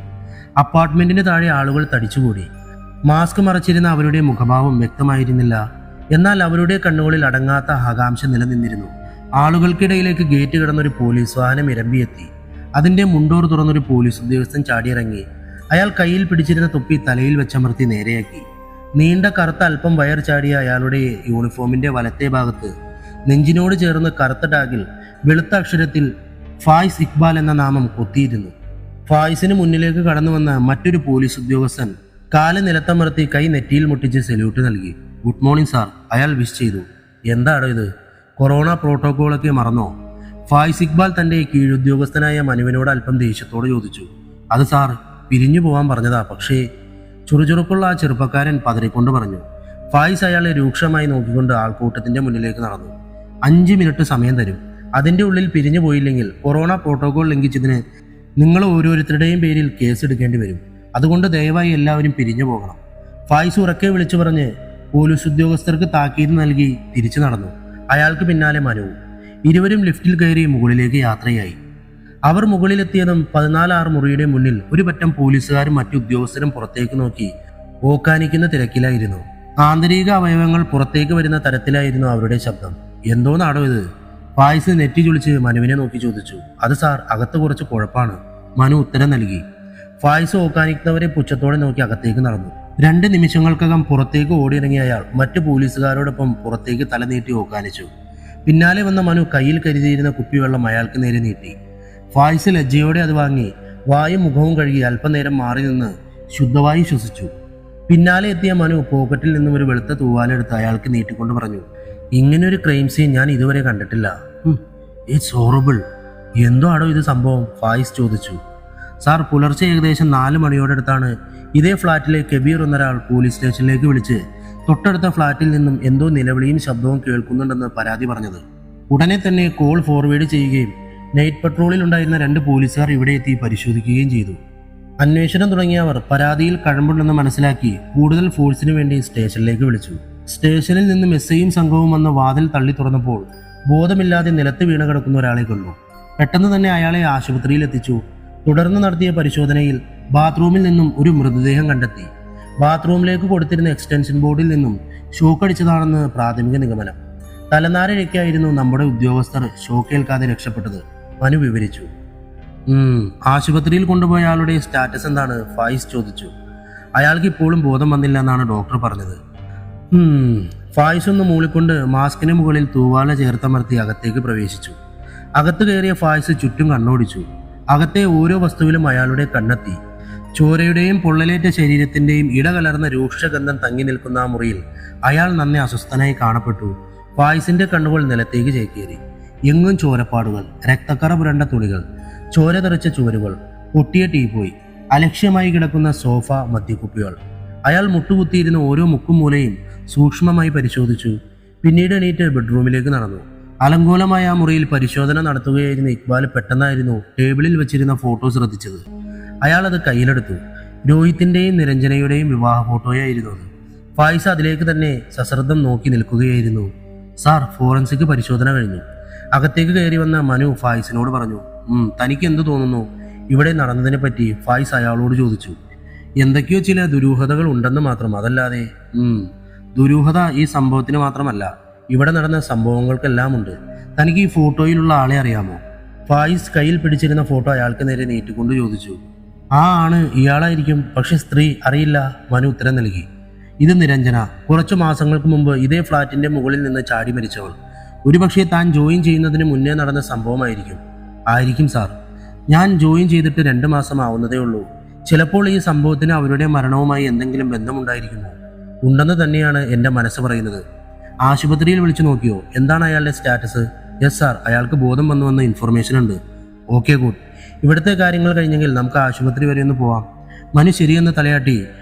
അപ്പാർട്ട്മെന്റിന് താഴെ ആളുകൾ തടിച്ചുകൂടി. മാസ്ക് മറച്ചിരുന്ന അവരുടെ മുഖഭാവം വ്യക്തമായിരുന്നില്ല. എന്നാൽ അവരുടെ കണ്ണുകളിൽ അടങ്ങാത്ത ആകാംക്ഷ നിലനിന്നിരുന്നു. ആളുകൾക്കിടയിലേക്ക് ഗേറ്റ് കിടന്നൊരു പോലീസ് വാഹനം ഇരമ്പിയെത്തി. അതിന്റെ മുണ്ടോർ തുറന്നൊരു പോലീസ് ഉദ്യോഗസ്ഥൻ ചാടിയിറങ്ങി. അയാൾ കയ്യിൽ പിടിച്ചിരുന്ന തൊപ്പി തലയിൽ വെച്ചമർത്തി നേരെയാക്കി. നീണ്ട കറുത്ത അല്പം വയർ ചാടിയ അയാളുടെ യൂണിഫോമിന്റെ വലത്തെ ഭാഗത്ത് നെഞ്ചിനോട് ചേർന്ന് കറുത്ത ടാഗിൽ വെളുത്ത അക്ഷരത്തിൽ ഫായിസ് ഇക്ബാൽ എന്ന നാമം കൊത്തിയിരുന്നു. ഫായിസിന് മുന്നിലേക്ക് കടന്നു വന്ന മറ്റൊരു പോലീസ് ഉദ്യോഗസ്ഥൻ കാല് നിലത്തമർത്തി കൈ നെറ്റിയിൽ മുട്ടിച്ച് സല്യൂട്ട് നൽകി. ഗുഡ് മോർണിംഗ് സാർ, അയാൾ വിഷ് ചെയ്തു. എന്താണോ ഇത്, കൊറോണ പ്രോട്ടോകോളൊക്കെ മറന്നോ? ഫായിസ് ഇക്ബാൽ തന്റെ കീഴുദ്യോഗസ്ഥനായ മനുവിനോട് അല്പം ദേഷ്യത്തോടെ ചോദിച്ചു. അത് സാർ, പിരിഞ്ഞു പോവാൻ പറഞ്ഞതാ. പക്ഷേ ചുറുചുറുക്കുള്ള ആ ചെറുപ്പക്കാരൻ പതറിക്കൊണ്ട് പറഞ്ഞു. ഫായിസ് അയാളെ രൂക്ഷമായി നോക്കിക്കൊണ്ട് ആൾക്കൂട്ടത്തിന്റെ മുന്നിലേക്ക് നടന്നു. 5 മിനിറ്റ് സമയം തരും. അതിന്റെ ഉള്ളിൽ പിരിഞ്ഞു പോയില്ലെങ്കിൽ കൊറോണ പ്രോട്ടോകോൾ ലംഘിച്ചതിന് നിങ്ങൾ ഓരോരുത്തരുടെയും പേരിൽ കേസ് എടുക്കേണ്ടി വരും. അതുകൊണ്ട് ദയവായി എല്ലാവരും പിരിഞ്ഞു പോകണം. ഫായിസ് ഉറക്കെ വിളിച്ചു പറഞ്ഞ് പോലീസ് ഉദ്യോഗസ്ഥർക്ക് താക്കീത് നൽകി തിരിച്ചു നടന്നു. അയാൾക്ക് പിന്നാലെ മനുവും. ഇരുവരും ലിഫ്റ്റിൽ കയറി മുകളിലേക്ക് യാത്രയായി. അവർ മുകളിലെത്തിയതും 14 മുറിയുടെ മുന്നിൽ ഒരു പറ്റം പോലീസുകാരും മറ്റു ഉദ്യോഗസ്ഥരും പുറത്തേക്ക് നോക്കി ഓക്കാനിക്കുന്ന തിരക്കിലായിരുന്നു. ആന്തരിക അവയവങ്ങൾ പുറത്തേക്ക് വരുന്ന തരത്തിലായിരുന്നു അവരുടെ ശബ്ദം. എന്തോന്നാടോ ഇത്? ഫായിസ് നെറ്റി ചുളിച്ച് മനുവിനെ നോക്കി ചോദിച്ചു. അത് സാർ, അകത്ത് കുറച്ച് കുഴപ്പമാണ്. മനു ഉത്തരം നൽകി. ഫായിസ് ഓക്കാനിക്കുന്നവരെ പുച്ഛത്തോടെ നോക്കി അകത്തേക്ക് നടന്നു. 2 നിമിഷങ്ങൾക്കകം പുറത്തേക്ക് ഓടിയിറങ്ങിയ അയാൾ മറ്റു പോലീസുകാരോടൊപ്പം പുറത്തേക്ക് തലനീട്ടി ഓക്കാനിച്ചു. പിന്നാലെ വന്ന മനു കയ്യിൽ കരുതിയിരുന്ന കുപ്പിവെള്ളം അയാൾക്ക് നേരെ നീട്ടി. ഫായിസ് ലജ്ജയോടെ അത് വാങ്ങി വായും മുഖവും കഴുകി അല്പനേരം മാറി നിന്ന് ശുദ്ധവായു ശ്വസിച്ചു. പിന്നാലെ എത്തിയ മനു പോക്കറ്റിൽ നിന്നും ഒരു വെളുത്ത തൂവാലെടുത്ത് അയാൾക്ക് നീട്ടിക്കൊണ്ട് പറഞ്ഞു, ഇങ്ങനൊരു ക്രൈം സീൻ ഞാൻ ഇതുവരെ കണ്ടിട്ടില്ല. It's horrible. എന്തോ ആടോ ഇത് സംഭവം? ഫായിസ് ചോദിച്ചു. സാർ, പുലർച്ചെ ഏകദേശം 4 മണിയോടടുത്താണ് ഇതേ ഫ്ളാറ്റിലെ കബീർ എന്നൊരാൾ പോലീസ് സ്റ്റേഷനിലേക്ക് വിളിച്ച് തൊട്ടടുത്ത ഫ്ളാറ്റിൽ നിന്നും എന്തോ നിലവിളിയും ശബ്ദവും കേൾക്കുന്നുണ്ടെന്ന് പരാതി പറഞ്ഞത്. ഉടനെ തന്നെ കോൾ ഫോർവേഡ് ചെയ്യുകയും നൈറ്റ് പട്രോളിൽ ഉണ്ടായിരുന്ന 2 പോലീസുകാർ ഇവിടെ എത്തി പരിശോധിക്കുകയും ചെയ്തു. അന്വേഷണം തുടങ്ങിയവർ പരാതിയിൽ കഴമ്പുണ്ടെന്ന് മനസ്സിലാക്കി കൂടുതൽ ഫോഴ്സിനു വേണ്ടി സ്റ്റേഷനിലേക്ക് വിളിച്ചു. സ്റ്റേഷനിൽ നിന്നും എസ്ഐയും സംഘവും വന്ന് വാതിൽ തള്ളി തുറന്നപ്പോൾ ബോധമില്ലാതെ നിലത്ത് വീണ് കിടക്കുന്ന ഒരാളെ കണ്ടു. പെട്ടെന്ന് തന്നെ അയാളെ ആശുപത്രിയിൽ എത്തിച്ചു. തുടർന്ന് നടത്തിയ പരിശോധനയിൽ ബാത്റൂമിൽ നിന്നും ഒരു മൃതദേഹം കണ്ടെത്തി. ബാത്റൂമിലേക്ക് കൊടുത്തിരുന്ന എക്സ്റ്റൻഷൻ ബോർഡിൽ നിന്നും ഷോക്കടിച്ചതാണെന്ന് പ്രാഥമിക നിഗമനം. തലനാരിഴയ്ക്കായിരുന്നു നമ്മുടെ ഉദ്യോഗസ്ഥർ ഷോക്കേൽക്കാതെ രക്ഷപ്പെട്ടത്, മനു വിവരിച്ചു. ആശുപത്രിയിൽ കൊണ്ടുപോയ ആളുടെ സ്റ്റാറ്റസ് എന്താണ്? ഫായിസ് ചോദിച്ചു. അയാൾക്ക് ഇപ്പോഴും ബോധം വന്നില്ല എന്നാണ് ഡോക്ടർ പറഞ്ഞത്. ഫായിസ് ഒന്ന് മൂളിക്കൊണ്ട് മാസ്കിന് മുകളിൽ തൂവാല ചേർത്തമർത്തി അകത്തേക്ക് പ്രവേശിച്ചു. അകത്ത് കയറിയ ഫായിസ് ചുറ്റും കണ്ണോടിച്ചു. അകത്തെ ഓരോ വസ്തുവിലും അയാളുടെ കണ്ണെത്തി. ചോരയുടെയും പൊള്ളലേറ്റ ശരീരത്തിന്റെയും ഇടകലർന്ന രൂക്ഷഗന്ധം തങ്ങി നിൽക്കുന്ന ആ മുറിയിൽ അയാൾ നന്നെ അസ്വസ്ഥനായി കാണപ്പെട്ടു. ഫായിസിന്റെ കണ്ണുകൾ നിലത്തേക്ക് ചേക്കേറി. എങ്ങും ചോരപ്പാടുകൾ, രക്തക്കറ പുരണ്ട തുണികൾ, ചോര തെറിച്ച ചുവരുകൾ, പൊട്ടിയ ടീപ്പോയി, അലക്ഷ്യമായി കിടക്കുന്ന സോഫ, മദ്യക്കുപ്പികൾ. അയാൾ മുട്ടുകുത്തിയിരുന്ന ഓരോ മുക്കും മൂലയും സൂക്ഷ്മമായി പരിശോധിച്ചു. പിന്നീട് എണീറ്റ് ബെഡ്റൂമിലേക്ക് നടന്നു. അലങ്കോലമായ ആ മുറിയിൽ പരിശോധന നടത്തുകയായിരുന്ന ഇക്ബാൽ പെട്ടെന്നായിരുന്നു ടേബിളിൽ വെച്ചിരുന്ന ഫോട്ടോ ശ്രദ്ധിച്ചത്. അയാൾ അത് കയ്യിലെടുത്തു. രോഹിത്തിന്റെയും നിരഞ്ജനയുടെയും വിവാഹ ഫോട്ടോയായിരുന്നു അത്. ഫായിസ് അതിലേക്ക് തന്നെ സശ്രദ്ധം നോക്കി നിൽക്കുകയായിരുന്നു. സാർ, ഫോറൻസിക് പരിശോധന കഴിഞ്ഞു. അകത്തേക്ക് കയറി വന്ന മനു ഫായിസിനോട് പറഞ്ഞു. തനിക്ക് എന്തു തോന്നുന്നു ഇവിടെ നടന്നതിനെ പറ്റി? ഫായിസ് അയാളോട് ചോദിച്ചു. എന്തൊക്കെയോ ചില ദുരൂഹതകൾ ഉണ്ടെന്ന് മാത്രം, അതല്ലാതെ. ദുരൂഹത ഈ സംഭവത്തിന് മാത്രമല്ല, ഇവിടെ നടന്ന സംഭവങ്ങൾക്കെല്ലാം ഉണ്ട്. തനിക്ക് ഈ ഫോട്ടോയിലുള്ള ആളെ അറിയാമോ? ഫായിസ് കയ്യിൽ പിടിച്ചിരുന്ന ഫോട്ടോ അയാൾക്ക് നേരെ നീട്ടിക്കൊണ്ട് ചോദിച്ചു. ആണ്, ഇയാളായിരിക്കും. പക്ഷെ സ്ത്രീ അറിയില്ല, മനു ഉത്തരം നൽകി. ഇത് നിരഞ്ജന, കുറച്ചു മാസങ്ങൾക്ക് മുമ്പ് ഇതേ ഫ്ളാറ്റിന്റെ മുകളിൽ നിന്ന് ചാടി മരിച്ചവൾ. ഒരുപക്ഷെ താൻ ജോയിൻ ചെയ്യുന്നതിന് മുന്നേ നടന്ന സംഭവമായിരിക്കും സാർ. ഞാൻ ജോയിൻ ചെയ്തിട്ട് 2 മാസം ആവുന്നതേ ഉള്ളൂ. ചിലപ്പോൾ ഈ സംഭവത്തിന് അവരുടെ മരണവുമായി എന്തെങ്കിലും ബന്ധമുണ്ടായിരിക്കുമോ? ഉണ്ടെന്ന് തന്നെയാണ് എൻ്റെ മനസ്സ് പറയുന്നത്. ആശുപത്രിയിൽ വിളിച്ചു നോക്കിയോ? എന്താണ് അയാളുടെ സ്റ്റാറ്റസ്? യെസ് സാർ, അയാൾക്ക് ബോധം വന്നുവെന്ന ഇൻഫർമേഷൻ ഉണ്ട്. Okay, good. ഇവിടുത്തെ കാര്യങ്ങൾ കഴിഞ്ഞെങ്കിൽ നമുക്ക് ആശുപത്രി വരെ ഒന്ന് പോവാം. മനു ശരിയെന്ന് തലയാട്ടി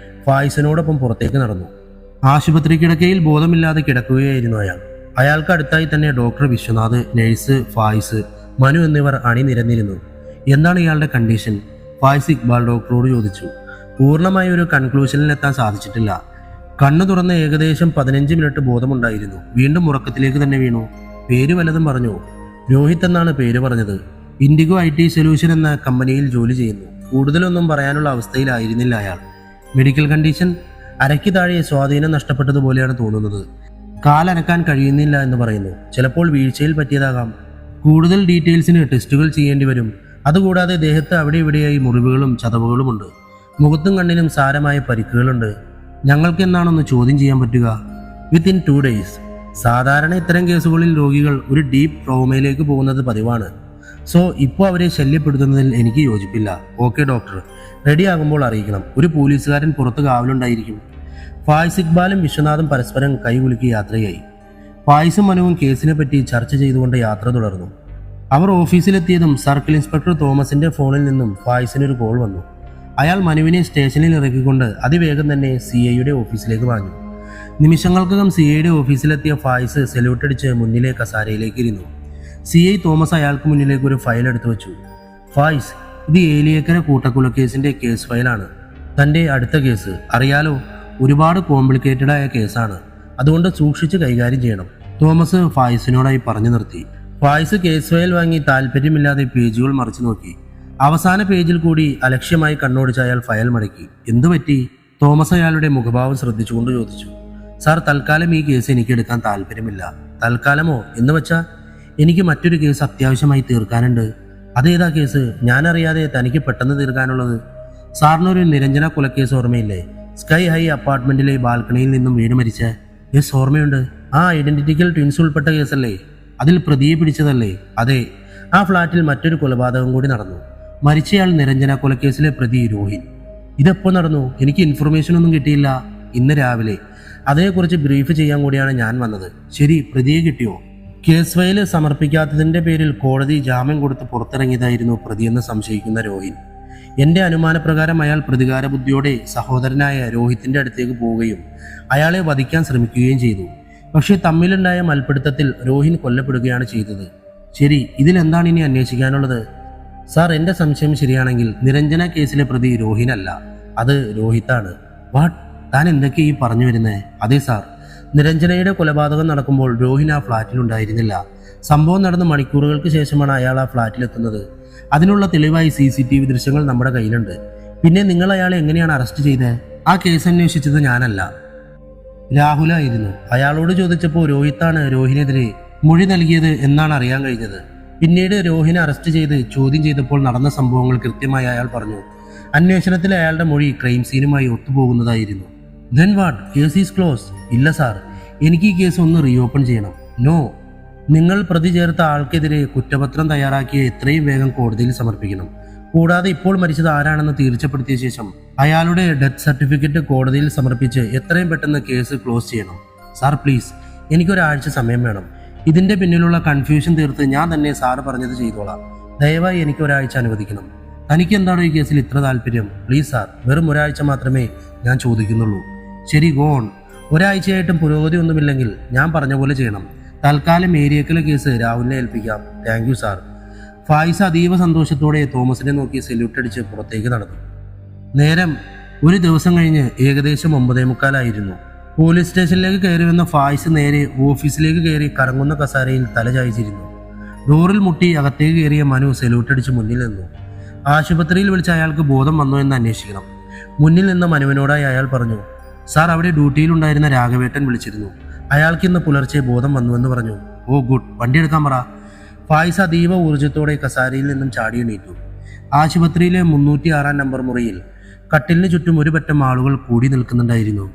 ഫായിസിനോടൊപ്പം പുറത്തേക്ക് നടന്നു. ആശുപത്രി കിടക്കയിൽ ബോധമില്ലാതെ കിടക്കുകയായിരുന്നു അയാൾ. അയാൾക്ക് അടുത്തായി തന്നെ ഡോക്ടർ വിശ്വനാഥ്, നഴ്സ്, ഫായിസ്, മനു എന്നിവർ അണിനിരന്നിരുന്നു. എന്താണ് ഇയാളുടെ കണ്ടീഷൻ? ഫായിസ് ഇക്ബാൽ ഡോക്ടറോട് ചോദിച്ചു. പൂർണ്ണമായ ഒരു കൺക്ലൂഷനിലെത്താൻ സാധിച്ചിട്ടില്ല. കണ്ണു തുറന്ന് ഏകദേശം 15 മിനിറ്റ് ബോധമുണ്ടായിരുന്നു. വീണ്ടും ഉറക്കത്തിലേക്ക് തന്നെ വീണു. പേര് വല്ലതും പറഞ്ഞു? രോഹിത് എന്നാണ് പേര് പറഞ്ഞത്. ഇൻഡിഗോ IT സൊല്യൂഷൻ എന്ന കമ്പനിയിൽ ജോലി ചെയ്യുന്നു. കൂടുതലൊന്നും പറയാനുള്ള അവസ്ഥയിലായിരുന്നില്ല അയാൾ. മെഡിക്കൽ കണ്ടീഷൻ അരയ്ക്ക് താഴെ സ്വാധീനം നഷ്ടപ്പെട്ടതുപോലെയാണ് തോന്നുന്നത്. കാലനക്കാൻ കഴിയുന്നില്ല എന്ന് പറയുന്നു. ചിലപ്പോൾ വീഴ്ചയിൽ പറ്റിയതാകാം. കൂടുതൽ ഡീറ്റെയിൽസിന് ടെസ്റ്റുകൾ ചെയ്യേണ്ടി വരും. അതുകൂടാതെ ദേഹത്ത് അവിടെ ഇവിടെയായി മുറിവുകളും ചതവുകളുമുണ്ട്. മുഖത്തും കണ്ണിനും സാരമായ പരിക്കുകളുണ്ട്. ഞങ്ങൾക്ക് എന്നാണൊന്ന് ചോദ്യം ചെയ്യാൻ പറ്റുക? Within 2 days. സാധാരണ ഇത്തരം കേസുകളിൽ രോഗികൾ ഒരു ഡീപ്പ് ട്രോമയിലേക്ക് പോകുന്നത് പതിവാണ്. സോ ഇപ്പോൾ അവരെ ശല്യപ്പെടുത്തുന്നതിൽ എനിക്ക് യോജിപ്പില്ല. ഓക്കെ ഡോക്ടർ, റെഡിയാകുമ്പോൾ അറിയിക്കണം. ഒരു പോലീസുകാരൻ പുറത്ത് കാവലുണ്ടായിരിക്കും. ഫായിസ് ഇക്ബാലും വിശ്വനാഥും പരസ്പരം കൈകുലുക്കി യാത്രയായി. ഫായിസും മനുവും കേസിനെ പറ്റി ചർച്ച ചെയ്തുകൊണ്ട് യാത്ര തുടർന്നു. അവർ ഓഫീസിലെത്തിയതും സർക്കിൾ ഇൻസ്പെക്ടർ തോമസിന്റെ ഫോണിൽ നിന്നും ഫായിസിനൊരു കോൾ വന്നു. അയാൾ മനുവിനെ സ്റ്റേഷനിൽ ഇറക്കിക്കൊണ്ട് അതിവേഗം തന്നെ CIയുടെ ഓഫീസിലേക്ക് പറഞ്ഞു. നിമിഷങ്ങൾക്കകം CIയുടെ ഓഫീസിലെത്തിയ ഫായിസ് സെല്യൂട്ടടിച്ച് മുന്നിലെ കസാരയിലേക്ക് ഇരുന്നു. CI തോമസ് അയാൾക്ക് മുന്നിലേക്ക് ഒരു ഫയൽ എടുത്തു വെച്ചു. ഫായിസ്, ഇത് ഏലിയേക്കര കൂട്ടക്കൊലക്കേസിന്റെ കേസ് ഫയലാണ്. തൻ്റെ അടുത്ത കേസ് അറിയാലോ, ഒരുപാട് കോംപ്ലിക്കേറ്റഡ് ആയ കേസാണ്, അതുകൊണ്ട് സൂക്ഷിച്ച് കൈകാര്യം ചെയ്യണം. തോമസ് ഫായിസിനോടായി പറഞ്ഞു നിർത്തി. ഫായിസ് കേസ് ഫയൽ വാങ്ങി താല്പര്യമില്ലാതെ പേജുകൾ മറിച്ചു നോക്കി. അവസാന പേജിൽ കൂടി അലക്ഷ്യമായി കണ്ണോടിച്ച് അയാൾ ഫയൽ മടക്കി. എന്തു പറ്റി? തോമസ് അയാളുടെ മുഖഭാവം ശ്രദ്ധിച്ചുകൊണ്ട് ചോദിച്ചു. സാർ, തൽക്കാലം ഈ കേസ് എനിക്ക് എടുക്കാൻ താല്പര്യമില്ല. തൽക്കാലമോ എന്ന് വെച്ചാ? എനിക്ക് മറ്റൊരു കേസ് അത്യാവശ്യമായി തീർക്കാനുണ്ട്. അതേതാ കേസ്? ഞാനറിയാതെ തനിക്ക് പെട്ടെന്ന് തീർക്കാനുള്ളത്. സാറിനൊരു നിരഞ്ജന കൊലക്കേസ് ഓർമ്മയില്ലേ? സ്കൈ ഹൈ അപ്പാർട്ട്മെന്റിലെ ബാൽക്കണിയിൽ നിന്നും വീണ് മരിച്ച. യെസ്, ഓർമ്മയുണ്ട്. ആ ഐഡന്റിറ്റിക്കൽ ട്വിൻസ് ഉൾപ്പെട്ട കേസല്ലേ? അതിൽ പ്രതിയെ പിടിച്ചതല്ലേ? അതെ. ആ ഫ്ലാറ്റിൽ മറ്റൊരു കൊലപാതകം കൂടി നടന്നു. മരിച്ചയാൾ നിരഞ്ജന കൊലക്കേസിലെ പ്രതി രോഹിൻ. ഇതെപ്പോ നടന്നു? എനിക്ക് ഇൻഫർമേഷൻ ഒന്നും കിട്ടിയില്ല. ഇന്ന് രാവിലെ. അതേക്കുറിച്ച് ബ്രീഫ് ചെയ്യാൻ കൂടിയാണ് ഞാൻ വന്നത്. ശരി, പ്രതിയെ കിട്ടിയോ? കേസ് ഫയൽ സമർപ്പിക്കാത്തതിന്റെ പേരിൽ കോടതി ജാമ്യം കൊടുത്ത് പുറത്തിറങ്ങിയതായിരുന്നു പ്രതിയെന്ന് സംശയിക്കുന്ന രോഹിൻ. എന്റെ അനുമാനപ്രകാരം അയാൾ പ്രതികാര ബുദ്ധിയോടെ സഹോദരനായ രോഹിത്തിന്റെ അടുത്തേക്ക് പോവുകയും അയാളെ വധിക്കാൻ ശ്രമിക്കുകയും ചെയ്തു. പക്ഷേ തമ്മിലുണ്ടായ മൽപ്പിടുത്തത്തിൽ രോഹിൻ കൊല്ലപ്പെടുകയാണ് ചെയ്തത്. ശരി, ഇതിലെന്താണ് ഇനി അന്വേഷിക്കാനുള്ളത്? സാർ, എന്റെ സംശയം ശരിയാണെങ്കിൽ നിരഞ്ജന കേസിലെ പ്രതി രോഹിനല്ല, അത് രോഹിത്താണ്. വാട്ട്? താൻ എന്തൊക്കെ ഈ പറഞ്ഞു വരുന്നേ? അതെ സാർ, നിരഞ്ജനയുടെ കൊലപാതകം നടക്കുമ്പോൾ രോഹിൻ ആ ഫ്ലാറ്റിലുണ്ടായിരുന്നില്ല. സംഭവം നടന്ന മണിക്കൂറുകൾക്ക് ശേഷമാണ് അയാൾ ആ ഫ്ലാറ്റിലെത്തുന്നത്. അതിനുള്ള തെളിവായി CCTV ദൃശ്യങ്ങൾ നമ്മുടെ കയ്യിലുണ്ട്. പിന്നെ നിങ്ങൾ അയാളെ എങ്ങനെയാണ് അറസ്റ്റ് ചെയ്തത്? ആ കേസ് അന്വേഷിച്ചത് ഞാനല്ല, രാഹുലായിരുന്നു. അയാളോട് ചോദിച്ചപ്പോൾ രോഹിത്താണ് രോഹിനെതിരെ മൊഴി നൽകിയത് എന്നാണ് അറിയാൻ കഴിഞ്ഞത്. പിന്നീട് രോഹിനെ അറസ്റ്റ് ചെയ്ത് ചോദ്യം ചെയ്തപ്പോൾ നടന്ന സംഭവങ്ങൾ കൃത്യമായി അയാൾ പറഞ്ഞു. അന്വേഷണത്തിൽ അയാളുടെ മൊഴി ക്രൈം സീനുമായി ഒത്തുപോകുന്നതായിരുന്നു. Then what? Case is close? ഇല്ല സാർ, എനിക്ക് ഈ കേസ് ഒന്ന് റീഓപ്പൺ ചെയ്യണം. നോ, നിങ്ങൾ പ്രതി ചേർത്ത ആൾക്കെതിരെ കുറ്റപത്രം തയ്യാറാക്കി എത്രയും വേഗം കോടതിയിൽ സമർപ്പിക്കണം. കൂടാതെ ഇപ്പോൾ മരിച്ചത് ആരാണെന്ന് തീർച്ചപ്പെടുത്തിയ ശേഷം അയാളുടെ ഡെത്ത് സർട്ടിഫിക്കറ്റ് കോടതിയിൽ സമർപ്പിച്ച് എത്രയും പെട്ടെന്ന് കേസ് ക്ലോസ് ചെയ്യണം. സാർ പ്ലീസ്, എനിക്കൊരാഴ്ച സമയം വേണം. ഇതിന്റെ പിന്നിലുള്ള കൺഫ്യൂഷൻ തീർത്ത് ഞാൻ തന്നെ സാറ് പറഞ്ഞത് ചെയ്തോളാം. ദയവായി എനിക്ക് ഒരാഴ്ച അനുവദിക്കണം. തനിക്ക് എന്താണോ ഈ കേസിൽ ഇത്ര താല്പര്യം? പ്ലീസ് സാർ, വെറും ഒരാഴ്ച മാത്രമേ ഞാൻ ചോദിക്കുന്നുള്ളൂ. ശരി, ഗോ ഓൺ. ഒരാഴ്ചയായിട്ടും പുരോഗതി ഒന്നുമില്ലെങ്കിൽ ഞാൻ പറഞ്ഞ പോലെ ചെയ്യണം. തൽക്കാലം ഏരിയക്കലെ കേസ് രാഹുലിനെ ഏൽപ്പിക്കാം. Thank you sir. ഫായിസ് അതീവ സന്തോഷത്തോടെ തോമസിനെ നോക്കി സല്യൂട്ട് അടിച്ച് പുറത്തേക്ക് നടന്നു. നേരം ഒരു ദിവസം കഴിഞ്ഞ് ഏകദേശം 9:45 പോലീസ് സ്റ്റേഷനിലേക്ക് കയറി വന്ന ഫായിസ് നേരെ ഓഫീസിലേക്ക് കയറി കറങ്ങുന്ന കസാരയിൽ തല ചായ്ച്ചിരുന്നു. ഡോറിൽ മുട്ടി അകത്തേക്ക് കയറിയ മനു സല്യൂട്ട് അടിച്ച് മുന്നിൽ നിന്നു. ആശുപത്രിയിൽ വിളിച്ച് അയാൾക്ക് ബോധം വന്നോ എന്ന് അന്വേഷിക്കണം. മുന്നിൽ നിന്ന മനുവിനോടായി അയാൾ പറഞ്ഞു. സാർ, അവിടെ ഡ്യൂട്ടിയിലുണ്ടായിരുന്ന രാഘവേട്ടൻ വിളിച്ചിരുന്നു. അയാൾക്ക് ഇന്ന് പുലർച്ചെ ബോധം വന്നുവെന്ന് പറഞ്ഞു. ഓ ഗുഡ്, വണ്ടി എടുക്കാൻ പറ. ഫായിസ് അതീവ ഊർജ്ജത്തോടെ കസാരയിൽ നിന്നും ചാടി എണീറ്റു. ആശുപത്രിയിലെ 306 നമ്പർ മുറിയിൽ കട്ടിലിന് ചുറ്റും ഒരു പറ്റം ആളുകൾ കൂടി നിൽക്കുന്നുണ്ടായിരുന്നു.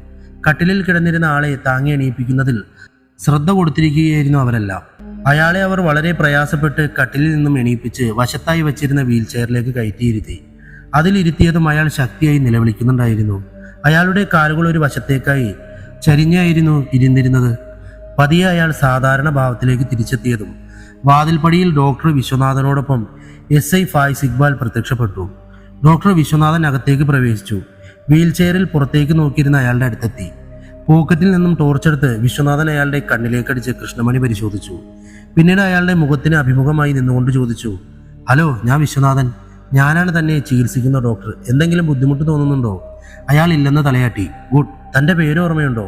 കട്ടിലിൽ കിടന്നിരുന്ന ആളെ താങ്ങി എണീപ്പിക്കുന്നതിൽ ശ്രദ്ധ കൊടുത്തിരിക്കുകയായിരുന്നു അവരെല്ലാം. അയാളെ അവർ വളരെ പ്രയാസപ്പെട്ട് കട്ടിലിൽ നിന്നും എണീപ്പിച്ച് വശത്തായി വച്ചിരുന്ന വീൽ ചെയറിലേക്ക് കയറ്റിയിരുത്തി. അതിലിരുത്തിയതും അയാൾ ശക്തിയായി നിലവിളിക്കുന്നുണ്ടായിരുന്നു. അയാളുടെ കാലുകൾ ഒരു വശത്തേക്കായി ചരിഞ്ഞായിരുന്നു ഇരുന്നിരുന്നത്. പതിയെ അയാൾ സാധാരണ ഭാവത്തിലേക്ക് തിരിച്ചെത്തിയതും വാതിൽപ്പടിയിൽ ഡോക്ടർ വിശ്വനാഥനോടൊപ്പം SI ഫായിസ് ഇക്ബാൽ പ്രത്യക്ഷപ്പെട്ടു. ഡോക്ടർ വിശ്വനാഥൻ അകത്തേക്ക് പ്രവേശിച്ചു. വീൽ ചെയറിൽ പുറത്തേക്ക് നോക്കിയിരുന്ന അയാളുടെ അടുത്തെത്തി. പോക്കറ്റിൽ നിന്നും ടോർച്ചെടുത്ത് വിശ്വനാഥൻ അയാളുടെ കണ്ണിലേക്കടിച്ച് കൃഷ്ണമണി പരിശോധിച്ചു. പിന്നീട് അയാളുടെ മുഖത്തിന് അഭിമുഖമായി നിന്നുകൊണ്ട് ചോദിച്ചു. ഹലോ, ഞാൻ വിശ്വനാഥൻ. ഞാനാണ് തന്നെ ചികിത്സിക്കുന്ന ഡോക്ടർ. എന്തെങ്കിലും ബുദ്ധിമുട്ട് തോന്നുന്നുണ്ടോ? അയാൾ ഇല്ലെന്ന് തലയാട്ടി. ഗുഡ്. തൻ്റെ പേര് ഓർമ്മയുണ്ടോ?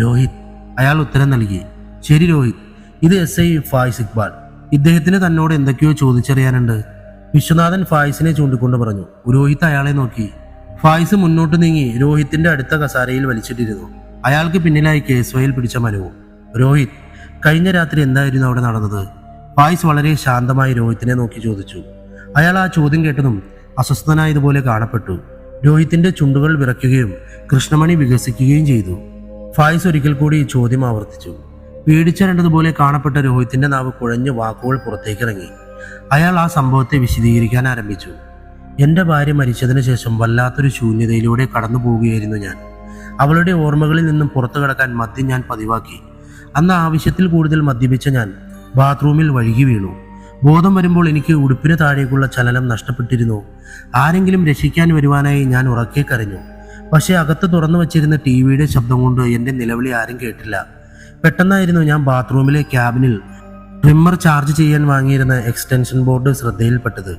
രോഹിത്. അയാൾ ഉത്തരം നൽകി. ശരി രോഹിത്, ഇത് SI ഫായിസ് ഇക്ബാൽ. ഇദ്ദേഹത്തിന് തന്നോട് എന്തൊക്കെയോ ചോദിച്ചറിയാനുണ്ട്. വിശ്വനാഥൻ ഫായിസിനെ ചൂണ്ടിക്കൊണ്ട് പറഞ്ഞു. രോഹിത് അയാളെ നോക്കി. ഫായിസ് മുന്നോട്ട് നീങ്ങി രോഹിത്തിന്റെ അടുത്ത കസാരയിൽ വലിച്ചിട്ടിരുന്നു. അയാൾക്ക് പിന്നിലായി കേസ് ഫയൽ പിടിച്ച മനുവും. രോഹിത്, കഴിഞ്ഞ രാത്രി എന്തായിരുന്നു അവിടെ നടന്നത്? ഫായിസ് വളരെ ശാന്തമായി രോഹിത്തിനെ നോക്കി ചോദിച്ചു. അയാൾ ആ ചോദ്യം കേട്ടതും അസ്വസ്ഥനായതുപോലെ കാണപ്പെട്ടു. രോഹിത്തിന്റെ ചുണ്ടുകൾ വിറയ്ക്കുകയും കൃഷ്ണമണി വികസിക്കുകയും ചെയ്തു. ഫായിസ് ഒരിക്കൽ കൂടി ചോദ്യം ആവർത്തിച്ചു. പേടിച്ചരണ്ടതുപോലെ കാണപ്പെട്ട രോഹിത്തിന്റെ നാവ് കുഴഞ്ഞ് വാക്കുകൾ പുറത്തേക്കിറങ്ങി. അയാൾ ആ സംഭവത്തെ വിശദീകരിക്കാൻ ആരംഭിച്ചു. എൻ്റെ ഭാര്യ മരിച്ചതിന് ശേഷം വല്ലാത്തൊരു ശൂന്യതയിലൂടെ കടന്നു പോവുകയായിരുന്നു ഞാൻ. അവളുടെ ഓർമ്മകളിൽ നിന്നും പുറത്തു കടക്കാൻ മദ്യം ഞാൻ പതിവാക്കി. അന്ന് ആവശ്യത്തിൽ കൂടുതൽ മദ്യപിച്ച ഞാൻ ബാത്റൂമിൽ വഴുകി വീണു. ബോധം വരുമ്പോൾ എനിക്ക് ഉടുപ്പിന് താഴേക്കുള്ള ചലനം നഷ്ടപ്പെട്ടിരുന്നു. ആരെങ്കിലും രക്ഷിക്കാൻ വരുവാനായി ഞാൻ ഉറക്കെ കരഞ്ഞു. പക്ഷേ അകത്ത് തുറന്നു വച്ചിരുന്ന TV ശബ്ദം കൊണ്ട് എൻ്റെ നിലവിളി ആരും കേട്ടില്ല. പെട്ടെന്നായിരുന്നു ഞാൻ ബാത്റൂമിലെ ക്യാബിനിൽ ട്രിമ്മർ ചാർജ് ചെയ്യാൻ വാങ്ങിയിരുന്ന എക്സ്റ്റൻഷൻ ബോർഡ് ശ്രദ്ധയിൽപ്പെട്ടത്.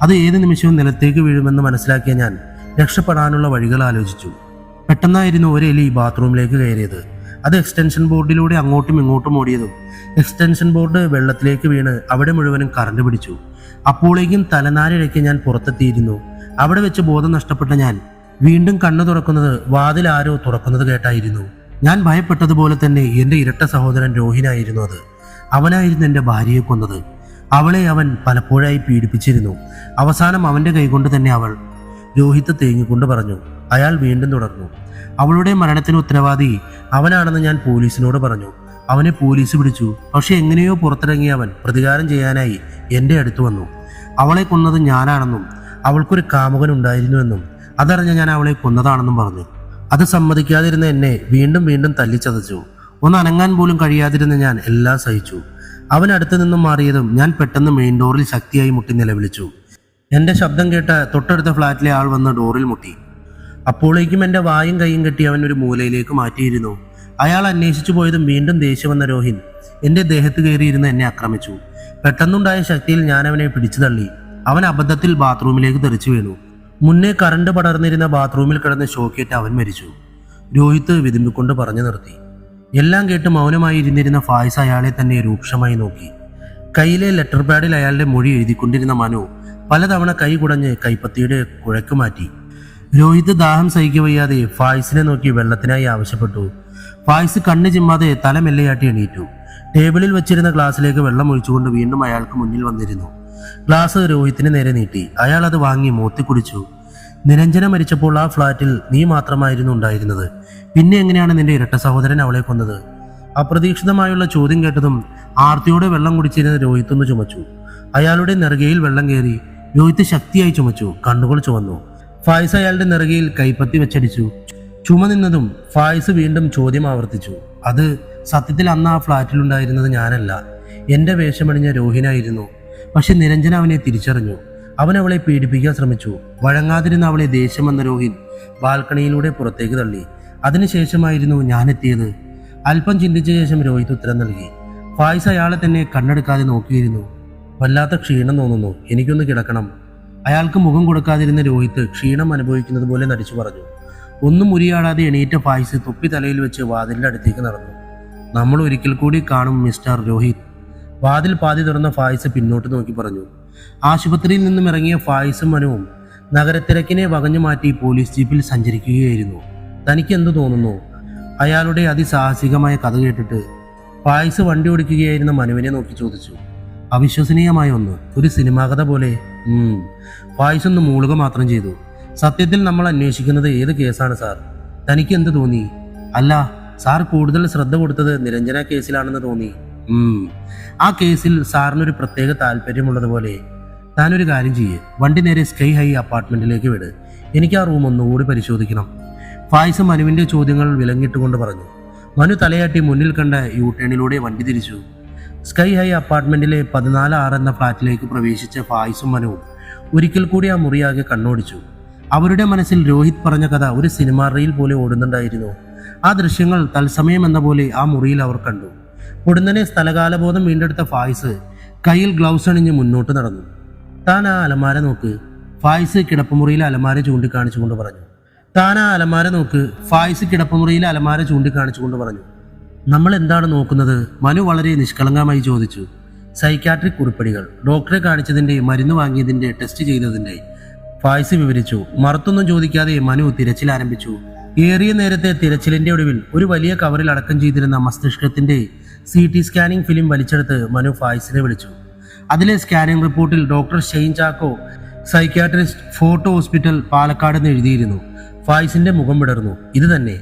അത് ഏത് നിമിഷവും നിലത്തേക്ക് വീഴുമെന്ന് മനസ്സിലാക്കിയ ഞാൻ രക്ഷപ്പെടാനുള്ള വഴികൾ ആലോചിച്ചു. പെട്ടെന്നായിരുന്നു ഒരു എലി ബാത്റൂമിലേക്ക് കയറിയത്. അത് എക്സ്റ്റൻഷൻ ബോർഡിലൂടെ അങ്ങോട്ടും ഇങ്ങോട്ടും ഓടിയതും എക്സ്റ്റൻഷൻ ബോർഡ് വെള്ളത്തിലേക്ക് വീണ് അവിടെ മുഴുവനും കറണ്ട് പിടിച്ചു. അപ്പോഴേക്കും തലനാരിഴയ്ക്ക് ഞാൻ പുറത്തെത്തിയിരുന്നു. അവിടെ വെച്ച് ബോധം നഷ്ടപ്പെട്ട ഞാൻ വീണ്ടും കണ്ണു തുറക്കുന്നത് വാതിൽ ആരോ തുറക്കുന്നത് കേട്ടായിരുന്നു. ഞാൻ ഭയപ്പെട്ടതുപോലെ തന്നെ എൻ്റെ ഇരട്ട സഹോദരൻ രോഹിനായിരുന്നു അത്. അവനായിരുന്നു എൻ്റെ ഭാര്യയെ കൊന്നത്. അവളെ അവൻ പലപ്പോഴായി പീഡിപ്പിച്ചിരുന്നു. അവസാനം അവൻ്റെ കൈകൊണ്ട് തന്നെ അവൾ. രോഹിത് തേങ്ങിക്കൊണ്ട് പറഞ്ഞു. അയാൾ വീണ്ടും തുടർന്നു. അവളുടെ മരണത്തിന് ഉത്തരവാദി അവനാണെന്ന് ഞാൻ പോലീസിനോട് പറഞ്ഞു. അവനെ പോലീസ് പിടിച്ചു. പക്ഷെ എങ്ങനെയോ പുറത്തിറങ്ങിയ അവൻ പ്രതികാരം ചെയ്യാനായി എൻ്റെ അടുത്ത് വന്നു. അവളെ കൊന്നത് ഞാനാണെന്നും അവൾക്കൊരു കാമുകൻ ഉണ്ടായിരുന്നുവെന്നും അതറിഞ്ഞ ഞാൻ അവളെ കൊന്നതാണെന്നും പറഞ്ഞു. അത് സമ്മതിക്കാതിരുന്ന എന്നെ വീണ്ടും വീണ്ടും തല്ലിച്ചതച്ചു. ഒന്ന് അനങ്ങാൻ പോലും കഴിയാതിരുന്ന ഞാൻ എല്ലാം സഹിച്ചു. അവൻ അടുത്ത് നിന്നും മാറിയതും ഞാൻ പെട്ടെന്ന് മെയിൻ ഡോറിൽ ശക്തിയായി മുട്ടി നിലവിളിച്ചു. എൻ്റെ ശബ്ദം കേട്ട തൊട്ടടുത്ത ഫ്ലാറ്റിലെ ആൾ വന്ന് ഡോറിൽ മുട്ടി. അപ്പോഴേക്കും എൻ്റെ വായും കൈയും കെട്ടി അവൻ ഒരു മൂലയിലേക്ക് മാറ്റിയിരുന്നു. അയാൾ അന്വേഷിച്ചു പോയതും വീണ്ടും ദേഷ്യം വന്ന രോഹിൻ എൻ്റെ ദേഹത്ത് കയറിയിരുന്ന് എന്നെ ആക്രമിച്ചു. പെട്ടെന്നുണ്ടായ ശക്തിയിൽ ഞാൻ അവനെ പിടിച്ചു തള്ളി. അവൻ അബദ്ധത്തിൽ ബാത്റൂമിലേക്ക് തെറിച്ചു വീണു. മുന്നേ കറണ്ട് പടർന്നിരുന്ന ബാത്റൂമിൽ കിടന്ന് ഷോക്കേറ്റ് അവൻ മരിച്ചു. രോഹിത് വിതുമ്പിക്കൊണ്ട് പറഞ്ഞു നിർത്തി. എല്ലാം കേട്ട് മൗനമായി ഇരുന്നിരുന്ന ഫായിസ് അയാളെ തന്നെ രൂക്ഷമായി നോക്കി. കയ്യിലെ ലെറ്റർ പാഡിൽ അയാളുടെ മൊഴി എഴുതിക്കൊണ്ടിരുന്ന മനു പലതവണ കൈ കുടഞ്ഞ് കൈപ്പത്തിയുടെ കുഴക്ക് മാറ്റി. രോഹിത് ദാഹം സഹിക്കവയ്യാതെ ഫായിസിനെ നോക്കി വെള്ളത്തിനായി ആവശ്യപ്പെട്ടു. ഫായിസ് കണ്ണ് ചിമ്മാതെ തല മെല്ലയാട്ടി എണീറ്റു. ടേബിളിൽ വെച്ചിരുന്ന ഗ്ലാസ്സിലേക്ക് വെള്ളം ഒഴിച്ചുകൊണ്ട് വീണ്ടും അയാൾക്ക് മുന്നിൽ വന്നിരുന്നു. ഗ്ലാസ് രോഹിത്തിന് നേരെ നീട്ടി. അയാൾ അത് വാങ്ങി മൂത്തി കുടിച്ചു. നിരഞ്ജന മരിച്ചപ്പോൾ ആ ഫ്ലാറ്റിൽ നീ മാത്രമായിരുന്നു ഉണ്ടായിരുന്നത്. പിന്നെ എങ്ങനെയാണ് നിന്റെ ഇരട്ട സഹോദരൻ അവളെ കൊന്നത്? അപ്രതീക്ഷിതമായുള്ള ചോദ്യം കേട്ടതും ആർത്തിയോടെ വെള്ളം കുടിച്ചിരുന്ന രോഹിത് ഒന്ന് ചുമച്ചു. അയാളുടെ നെറുകയിൽ വെള്ളം കയറി. രോഹിത് ശക്തിയായി ചുമച്ചു. കണ്ണുകൾ ചുവന്നു. ഫായിസ് അയാളുടെ നെറുകയിൽ കൈപ്പത്തി വെച്ചടിച്ചു. ചുമ നിന്നതും ഫായിസ് വീണ്ടും ചോദ്യം ആവർത്തിച്ചു. അത് സത്യത്തിൽ അന്ന് ആ ഫ്ലാറ്റിലുണ്ടായിരുന്നത് ഞാനല്ല, എൻ്റെ വേഷമണിഞ്ഞ രോഹിനായിരുന്നു. പക്ഷെ നിരഞ്ജന അവനെ തിരിച്ചറിഞ്ഞു. അവൻ അവളെ പീഡിപ്പിക്കാൻ ശ്രമിച്ചു. വഴങ്ങാതിരുന്ന അവളെ ദേഷ്യം വന്ന രോഹിൻ ബാൽക്കണിയിലൂടെ പുറത്തേക്ക് തള്ളി. അതിനുശേഷമായിരുന്നു ഞാൻ എത്തിയത്. അല്പം ചിന്തിച്ച ശേഷം രോഹിത് ഉത്തരം നൽകി. ഫായിസ് അയാളെ തന്നെ കണ്ണെടുക്കാതെ നോക്കിയിരുന്നു. വല്ലാത്ത ക്ഷീണം തോന്നുന്നു, എനിക്കൊന്ന് കിടക്കണം. അയാൾക്ക് മുഖം കൊടുക്കാതിരുന്ന രോഹിത് ക്ഷീണം അനുഭവിക്കുന്നത് പോലെ നടിച്ചു പറഞ്ഞു. ഒന്നും മുരിയാടാതെ എണീറ്റ ഫായിസ് തൊപ്പി തലയിൽ വെച്ച് വാതിലിൻ്റെ അടുത്തേക്ക് നടന്നു. നമ്മൾ ഒരിക്കൽ കൂടി കാണും മിസ്റ്റർ രോഹിത്. വാതിൽ പാതി തുറന്ന ഫായിസ് പിന്നോട്ട് നോക്കി പറഞ്ഞു. ആശുപത്രിയിൽ നിന്നും ഇറങ്ങിയ ഫായിസും മനുവും നഗരത്തിരക്കിനെ വകഞ്ഞു മാറ്റി പോലീസ് ജീപ്പിൽ സഞ്ചരിക്കുകയായിരുന്നു. തനിക്ക് എന്തു തോന്നുന്നു? അയാളുടെ അതിസാഹസികമായ കഥ കേട്ടിട്ട് ഫായിസ് വണ്ടി ഓടിക്കുകയായിരുന്ന മനുവിനെ നോക്കി ചോദിച്ചു. അവിശ്വസനീയമായ ഒന്ന്, ഒരു സിനിമാ കഥ പോലെ. ഫായിസ് ഒന്ന് മൂളുക മാത്രം ചെയ്തു. സത്യത്തിൽ നമ്മൾ അന്വേഷിക്കുന്നത് ഏത് കേസാണ് സാർ? തനിക്ക് എന്ത് തോന്നി? അല്ല സാർ, കൂടുതൽ ശ്രദ്ധ കൊടുത്തത് നിരഞ്ജന കേസിലാണെന്ന് തോന്നി. ആ കേസിൽ സാറിനൊരു പ്രത്യേക താല്പര്യമുള്ളതുപോലെ. താനൊരു കാര്യം ചെയ്യേ, വണ്ടി നേരെ സ്കൈ ഹൈ അപ്പാർട്ട്മെന്റിലേക്ക് വിട്. എനിക്ക് ആ റൂം ഒന്നുകൂടി പരിശോധിക്കണം. ഫായിസ് മനുവിന്റെ ചോദ്യങ്ങൾ വിലങ്ങിട്ടുകൊണ്ട് പറഞ്ഞു. മനു തലയാട്ടി മുന്നിൽ കണ്ട യൂട്ടേണിലൂടെ വണ്ടി തിരിച്ചു. സ്കൈ ഹൈ അപ്പാർട്ട്മെന്റിലെ 14-6 എന്ന ഫ്ലാറ്റിലേക്ക് പ്രവേശിച്ച ഫായിസും മനുവും ഒരിക്കൽ കൂടി ആ മുറിയാകെ കണ്ണോടിച്ചു. അവരുടെ മനസ്സിൽ രോഹിത് പറഞ്ഞ കഥ ഒരു സിനിമാ റീൽ പോലെ ഓടുന്നുണ്ടായിരുന്നു. ആ ദൃശ്യങ്ങൾ തത്സമയം എന്ന പോലെ ആ മുറിയിൽ അവർ കണ്ടു. ഉടനെ സ്ഥലകാലബോധം വീണ്ടെടുത്ത ഫായിസ് കയ്യിൽ ഗ്ലൗസ് അണിഞ്ഞ് മുന്നോട്ട് നടന്നു. താൻ ആ അലമാര നോക്ക്. ഫായിസ് കിടപ്പുമുറിയിലെ അലമാര ചൂണ്ടിക്കാണിച്ചുകൊണ്ട് പറഞ്ഞു. ഫായിസ് കിടപ്പുമുറിയിലെ അലമാര ചൂണ്ടിക്കാണിച്ചുകൊണ്ട് പറഞ്ഞു. നമ്മൾ എന്താണ് നോക്കുന്നത്? മനു വളരെ നിഷ്കളങ്കമായി ചോദിച്ചു. സൈക്യാട്രിക് കുറിപ്പടികൾ, ഡോക്ടറെ കാണിച്ചതിൻ്റെ, മരുന്ന് വാങ്ങിയതിൻ്റെ, ടെസ്റ്റ് ചെയ്തതിൻ്റെ. ഫായിസ് വിവരിച്ചു. മറുത്തൊന്നും ചോദിക്കാതെ മനു തിരച്ചിൽ ആരംഭിച്ചു. ഏറിയ നേരത്തെ തിരച്ചിലിന്റെ ഒടുവിൽ ഒരു വലിയ കവറിൽ അടക്കം ചെയ്തിരുന്ന മസ്തിഷ്കത്തിന്റെ CT സ്കാനിംഗ് ഫിലിം വലിച്ചെടുത്ത് മനു ഫായിസിനെ വിളിച്ചു. അതിലെ സ്കാനിംഗ് റിപ്പോർട്ടിൽ doctor Shane Chacko, psychiatrist, fort hospital, Palakkad എന്ന് എഴുതിയിരുന്നു. ഫായിസിന്റെ മുഖം വിടർന്നു. ഇത് തന്നെ.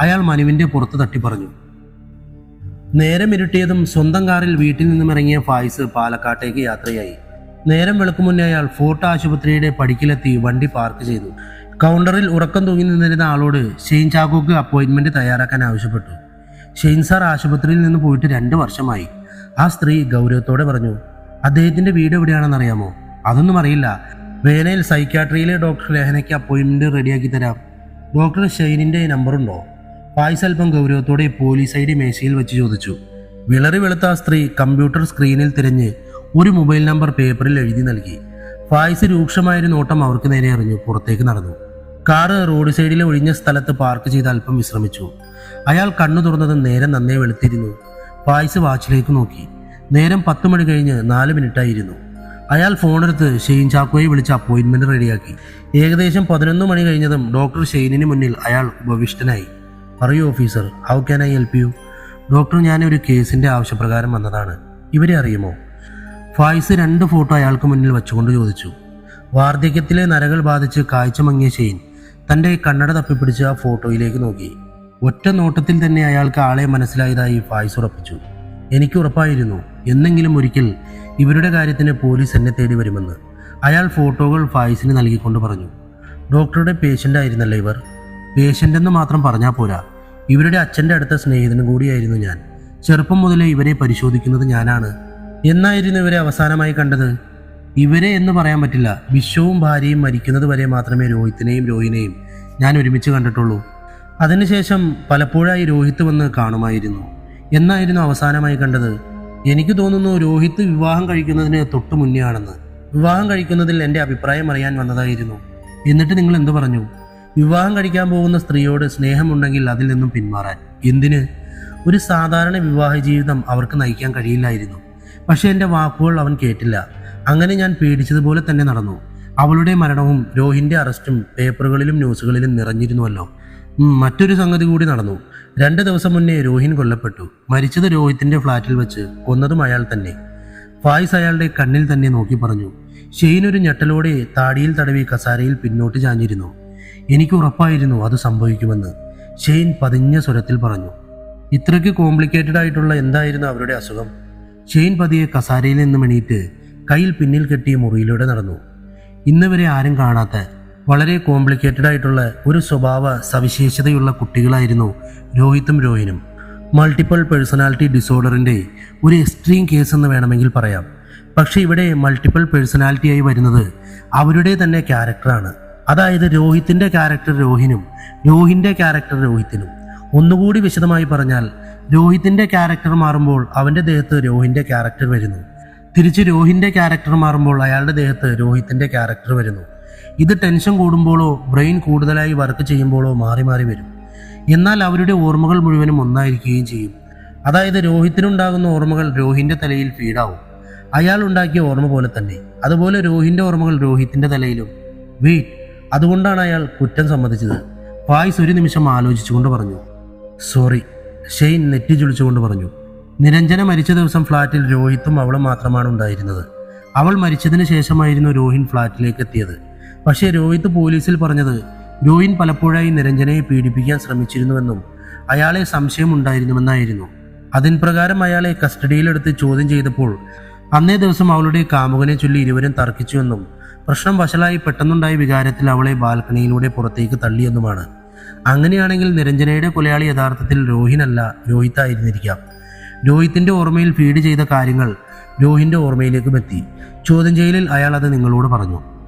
അയാൾ മനുവിന്റെ പുറത്ത് തട്ടി പറഞ്ഞു. നേരം ഇരുട്ടിയതും സ്വന്തം കാറിൽ വീട്ടിൽ നിന്നും ഇറങ്ങിയ ഫായിസ് പാലക്കാട്ടേക്ക് യാത്രയായി. നേരം വെളുക്കുമുന്നേ അയാൾ ഫോർട്ട് ആശുപത്രിയുടെ പടിക്കിലെത്തി വണ്ടി പാർക്ക് ചെയ്തു. കൗണ്ടറിൽ ഉറക്കം തൂങ്ങി നിന്നിരുന്ന ആളോട് ഷെയ്ൻ ചാക്കോക്ക് അപ്പോയിന്റ്മെന്റ് തയ്യാറാക്കാൻ ആവശ്യപ്പെട്ടു. ഷെയ്ൻ സാർ ആശുപത്രിയിൽ നിന്ന് പോയിട്ട് 2 വർഷമായി. ആ സ്ത്രീ ഗൗരവത്തോടെ പറഞ്ഞു. അദ്ദേഹത്തിന്റെ വീട് എവിടെയാണെന്ന് അറിയാമോ? അതൊന്നും അറിയില്ല. വേനയിൽ സൈക്യാട്രിയിലെ ഡോക്ടർ ലേഹനയ്ക്ക് അപ്പോയിന്റ്മെന്റ് റെഡിയാക്കി തരാം. ഡോക്ടർ ഷെയ്നിന്റെ നമ്പറുണ്ടോ? ഫായിസ് അല്പം ഗൗരവത്തോടെ പോലീസ് ID മേശയിൽ വെച്ച് ചോദിച്ചു. വിളറി വെളുത്ത ആ സ്ത്രീ കമ്പ്യൂട്ടർ സ്ക്രീനിൽ തിരഞ്ഞ് ഒരു മൊബൈൽ നമ്പർ പേപ്പറിൽ എഴുതി നൽകി. ഫായിസ് രൂക്ഷമായൊരു നോട്ടം അവർക്ക് നേരെ എറിഞ്ഞു പുറത്തേക്ക് നടന്നു. കാറ് റോഡ് സൈഡിലെ ഒഴിഞ്ഞ സ്ഥലത്ത് പാർക്ക് ചെയ്ത് അല്പം വിശ്രമിച്ചു. അയാൾ കണ്ണു തുറന്നത് നേരം നന്നേ വെളുത്തിരുന്നു. ഫായിസ് വാച്ചിലേക്ക് നോക്കി. നേരം 10 മണി കഴിഞ്ഞ് 4 മിനിറ്റായിരുന്നു. അയാൾ ഫോണെടുത്ത് ഷെയ്ൻ ചാക്കോയെ വിളിച്ച് അപ്പോയിൻമെന്റ് റെഡിയാക്കി. ഏകദേശം 11 മണി കഴിഞ്ഞതും ഡോക്ടർ ഷെയ്നിന് മുന്നിൽ അയാൾ ഉപവിഷ്ടനായി. പറയൂ officer, how can I help you? Doctor, ഞാനൊരു കേസിന്റെ ആവശ്യപ്രകാരം വന്നതാണ്. ഇവരെ അറിയുമോ? ഫായിസ് 2 ഫോട്ടോ അയാൾക്ക് മുന്നിൽ വെച്ചുകൊണ്ട് ചോദിച്ചു. വാർദ്ധക്യത്തിലെ നരകൾ ബാധിച്ച് കാഴ്ച മങ്ങിയ ഷെയ്ൻ തൻ്റെ കണ്ണട തപ്പിപ്പിടിച്ച് ആ ഫോട്ടോയിലേക്ക് നോക്കി. ഒറ്റ നോട്ടത്തിൽ തന്നെ അയാൾക്ക് ആളെ മനസ്സിലായതായി ഫായിസ് ഉറപ്പിച്ചു. എനിക്ക് ഉറപ്പായിരുന്നു എന്നെങ്കിലും ഒരിക്കൽ ഇവരുടെ കാര്യത്തിന് പോലീസ് എന്നെ തേടി വരുമെന്ന്. അയാൾ ഫോട്ടോകൾ ഫായിസിന് നൽകിക്കൊണ്ട് പറഞ്ഞു. ഡോക്ടറുടെ പേഷ്യൻ്റ് ആയിരുന്നല്ലേ ഇവർ? പേഷ്യൻ്റ് എന്ന് മാത്രം പറഞ്ഞാൽ പോരാ, ഇവരുടെ അച്ഛൻ്റെ അടുത്ത സ്നേഹിതനും കൂടിയായിരുന്നു ഞാൻ. ചെറുപ്പം മുതലേ ഇവരെ പരിശോധിക്കുന്നത് ഞാനാണ്. എന്നായിരുന്നു ഇവരെ അവസാനമായി കണ്ടത്? ഇവരെ എന്ന് പറയാൻ പറ്റില്ല. വിശ്വവും ഭാര്യയും മരിക്കുന്നത് വരെ മാത്രമേ രോഹിത്തിനെയും രോഹിനെയും ഞാൻ ഒരുമിച്ച് കണ്ടിട്ടുള്ളൂ. അതിനുശേഷം പലപ്പോഴായി രോഹിത്ത് വന്ന് കാണുമായിരുന്നു. എന്നായിരുന്നു അവസാനമായി കണ്ടത്? എനിക്ക് തോന്നുന്നു രോഹിത്ത് വിവാഹം കഴിക്കുന്നതിന് തൊട്ടു മുന്നേ ആണെന്ന്. വിവാഹം കഴിക്കുന്നതിൽ എൻ്റെ അഭിപ്രായം അറിയാൻ വന്നതായിരുന്നു. എന്നിട്ട് നിങ്ങൾ എന്തു പറഞ്ഞു? വിവാഹം കഴിക്കാൻ പോകുന്ന സ്ത്രീയോട് സ്നേഹമുണ്ടെങ്കിൽ അതിൽ നിന്നും പിന്മാറാൻ. എന്തിന്? ഒരു സാധാരണ വിവാഹ ജീവിതം അവർക്ക് നയിക്കാൻ കഴിയില്ലായിരുന്നു. പക്ഷെ എൻ്റെ വാക്കുകൾ അവൻ കേട്ടില്ല. അങ്ങനെ ഞാൻ പേടിച്ചതുപോലെ തന്നെ നടന്നു. അവളുടെ മരണവും രോഹിൻ്റെ അറസ്റ്റും പേപ്പറുകളിലും ന്യൂസുകളിലും നിറഞ്ഞിരുന്നുവല്ലോ. മറ്റൊരു സംഗതി കൂടി നടന്നു. 2 ദിവസം മുന്നേ രോഹിൻ കൊല്ലപ്പെട്ടു. മരിച്ചത് രോഹിത്തിൻ്റെ ഫ്ലാറ്റിൽ വെച്ച്, കൊന്നതും അയാൾ തന്നെ. ഫായിസ് അയാളുടെ കണ്ണിൽ തന്നെ നോക്കി പറഞ്ഞു. ഷെയ്ൻ ഒരു ഞെട്ടലോടെ താടിയിൽ തടവി കസാരയിൽ പിന്നോട്ട് ചാഞ്ഞിരുന്നു. എനിക്ക് ഉറപ്പായിരുന്നു അത് സംഭവിക്കുമെന്ന്, ഷെയ്ൻ പതിഞ്ഞ സ്വരത്തിൽ പറഞ്ഞു. ഇത്രയ്ക്ക് കോംപ്ലിക്കേറ്റഡ് ആയിട്ടുള്ള എന്തായിരുന്നു അവരുടെ അസുഖം? ഷെയ്ൻ പതിയെ കസാരയിൽ നിന്നും എണീറ്റ് കയ്യിൽ പിന്നിൽ കെട്ടിയ മുറിയിലൂടെ നടന്നു. ഇന്ന് വരെ ആരും കാണാത്ത വളരെ കോംപ്ലിക്കേറ്റഡ് ആയിട്ടുള്ള ഒരു സ്വഭാവ സവിശേഷതയുള്ള കുട്ടികളായിരുന്നു രോഹിത്തും രോഹിനും. മൾട്ടിപ്പിൾ പേഴ്സണാലിറ്റി ഡിസോർഡറിൻ്റെ ഒരു എക്സ്ട്രീം കേസ് എന്ന് വേണമെങ്കിൽ പറയാം. പക്ഷേ ഇവിടെ മൾട്ടിപ്പിൾ പേഴ്സണാലിറ്റിയായി വരുന്നത് അവരുടെ തന്നെ ക്യാരക്ടറാണ്. അതായത് രോഹിത്തിൻ്റെ ക്യാരക്ടർ രോഹിനും രോഹിൻ്റെ ക്യാരക്ടർ രോഹിത്തിനും. ഒന്നുകൂടി വിശദമായി പറഞ്ഞാൽ, രോഹിത്തിൻ്റെ ക്യാരക്ടർ മാറുമ്പോൾ അവൻ്റെ ദേഹത്ത് രോഹിൻ്റെ ക്യാരക്ടർ വരുന്നു. തിരിച്ച് രോഹിൻ്റെ ക്യാരക്ടർ മാറുമ്പോൾ അയാളുടെ ദേഹത്ത് രോഹിത്തിൻ്റെ ക്യാരക്ടർ വരുന്നു. ഇത് ടെൻഷൻ കൂടുമ്പോഴോ ബ്രെയിൻ കൂടുതലായി വർക്ക് ചെയ്യുമ്പോഴോ മാറി മാറി വരും. എന്നാൽ അവരുടെ ഓർമ്മകൾ മുഴുവനും ഒന്നായിരിക്കുകയും ചെയ്യും. അതായത് രോഹിത്തിനുണ്ടാകുന്ന ഓർമ്മകൾ രോഹിൻ്റെ തലയിൽ ഫീഡാവും. അയാൾ ഉണ്ടാക്കിയ ഓർമ്മ പോലെ തന്നെ. അതുപോലെ രോഹിൻ്റെ ഓർമ്മകൾ രോഹിത്തിൻ്റെ തലയിലും. വെയിറ്റ്, അതുകൊണ്ടാണ് അയാൾ കുറ്റം സമ്മതിച്ചത്. ഫായിസ് ഒരു നിമിഷം ആലോചിച്ചുകൊണ്ട് പറഞ്ഞു. സോറി, ഷെയ്ൻ നെറ്റി ചുളിച്ചുകൊണ്ട് പറഞ്ഞു. നിരഞ്ജന മരിച്ച ദിവസം ഫ്ലാറ്റിൽ രോഹിത്തും അവളും മാത്രമാണ് ഉണ്ടായിരുന്നത്. അവൾ മരിച്ചതിന് ശേഷമായിരുന്നു രോഹിൻ ഫ്ലാറ്റിലേക്ക് എത്തിയത്. പക്ഷേ രോഹിത്ത് പോലീസിൽ പറഞ്ഞത് രോഹിൻ പലപ്പോഴായി നിരഞ്ജനയെ പീഡിപ്പിക്കാൻ ശ്രമിച്ചിരുന്നുവെന്നും അയാളെ സംശയമുണ്ടായിരുന്നുവെന്നായിരുന്നു. അതിൻ പ്രകാരം അയാളെ കസ്റ്റഡിയിലെടുത്ത് ചോദ്യം ചെയ്തപ്പോൾ അന്നേ ദിവസം അവളുടെ കാമുകനെ ചൊല്ലി ഇരുവരും തർക്കിച്ചുവെന്നും പ്രശ്നം വഷളായി പെട്ടെന്നുണ്ടായ വികാരത്തിൽ അവളെ ബാൽക്കണിയിലൂടെ പുറത്തേക്ക് തള്ളിയെന്നുമാണ്. അങ്ങനെയാണെങ്കിൽ നിരഞ്ജനയുടെ കൊലയാളി യഥാർത്ഥത്തിൽ രോഹിനല്ല, രോഹിത്തായിരുന്നിരിക്കാം. രോഹിത്തിൻ്റെ ഓർമ്മയിൽ ഫീഡ് ചെയ്ത കാര്യങ്ങൾ രോഹിൻ്റെ ഓർമ്മയിലേക്കും എത്തി. ചോദ്യം ചെയ്യലിൽ അയാൾ അത് നിങ്ങളോട് പറഞ്ഞു.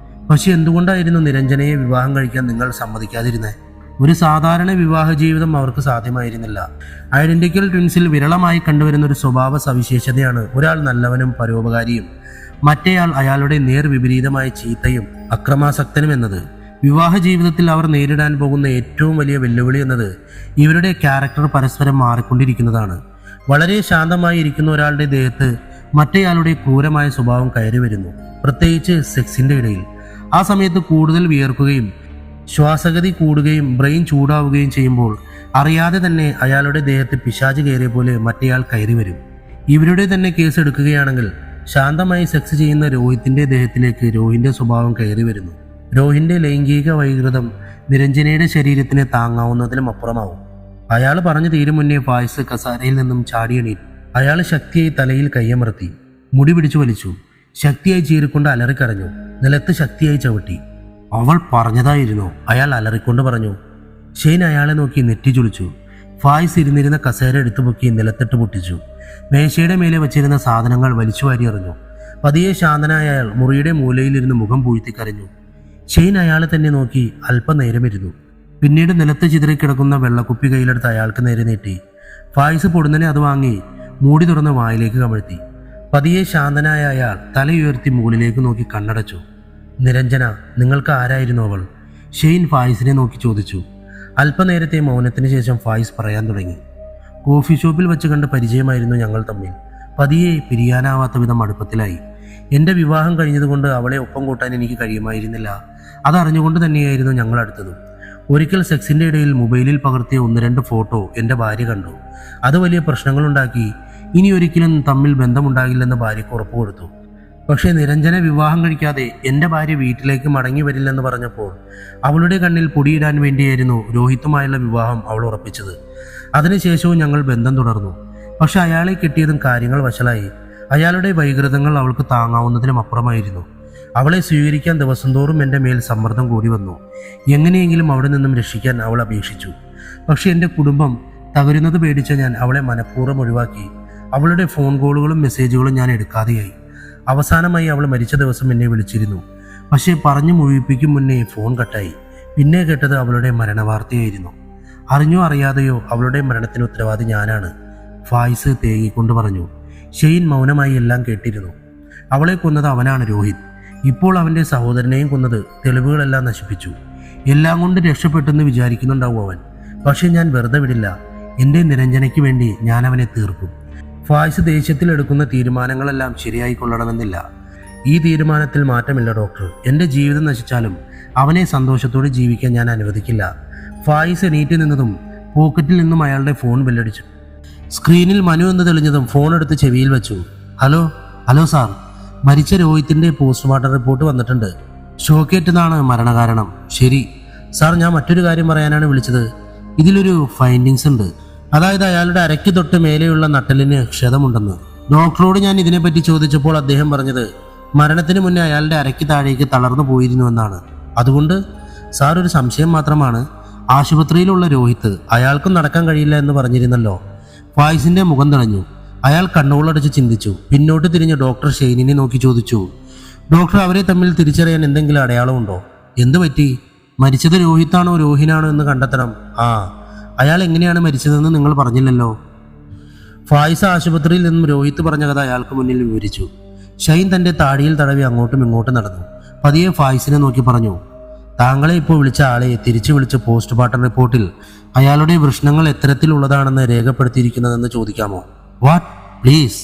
പക്ഷെ എന്തുകൊണ്ടായിരുന്നു നിരഞ്ജനയെ വിവാഹം കഴിക്കാൻ നിങ്ങൾ സമ്മതിക്കാതിരുന്നത്? ഒരു സാധാരണ വിവാഹ ജീവിതം അവർക്ക് സാധ്യമായിരുന്നില്ല. ഐഡന്റിക്കൽ ട്വിൻസിൽ വിരളമായി കണ്ടുവരുന്ന ഒരു സ്വഭാവ സവിശേഷതയാണ് ഒരാൾ നല്ലവനും പരോപകാരിയും മറ്റേയാൾ അയാളുടെ നേർവിപരീതമായ ചീത്തയും അക്രമാസക്തനും എന്നത്. വിവാഹ ജീവിതത്തിൽ അവർ നേരിടാൻ പോകുന്ന ഏറ്റവും വലിയ വെല്ലുവിളി എന്നത് ഇവരുടെ ക്യാരക്ടർ പരസ്പരം മാറിക്കൊണ്ടിരിക്കുന്നതാണ്. വളരെ ശാന്തമായി ഇരിക്കുന്ന ഒരാളുടെ ദേഹത്ത് മറ്റേയാളുടെ ക്രൂരമായ സ്വഭാവം കയറി വരുന്നു, പ്രത്യേകിച്ച് സെക്സിൻ്റെ ഇടയിൽ. ആ സമയത്ത് കൂടുതൽ വിയർക്കുകയും ശ്വാസഗതി കൂടുകയും ബ്രെയിൻ ചൂടാവുകയും ചെയ്യുമ്പോൾ അറിയാതെ തന്നെ അയാളുടെ ദേഹത്ത് പിശാച് കയറിയ പോലെ മറ്റേയാൾ കയറി വരും. ഇവരുടെ തന്നെ കേസ് എടുക്കുകയാണെങ്കിൽ ശാന്തമായി സെക്സ് ചെയ്യുന്ന രോഹിത്തിൻ്റെ ദേഹത്തിലേക്ക് രോഹിൻ്റെ സ്വഭാവം കയറി വരുന്നു. രോഹിൻ്റെ ലൈംഗിക വൈകൃതം നിരഞ്ജനയുടെ ശരീരത്തിന് താങ്ങാവുന്നതിലും അപ്പുറമാവും. അയാൾ പറഞ്ഞു തീരും മുന്നേ ഫായിസ് കസാരയിൽ നിന്നും ചാടിയണീറ്റു. അയാൾ ശക്തിയായി തലയിൽ കയ്യമർത്തി, മുടി പിടിച്ചു വലിച്ചു, ശക്തിയായി ചീറിക്കൊണ്ട് അലറിക്കരഞ്ഞു, നിലത്ത് ശക്തിയായി ചവിട്ടി. അവൾ പറഞ്ഞതായിരുന്നു, അയാൾ അലറിക്കൊണ്ട് പറഞ്ഞു. ഷെയ്ൻ അയാളെ നോക്കി നെറ്റി ചുളിച്ചു. ഫായിസ് ഇരുന്നിരുന്ന കസേര എടുത്തു പൊക്കി നിലത്തിട്ട് പൊട്ടിച്ചു. മേശയുടെ മേലെ വച്ചിരുന്ന സാധനങ്ങൾ വലിച്ചു വാരി എറിഞ്ഞു. പതിയെ ശാന്തനായ അയാൾ മുറിയുടെ മൂലയിലിരുന്ന് മുഖം പൂഴ്ത്തി കരഞ്ഞു. ഷെയ്ൻ അയാളെ തന്നെ നോക്കി അല്പനേരമിരുന്നു. പിന്നീട് നിലത്ത് ചിതറിക്കിടക്കുന്ന വെള്ളക്കുപ്പി കയ്യിലെടുത്ത് അയാൾക്ക് നേരെ നീട്ടി. ഫായിസ് പൊടുന്നനെ അത് വാങ്ങി മൂടി തുറന്ന് വായിലേക്ക് കമഴ്ത്തി. പതിയെ ശാന്തനായ അയാൾ തലയുയർത്തി മുകളിലേക്ക് നോക്കി കണ്ണടച്ചു. നിരഞ്ജന, നിങ്ങൾക്ക് ആരായിരുന്നു അവൾ? ഷെയ്ൻ ഫായിസിനെ നോക്കി ചോദിച്ചു. അല്പനേരത്തെ മൗനത്തിന് ശേഷം ഫായിസ് പറയാൻ തുടങ്ങി. കോഫി ഷോപ്പിൽ വെച്ച് കണ്ട് പരിചയമായിരുന്നു ഞങ്ങൾ തമ്മിൽ. പതിയെ പിരിയാനാവാത്ത വിധം അടുപ്പത്തിലായി. എൻ്റെ വിവാഹം കഴിഞ്ഞതുകൊണ്ട് അവളെ ഒപ്പം കൂട്ടാൻ എനിക്ക് കഴിയുമായിരുന്നില്ല. അതറിഞ്ഞുകൊണ്ട് തന്നെയായിരുന്നു ഞങ്ങൾ അടുത്തതും. ഒരിക്കൽ സെക്സിൻ്റെ ഇടയിൽ മൊബൈലിൽ പകർത്തിയ 1-2 ഫോട്ടോ എൻ്റെ ഭാര്യ കണ്ടു. അത് വലിയ പ്രശ്നങ്ങളുണ്ടാക്കി. ഇനി ഒരിക്കലും തമ്മിൽ ബന്ധമുണ്ടാകില്ലെന്ന് ഭാര്യയ്ക്ക് ഉറപ്പ് കൊടുത്തു. പക്ഷേ നിരഞ്ജനെ വിവാഹം കഴിക്കാതെ എൻ്റെ ഭാര്യ വീട്ടിലേക്ക് മടങ്ങി വരില്ലെന്ന് പറഞ്ഞപ്പോൾ അവളുടെ കണ്ണിൽ പൊടിയിടാൻ വേണ്ടിയായിരുന്നു രോഹിത്തുമായുള്ള വിവാഹം അവൾ ഉറപ്പിച്ചത്. അതിനുശേഷവും ഞങ്ങൾ ബന്ധം തുടർന്നു. പക്ഷെ അയാളെ കിട്ടിയതും കാര്യങ്ങൾ വഷളായി. അയാളുടെ വൈകൃതങ്ങൾ അവൾക്ക് താങ്ങാവുന്നതിനും അപ്പുറമായിരുന്നു. അവളെ സ്വീകരിക്കാൻ ദിവസം തോറും എൻ്റെ മേൽ സമ്മർദ്ദം കൂടി വന്നു. എങ്ങനെയെങ്കിലും അവിടെ നിന്നും രക്ഷിക്കാൻ അവൾ അപേക്ഷിച്ചു. പക്ഷെ എൻ്റെ കുടുംബം തകരുന്നത് പേടിച്ച ഞാൻ അവളെ മനഃപൂർവ്വം ഒഴിവാക്കി. അവളുടെ ഫോൺ കോളുകളും മെസ്സേജുകളും ഞാൻ എടുക്കാതെയായി. അവസാനമായി അവൾ മരിച്ച ദിവസം എന്നെ വിളിച്ചിരുന്നു. പക്ഷേ പറഞ്ഞു മുഴുവിപ്പിക്കും മുന്നേ ഫോൺ കട്ടായി. പിന്നെ കേട്ടത് അവളുടെ മരണവാർത്തയായിരുന്നു. അറിഞ്ഞോ അറിയാതെയോ അവളുടെ മരണത്തിന് ഉത്തരവാദി ഞാനാണ്, ഫായിസ് തേങ്ങിക്കൊണ്ട് പറഞ്ഞു. ഷെയ്ൻ മൗനമായി എല്ലാം കേട്ടിരുന്നു. അവളെ കൊന്നത് അവനാണ് രോഹിത്. ഇപ്പോൾ അവൻ്റെ സഹോദരനെയും കൊന്നത് തെളിവുകളെല്ലാം നശിപ്പിച്ചു. എല്ലാം കൊണ്ട് രക്ഷപ്പെട്ടെന്ന് വിചാരിക്കുന്നുണ്ടാവും അവൻ. പക്ഷേ ഞാൻ വെറുതെ വിടില്ല. എൻ്റെ നിരഞ്ജനയ്ക്ക് വേണ്ടി ഞാൻ അവനെ തീർക്കും. ഫായിസ് ദേഷ്യത്തിലെടുക്കുന്ന തീരുമാനങ്ങളെല്ലാം ശരിയായി കൊള്ളണമെന്നില്ല. ഈ തീരുമാനത്തിൽ മാറ്റമില്ല ഡോക്ടർ. എൻ്റെ ജീവിതം നശിച്ചാലും അവനെ സന്തോഷത്തോടെ ജീവിക്കാൻ ഞാൻ അനുവദിക്കില്ല. ഫായിസ് എണീറ്റ് നിന്നതും പോക്കറ്റിൽ നിന്നും അയാളുടെ ഫോൺ ബെല്ലടിച്ചു. സ്ക്രീനിൽ മനു എന്ന് തെളിഞ്ഞതും ഫോൺ എടുത്ത് ചെവിയിൽ വെച്ചു. ഹലോ സാർ, മരിച്ച രോഹിത്തിൻ്റെ പോസ്റ്റ്മോർട്ടം റിപ്പോർട്ട് വന്നിട്ടുണ്ട്. ഷോക്കേറ്റതാണ് മരണകാരണം. ശരി സാർ, ഞാൻ മറ്റൊരു കാര്യം പറയാനാണ് വിളിച്ചത്. ഇതിലൊരു ഫൈൻഡിങ്സ് ഉണ്ട്. അതായത് അയാളുടെ അരയ്ക്ക് തൊട്ട് മേലെയുള്ള നട്ടലിന് ക്ഷതമുണ്ടെന്ന്. ഡോക്ടറോട് ഞാൻ ഇതിനെപ്പറ്റി ചോദിച്ചപ്പോൾ അദ്ദേഹം പറഞ്ഞത് മരണത്തിന് മുന്നേ അയാളുടെ അരയ്ക്ക് താഴേക്ക് തളർന്നു പോയിരുന്നുവെന്നാണ്. അതുകൊണ്ട് സാർ, ഒരു സംശയം മാത്രമാണ്. ആശുപത്രിയിലുള്ള രോഹിത്ത് അയാൾക്കും നടക്കാൻ കഴിയില്ല എന്ന് പറഞ്ഞിരുന്നല്ലോ. ഫായിസിന്റെ മുഖം തെളിഞ്ഞു. അയാൾ കണ്ണുകളടച്ച് ചിന്തിച്ചു. പിന്നോട്ട് തിരിഞ്ഞ് ഡോക്ടർ ഷെയ്നിനെ നോക്കി ചോദിച്ചു. ഡോക്ടർ, അവരെ തമ്മിൽ തിരിച്ചറിയാൻ എന്തെങ്കിലും അടയാളമുണ്ടോ? എന്തു പറ്റി? മരിച്ചത് രോഹിത്താണോ രോഹിനാണോ എന്ന് കണ്ടെത്തണം. അയാൾ എങ്ങനെയാണ് മരിച്ചതെന്ന് നിങ്ങൾ പറഞ്ഞില്ലല്ലോ. ഫായിസ് ആശുപത്രിയിൽ നിന്നും രോഹിത്ത് പറഞ്ഞ കഥ അയാൾക്ക് മുന്നിൽ വിവരിച്ചു. ഷൈൻ തൻ്റെ താടിയിൽ തടവി അങ്ങോട്ടും ഇങ്ങോട്ടും നടന്നു. പതിയെ ഫായിസിനെ നോക്കി പറഞ്ഞു. താങ്കളെ ഇപ്പോൾ വിളിച്ച ആളെ തിരിച്ചു വിളിച്ച് പോസ്റ്റ്മോർട്ടം റിപ്പോർട്ടിൽ അയാളുടെ വൃഷ്ണങ്ങൾ എത്തരത്തിലുള്ളതാണെന്ന് രേഖപ്പെടുത്തിയിരിക്കുന്നതെന്ന് ചോദിക്കാമോ? What, please.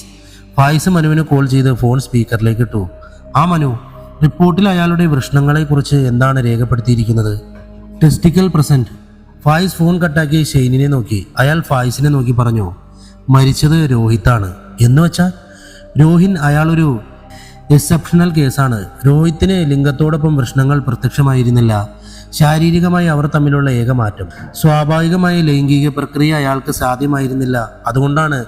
ഫായിസ് മനുവിന് കോൾ ചെയ്ത് ഫോൺ സ്പീക്കറിലേക്ക് ഇട്ടു. മനു, റിപ്പോർട്ടിൽ അയാളുടെ വൃഷ്ണങ്ങളെക്കുറിച്ച് എന്താണ് രേഖപ്പെടുത്തിയിരിക്കുന്നത്? ടെസ്റ്റിക്കൽ പ്രസന്റ്. ഫായിസ് ഫോൺ കട്ടാക്കി ഷെയ്നിനെ നോക്കി. അയാൾ ഫായിസിനെ നോക്കി പറഞ്ഞു. മരിച്ചത് രോഹിത്താണ്. എന്ന് വെച്ചാൽ രോഹിൻ അയാളൊരു എക്സെപ്ഷണൽ കേസാണ്. രോഹിത്തിന് ലിംഗത്തോടൊപ്പം വൃഷ്ണങ്ങൾ പ്രത്യക്ഷമായിരുന്നില്ല. ശാരീരികമായി അവർ തമ്മിലുള്ള ഏകമാറ്റം, സ്വാഭാവികമായ ലൈംഗിക പ്രക്രിയ അയാൾക്ക് സാധ്യമായിരുന്നില്ല. അതുകൊണ്ടാണ്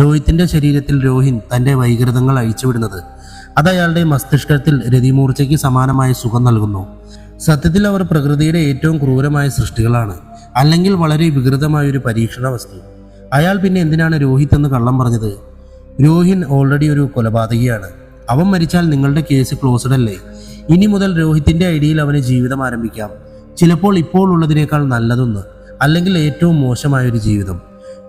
രോഹിത്തിന്റെ ശരീരത്തിൽ രോഹിൻ തൻ്റെ വൈകൃതങ്ങൾ അഴിച്ചുവിടുന്നത്. അത് അയാളുടെ മസ്തിഷ്കത്തിൽ രതിമൂർച്ചയ്ക്ക് സമാനമായ സുഖം നൽകുന്നു. സത്യത്തിൽ അവർ പ്രകൃതിയുടെ ഏറ്റവും ക്രൂരമായ സൃഷ്ടികളാണ്, അല്ലെങ്കിൽ വളരെ വികൃതമായൊരു പരീക്ഷണ വസ്തു. അയാൾ പിന്നെ എന്തിനാണ് രോഹിത് എന്ന് കള്ളം പറഞ്ഞത്? രോഹിൻ ഓൾറെഡി ഒരു കൊലപാതകിയാണ്. അവൻ മരിച്ചാൽ നിങ്ങളുടെ കേസ് ക്ലോസ്ഡ് അല്ലേ? ഇനി മുതൽ രോഹിത്തിന്റെ ഐഡിയയിൽ അവന് ജീവിതം ആരംഭിക്കാം. ചിലപ്പോൾ ഇപ്പോൾ ഉള്ളതിനേക്കാൾ നല്ലതൊന്ന്, അല്ലെങ്കിൽ ഏറ്റവും മോശമായൊരു ജീവിതം.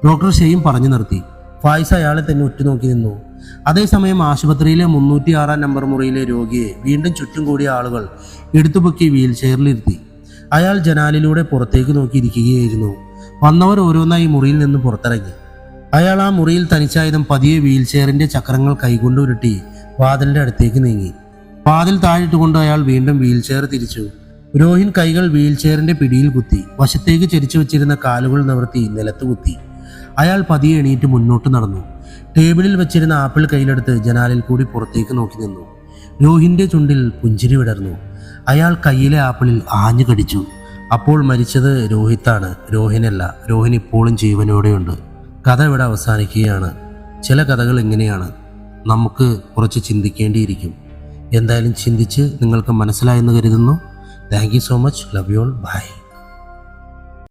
ഡോക്ടർ ഷെയ്ൻ പറഞ്ഞു നിർത്തി. ഫായിസ് അയാളെ തന്നെ ഉറ്റുനോക്കി നിന്നു. അതേസമയം ആശുപത്രിയിലെ 306 നമ്പർ മുറിയിലെ രോഗിയെ വീണ്ടും ചുറ്റും കൂടിയ ആളുകൾ എടുത്തുപൊക്കി വീൽ ചെയറിലിരുത്തി. അയാൾ ജനാലിലൂടെ പുറത്തേക്ക് നോക്കിയിരിക്കുകയായിരുന്നു. വന്നവർ ഓരോന്നായി മുറിയിൽ നിന്ന് പുറത്തിറങ്ങി. അയാൾ ആ മുറിയിൽ തനിച്ചായതും പതിയെ വീൽ ചെയറിന്റെ ചക്രങ്ങൾ കൈകൊണ്ട് ഉരുട്ടി വാതിലിന്റെ അടുത്തേക്ക് നീങ്ങി. വാതിൽ താഴിട്ടുകൊണ്ട് അയാൾ വീണ്ടും വീൽ ചെയർ തിരിച്ചു. രോഹിൻ കൈകൾ വീൽ ചെയറിന്റെ പിടിയിൽ കുത്തി. വശത്തേക്ക് ചരിച്ചു വെച്ചിരുന്ന കാലുകൾ നിവർത്തി നിലത്ത് കുത്തി. അയാൾ പതിയെ എണീറ്റ് മുന്നോട്ട് നടന്നു. ടേബിളിൽ വെച്ചിരുന്ന ആപ്പിൾ കയ്യിലെടുത്ത് ജനാലിൽ കൂടി പുറത്തേക്ക് നോക്കി നിന്നു. രോഹിന്റെ ചുണ്ടിൽ പുഞ്ചിരി വിടർന്നു. അയാൾ കയ്യിലെ ആപ്പിളിൽ ആഞ്ഞു കടിച്ചു. അപ്പോൾ മരിച്ചത് രോഹിത്താണ്, രോഹിനല്ല. രോഹിൻ ഇപ്പോഴും ജീവനോടെയുണ്ട്. കഥ ഇവിടെ അവസാനിക്കുകയാണ്. ചില കഥകൾ ഇങ്ങനെയാണ്, നമുക്ക് കുറച്ച് ചിന്തിക്കേണ്ടിയിരിക്കും. എന്തായാലും ചിന്തിച്ച് നിങ്ങൾക്ക് മനസ്സിലായെന്ന് കരുതുന്നു. Thank you so much. Love you all. By.